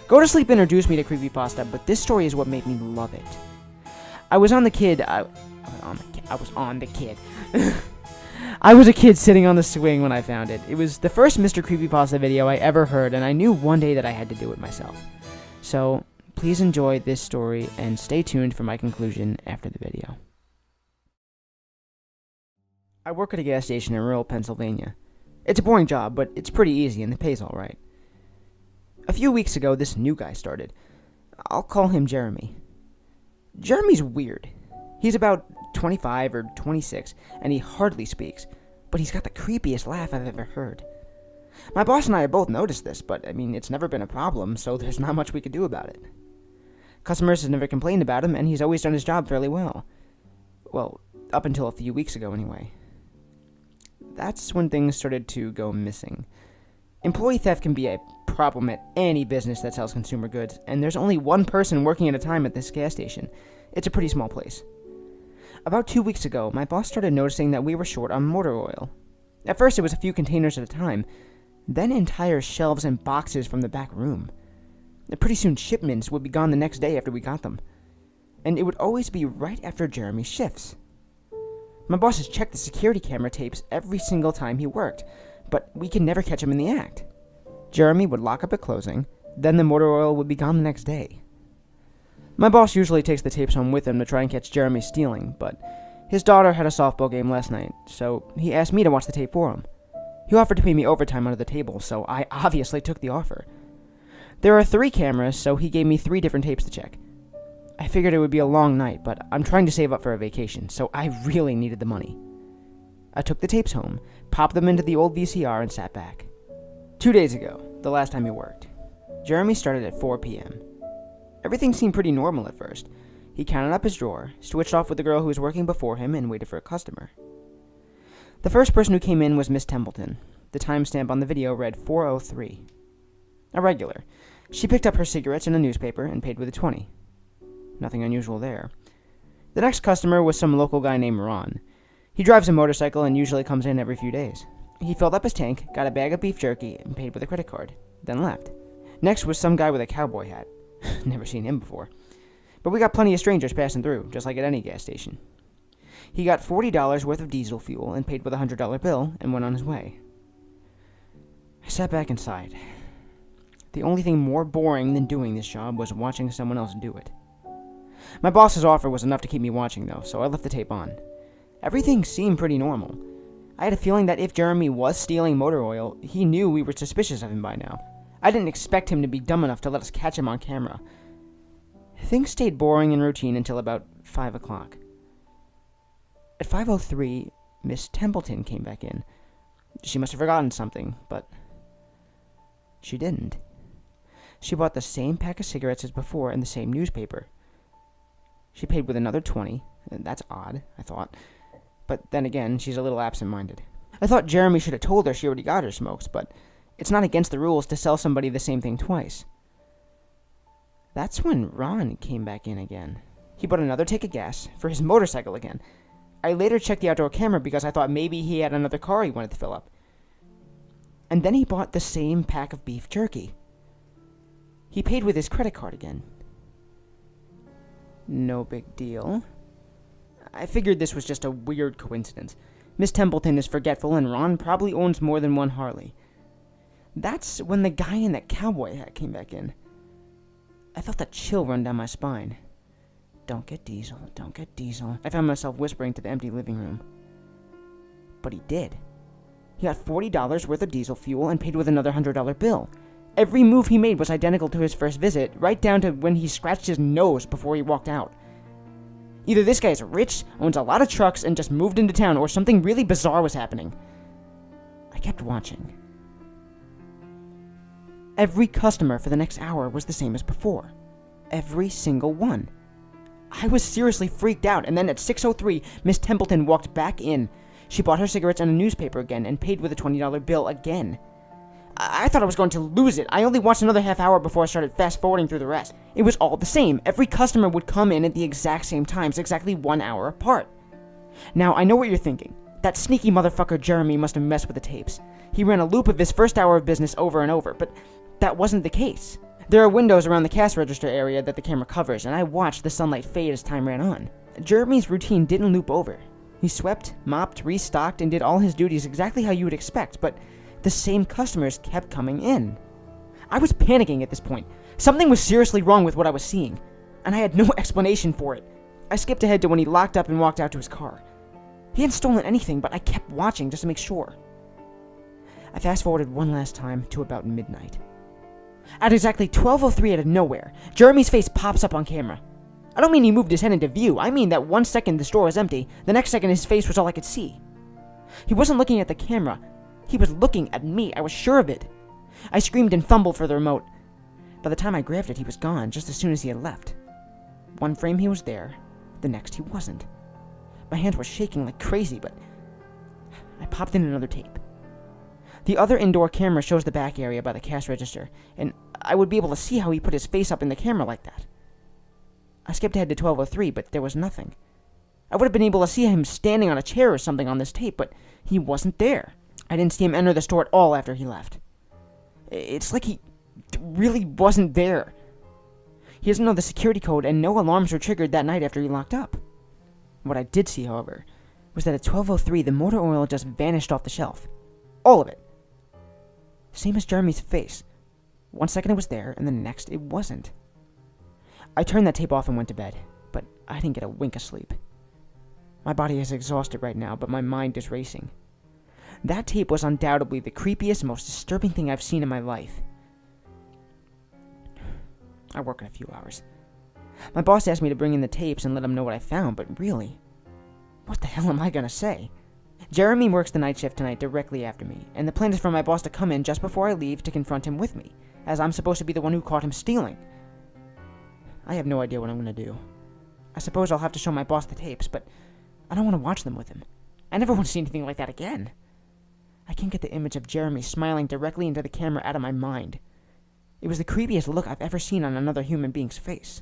Go to Sleep introduced me to creepypasta, but this story is what made me love it. I was a kid sitting on the swing when I found it. It was the first Mr. Creepypasta video I ever heard, and I knew one day that I had to do it myself. So, please enjoy this story, and stay tuned for my conclusion after the video. I work at a gas station in rural Pennsylvania. It's a boring job, but it's pretty easy, and the pay's alright. A few weeks ago, this new guy started. I'll call him Jeremy. Jeremy's weird. He's about 25 or 26, and he hardly speaks, but he's got the creepiest laugh I've ever heard. My boss and I have both noticed this, but, it's never been a problem, so there's not much we could do about it. Customers have never complained about him, and he's always done his job fairly well. Well, up until a few weeks ago, anyway. That's when things started to go missing. Employee theft can be a problem at any business that sells consumer goods, and there's only one person working at a time at this gas station. It's a pretty small place. About 2 weeks ago, my boss started noticing that we were short on motor oil. At first, it was a few containers at a time, then entire shelves and boxes from the back room. Pretty soon, shipments would be gone the next day after we got them. And it would always be right after Jeremy's shifts. My boss has checked the security camera tapes every single time he worked, but we could never catch him in the act. Jeremy would lock up at closing, then the motor oil would be gone the next day. My boss usually takes the tapes home with him to try and catch Jeremy stealing, but his daughter had a softball game last night, so he asked me to watch the tape for him. He offered to pay me overtime under the table, so I obviously took the offer. There are 3 cameras, so he gave me 3 different tapes to check. I figured it would be a long night, but I'm trying to save up for a vacation, so I really needed the money. I took the tapes home, popped them into the old VCR, and sat back. 2 days ago, the last time he worked. Jeremy started at 4 p.m. Everything seemed pretty normal at first. He counted up his drawer, switched off with the girl who was working before him, and waited for a customer. The first person who came in was Miss Templeton. The timestamp on the video read 4:03. A regular. She picked up her cigarettes and a newspaper and paid with a 20. Nothing unusual there. The next customer was some local guy named Ron. He drives a motorcycle and usually comes in every few days. He filled up his tank, got a bag of beef jerky, and paid with a credit card, then left. Next was some guy with a cowboy hat. Never seen him before. But we got plenty of strangers passing through, just like at any gas station. He got $40 worth of diesel fuel and paid with a $100 bill and went on his way. I sat back and sighed. The only thing more boring than doing this job was watching someone else do it. My boss's offer was enough to keep me watching, though, so I left the tape on. Everything seemed pretty normal. I had a feeling that if Jeremy was stealing motor oil, he knew we were suspicious of him by now. I didn't expect him to be dumb enough to let us catch him on camera. Things stayed boring and routine until about 5 o'clock. At 5:03, Miss Templeton came back in. She must have forgotten something, but she didn't. She bought the same pack of cigarettes as before and the same newspaper. She paid with another 20. That's odd, I thought. But then again, she's a little absent-minded. I thought Jeremy should have told her she already got her smokes, but it's not against the rules to sell somebody the same thing twice. That's when Ron came back in again. He bought another tank of gas for his motorcycle again. I later checked the outdoor camera because I thought maybe he had another car he wanted to fill up. And then he bought the same pack of beef jerky. He paid with his credit card again. No big deal. I figured this was just a weird coincidence. Miss Templeton is forgetful and Ron probably owns more than one Harley. That's when the guy in that cowboy hat came back in. I felt a chill run down my spine. Don't get diesel, don't get diesel. I found myself whispering to the empty living room. But he did. He got $40 worth of diesel fuel and paid with another $100 bill. Every move he made was identical to his first visit, right down to when he scratched his nose before he walked out. Either this guy is rich, owns a lot of trucks, and just moved into town, or something really bizarre was happening. I kept watching. Every customer for the next hour was the same as before. Every single one. I was seriously freaked out, and then at 6:03, Miss Templeton walked back in. She bought her cigarettes and a newspaper again, and paid with a $20 bill again. I thought I was going to lose it. I only watched another half hour before I started fast-forwarding through the rest. It was all the same. Every customer would come in at the exact same times, exactly 1 hour apart. Now, I know what you're thinking. That sneaky motherfucker Jeremy must have messed with the tapes. He ran a loop of his first hour of business over and over, but that wasn't the case. There are windows around the cash register area that the camera covers, and I watched the sunlight fade as time ran on. Jeremy's routine didn't loop over. He swept, mopped, restocked, and did all his duties exactly how you would expect, but the same customers kept coming in. I was panicking at this point. Something was seriously wrong with what I was seeing, and I had no explanation for it. I skipped ahead to when he locked up and walked out to his car. He hadn't stolen anything, but I kept watching just to make sure. I fast-forwarded one last time to about midnight. At exactly 12:03 out of nowhere, Jeremy's face pops up on camera. I don't mean he moved his head into view. I mean that 1 second the store was empty, the next second his face was all I could see. He wasn't looking at the camera. He was looking at me. I was sure of it. I screamed and fumbled for the remote. By the time I grabbed it, he was gone just as soon as he had left. One frame he was there, the next he wasn't. My hands were shaking like crazy, but I popped in another tape. The other indoor camera shows the back area by the cash register, and I would be able to see how he put his face up in the camera like that. I skipped ahead to 12:03, but there was nothing. I would have been able to see him standing on a chair or something on this tape, but he wasn't there. I didn't see him enter the store at all after he left. It's like he really wasn't there. He doesn't know the security code, and no alarms were triggered that night after he locked up. What I did see, however, was that at 12:03 the motor oil just vanished off the shelf. All of it. Same as Jeremy's face. 1 second it was there, and the next it wasn't. I turned that tape off and went to bed, but I didn't get a wink of sleep. My body is exhausted right now, but my mind is racing. That tape was undoubtedly the creepiest, most disturbing thing I've seen in my life. I work in a few hours. My boss asked me to bring in the tapes and let him know what I found, but really, what the hell am I gonna say? Jeremy works the night shift tonight directly after me, and the plan is for my boss to come in just before I leave to confront him with me, as I'm supposed to be the one who caught him stealing. I have no idea what I'm gonna do. I suppose I'll have to show my boss the tapes, but I don't want to watch them with him. I never want to see anything like that again. I can't get the image of Jeremy smiling directly into the camera out of my mind. It was the creepiest look I've ever seen on another human being's face.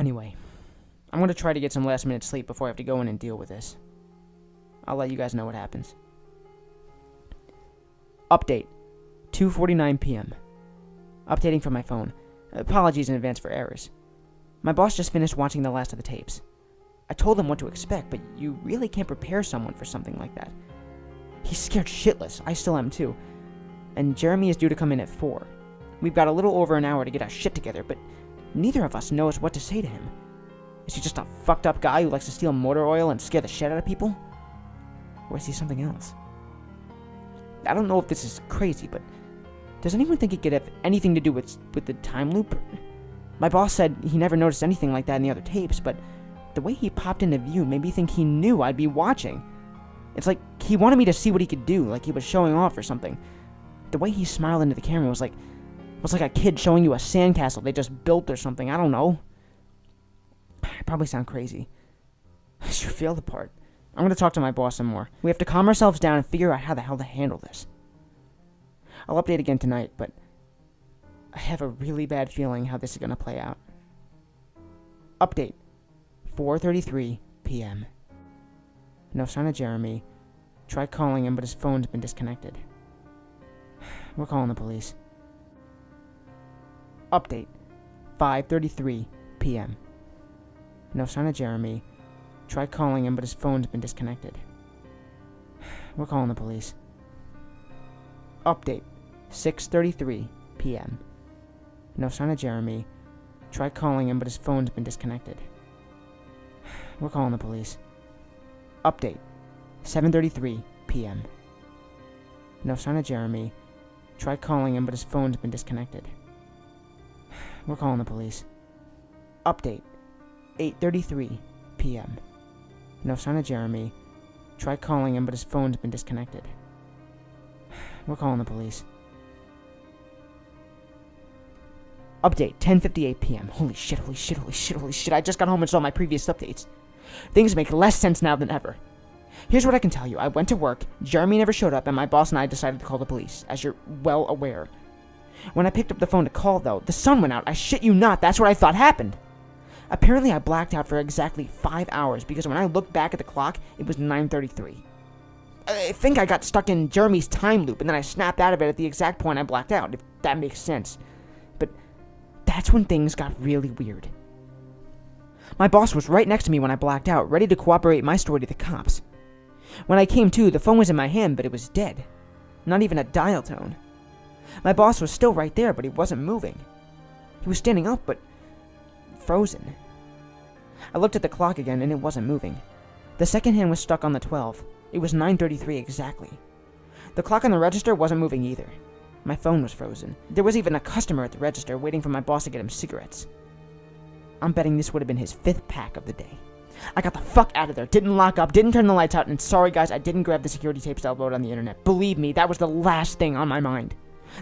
Anyway, I'm going to try to get some last-minute sleep before I have to go in and deal with this. I'll let you guys know what happens. Update, 2:49 p.m. Updating from my phone. Apologies in advance for errors. My boss just finished watching the last of the tapes. I told him what to expect, but you really can't prepare someone for something like that. He's scared shitless. I still am too. And Jeremy is due to come in at 4. We've got a little over an hour to get our shit together, but neither of us knows what to say to him. Is he just a fucked up guy who likes to steal motor oil and scare the shit out of people? Or is he something else? I don't know if this is crazy, but does anyone think it could have anything to do with the time loop? My boss said he never noticed anything like that in the other tapes, but the way he popped into view made me think he knew I'd be watching. It's like he wanted me to see what he could do, like he was showing off or something. The way he smiled into the camera was like a kid showing you a sandcastle they just built or something. I don't know. I probably sound crazy. I sure feel the part. I'm going to talk to my boss some more. We have to calm ourselves down and figure out how the hell to handle this. I'll update again tonight, but I have a really bad feeling how this is going to play out. Update, 4:33 p.m. No sign of Jeremy. Tried calling him, but his phone's been disconnected. We're calling the police. Update, 5:33 p.m. No sign of Jeremy. Tried calling him, but his phone's been disconnected. We're calling the police. Update, 6:33 p.m. No sign of Jeremy. Tried calling him, but his phone's been disconnected. We're calling the police. Update, 7:33 p.m. No sign of Jeremy. Tried calling him, but his phone's been disconnected. We're calling the police. Update, 8:33 p.m. No sign of Jeremy. Tried calling him, but his phone's been disconnected. We're calling the police. Update, 10:58 p.m. Holy shit, holy shit, holy shit, holy shit. I just got home and saw my previous updates. Things make less sense now than ever. Here's what I can tell you. I went to work, Jeremy never showed up, and my boss and I decided to call the police, as you're well aware. When I picked up the phone to call, though, the sun went out. I shit you not, that's what I thought happened. Apparently, I blacked out for exactly 5 hours, because when I looked back at the clock, it was 9:33. I think I got stuck in Jeremy's time loop, and then I snapped out of it at the exact point I blacked out, if that makes sense. But that's when things got really weird. My boss was right next to me when I blacked out, ready to cooperate my story to the cops. When I came to, the phone was in my hand, but it was dead. Not even a dial tone. My boss was still right there, but he wasn't moving. He was standing up, but frozen. I looked at the clock again, and it wasn't moving. The second hand was stuck on the 12. It was 9:33 exactly. The clock on the register wasn't moving either. My phone was frozen. There was even a customer at the register waiting for my boss to get him cigarettes. I'm betting this would have been his 5th pack of the day. I got the fuck out of there, didn't lock up, didn't turn the lights out, and sorry guys, I didn't grab the security tapes to upload on the internet. Believe me, that was the last thing on my mind.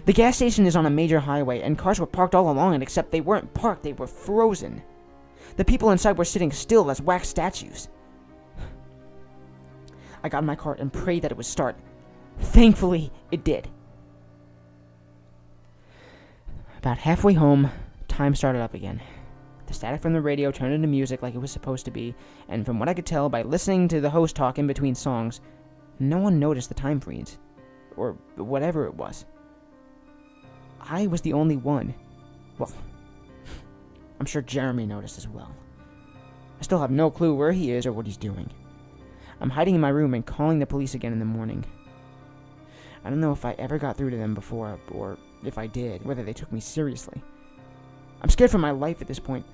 The gas station is on a major highway, and cars were parked all along it, except they weren't parked, they were frozen. The people inside were sitting still as wax statues. I got in my car and prayed that it would start. Thankfully, it did. About halfway home, time started up again. The static from the radio turned into music like it was supposed to be, and from what I could tell by listening to the host talk in between songs, no one noticed the time freeze. Or whatever it was. I was the only one. Well, I'm sure Jeremy noticed as well. I still have no clue where he is or what he's doing. I'm hiding in my room and calling the police again in the morning. I don't know if I ever got through to them before, or if I did, whether they took me seriously. I'm scared for my life at this point.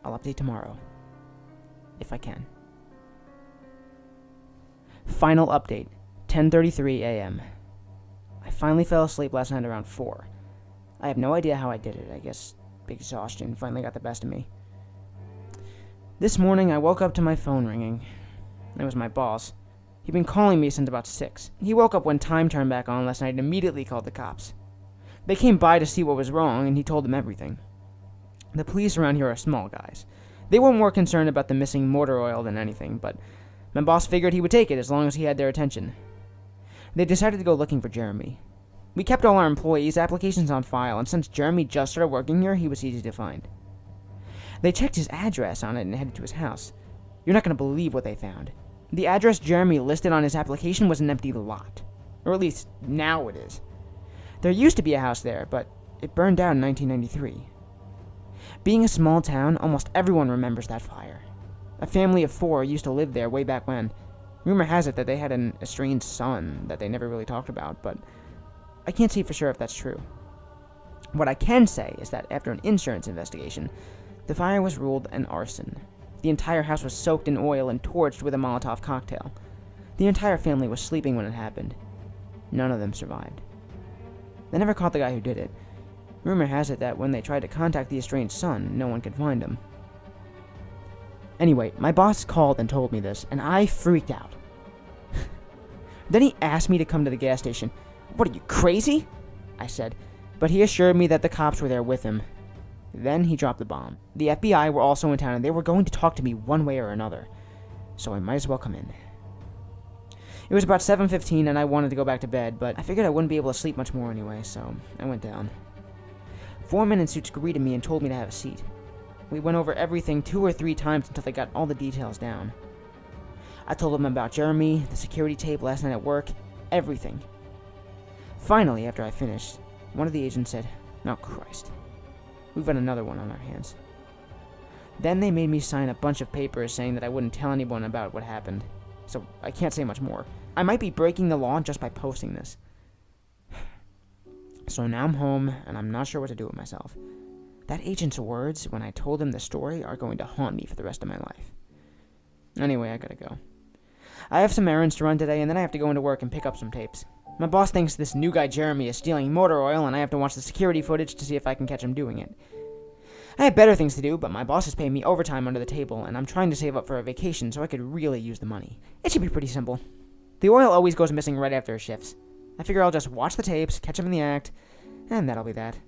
I'll update tomorrow. If I can. Final update, 10:33 a.m. I finally fell asleep last night around 4. I have no idea how I did it. I guess exhaustion finally got the best of me. This morning, I woke up to my phone ringing. It was my boss. He'd been calling me since about 6. He woke up when time turned back on last night and immediately called the cops. They came by to see what was wrong, and he told them everything. The police around here are small guys. They were more concerned about the missing motor oil than anything, but my boss figured he would take it as long as he had their attention. They decided to go looking for Jeremy. We kept all our employees' applications on file, and since Jeremy just started working here, he was easy to find. They checked his address on it and headed to his house. You're not going to believe what they found. The address Jeremy listed on his application was an empty lot. Or at least, now it is. There used to be a house there, but it burned down in 1993. Being a small town, almost everyone remembers that fire. A family of 4 used to live there way back when. Rumor has it that they had an estranged son that they never really talked about, but I can't say for sure if that's true. What I can say is that after an insurance investigation, the fire was ruled an arson. The entire house was soaked in oil and torched with a Molotov cocktail. The entire family was sleeping when it happened. None of them survived. They never caught the guy who did it. Rumor has it that when they tried to contact the estranged son, no one could find him. Anyway, my boss called and told me this, and I freaked out. Then he asked me to come to the gas station. "What are you, crazy?" I said, but he assured me that the cops were there with him. Then he dropped the bomb. The FBI were also in town, and they were going to talk to me one way or another, so I might as well come in. It was about 7:15, and I wanted to go back to bed, but I figured I wouldn't be able to sleep much more anyway, so I went down. 4 men in suits greeted me and told me to have a seat. We went over everything 2 or 3 times until they got all the details down. I told them about Jeremy, the security tape last night at work, everything. Finally, after I finished, one of the agents said, "Oh Christ, we've got another one on our hands." Then they made me sign a bunch of papers saying that I wouldn't tell anyone about what happened, so I can't say much more. I might be breaking the law just by posting this. So now I'm home, and I'm not sure what to do with myself. That agent's words, when I told him the story, are going to haunt me for the rest of my life. Anyway, I gotta go. I have some errands to run today, and then I have to go into work and pick up some tapes. My boss thinks this new guy Jeremy is stealing motor oil, and I have to watch the security footage to see if I can catch him doing it. I have better things to do, but my boss is paying me overtime under the table, and I'm trying to save up for a vacation so I could really use the money. It should be pretty simple. The oil always goes missing right after his shifts. I figure I'll just watch the tapes, catch him in the act, and that'll be that.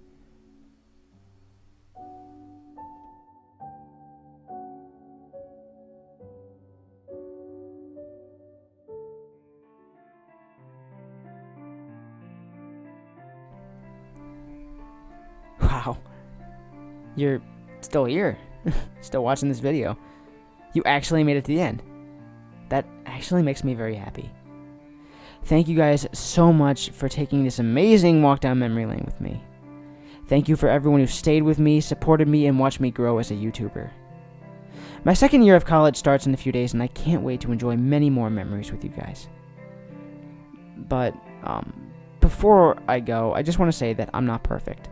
Wow. You're still here. Still watching this video. You actually made it to the end. That actually makes me very happy. Thank you guys so much for taking this amazing walk down memory lane with me. Thank you for everyone who stayed with me, supported me, and watched me grow as a YouTuber. My second year of college starts in a few days, and I can't wait to enjoy many more memories with you guys. But, before I go, I just want to say that I'm not perfect.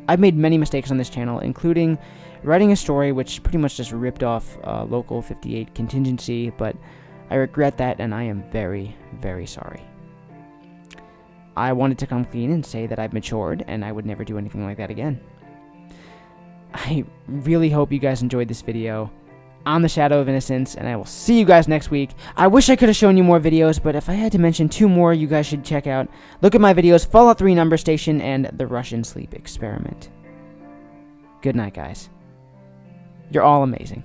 I've made many mistakes on this channel, including writing a story which pretty much just ripped off Local 58 Contingency, but I regret that and I am very, very sorry. I wanted to come clean and say that I've matured and I would never do anything like that again. I really hope you guys enjoyed this video. I'm the Shadow of Innocence, and I will see you guys next week. I wish I could have shown you more videos, but if I had to mention 2 more you guys should check out, look at my videos, Fallout 3 Number Station, and the Russian Sleep Experiment. Good night, guys. You're all amazing.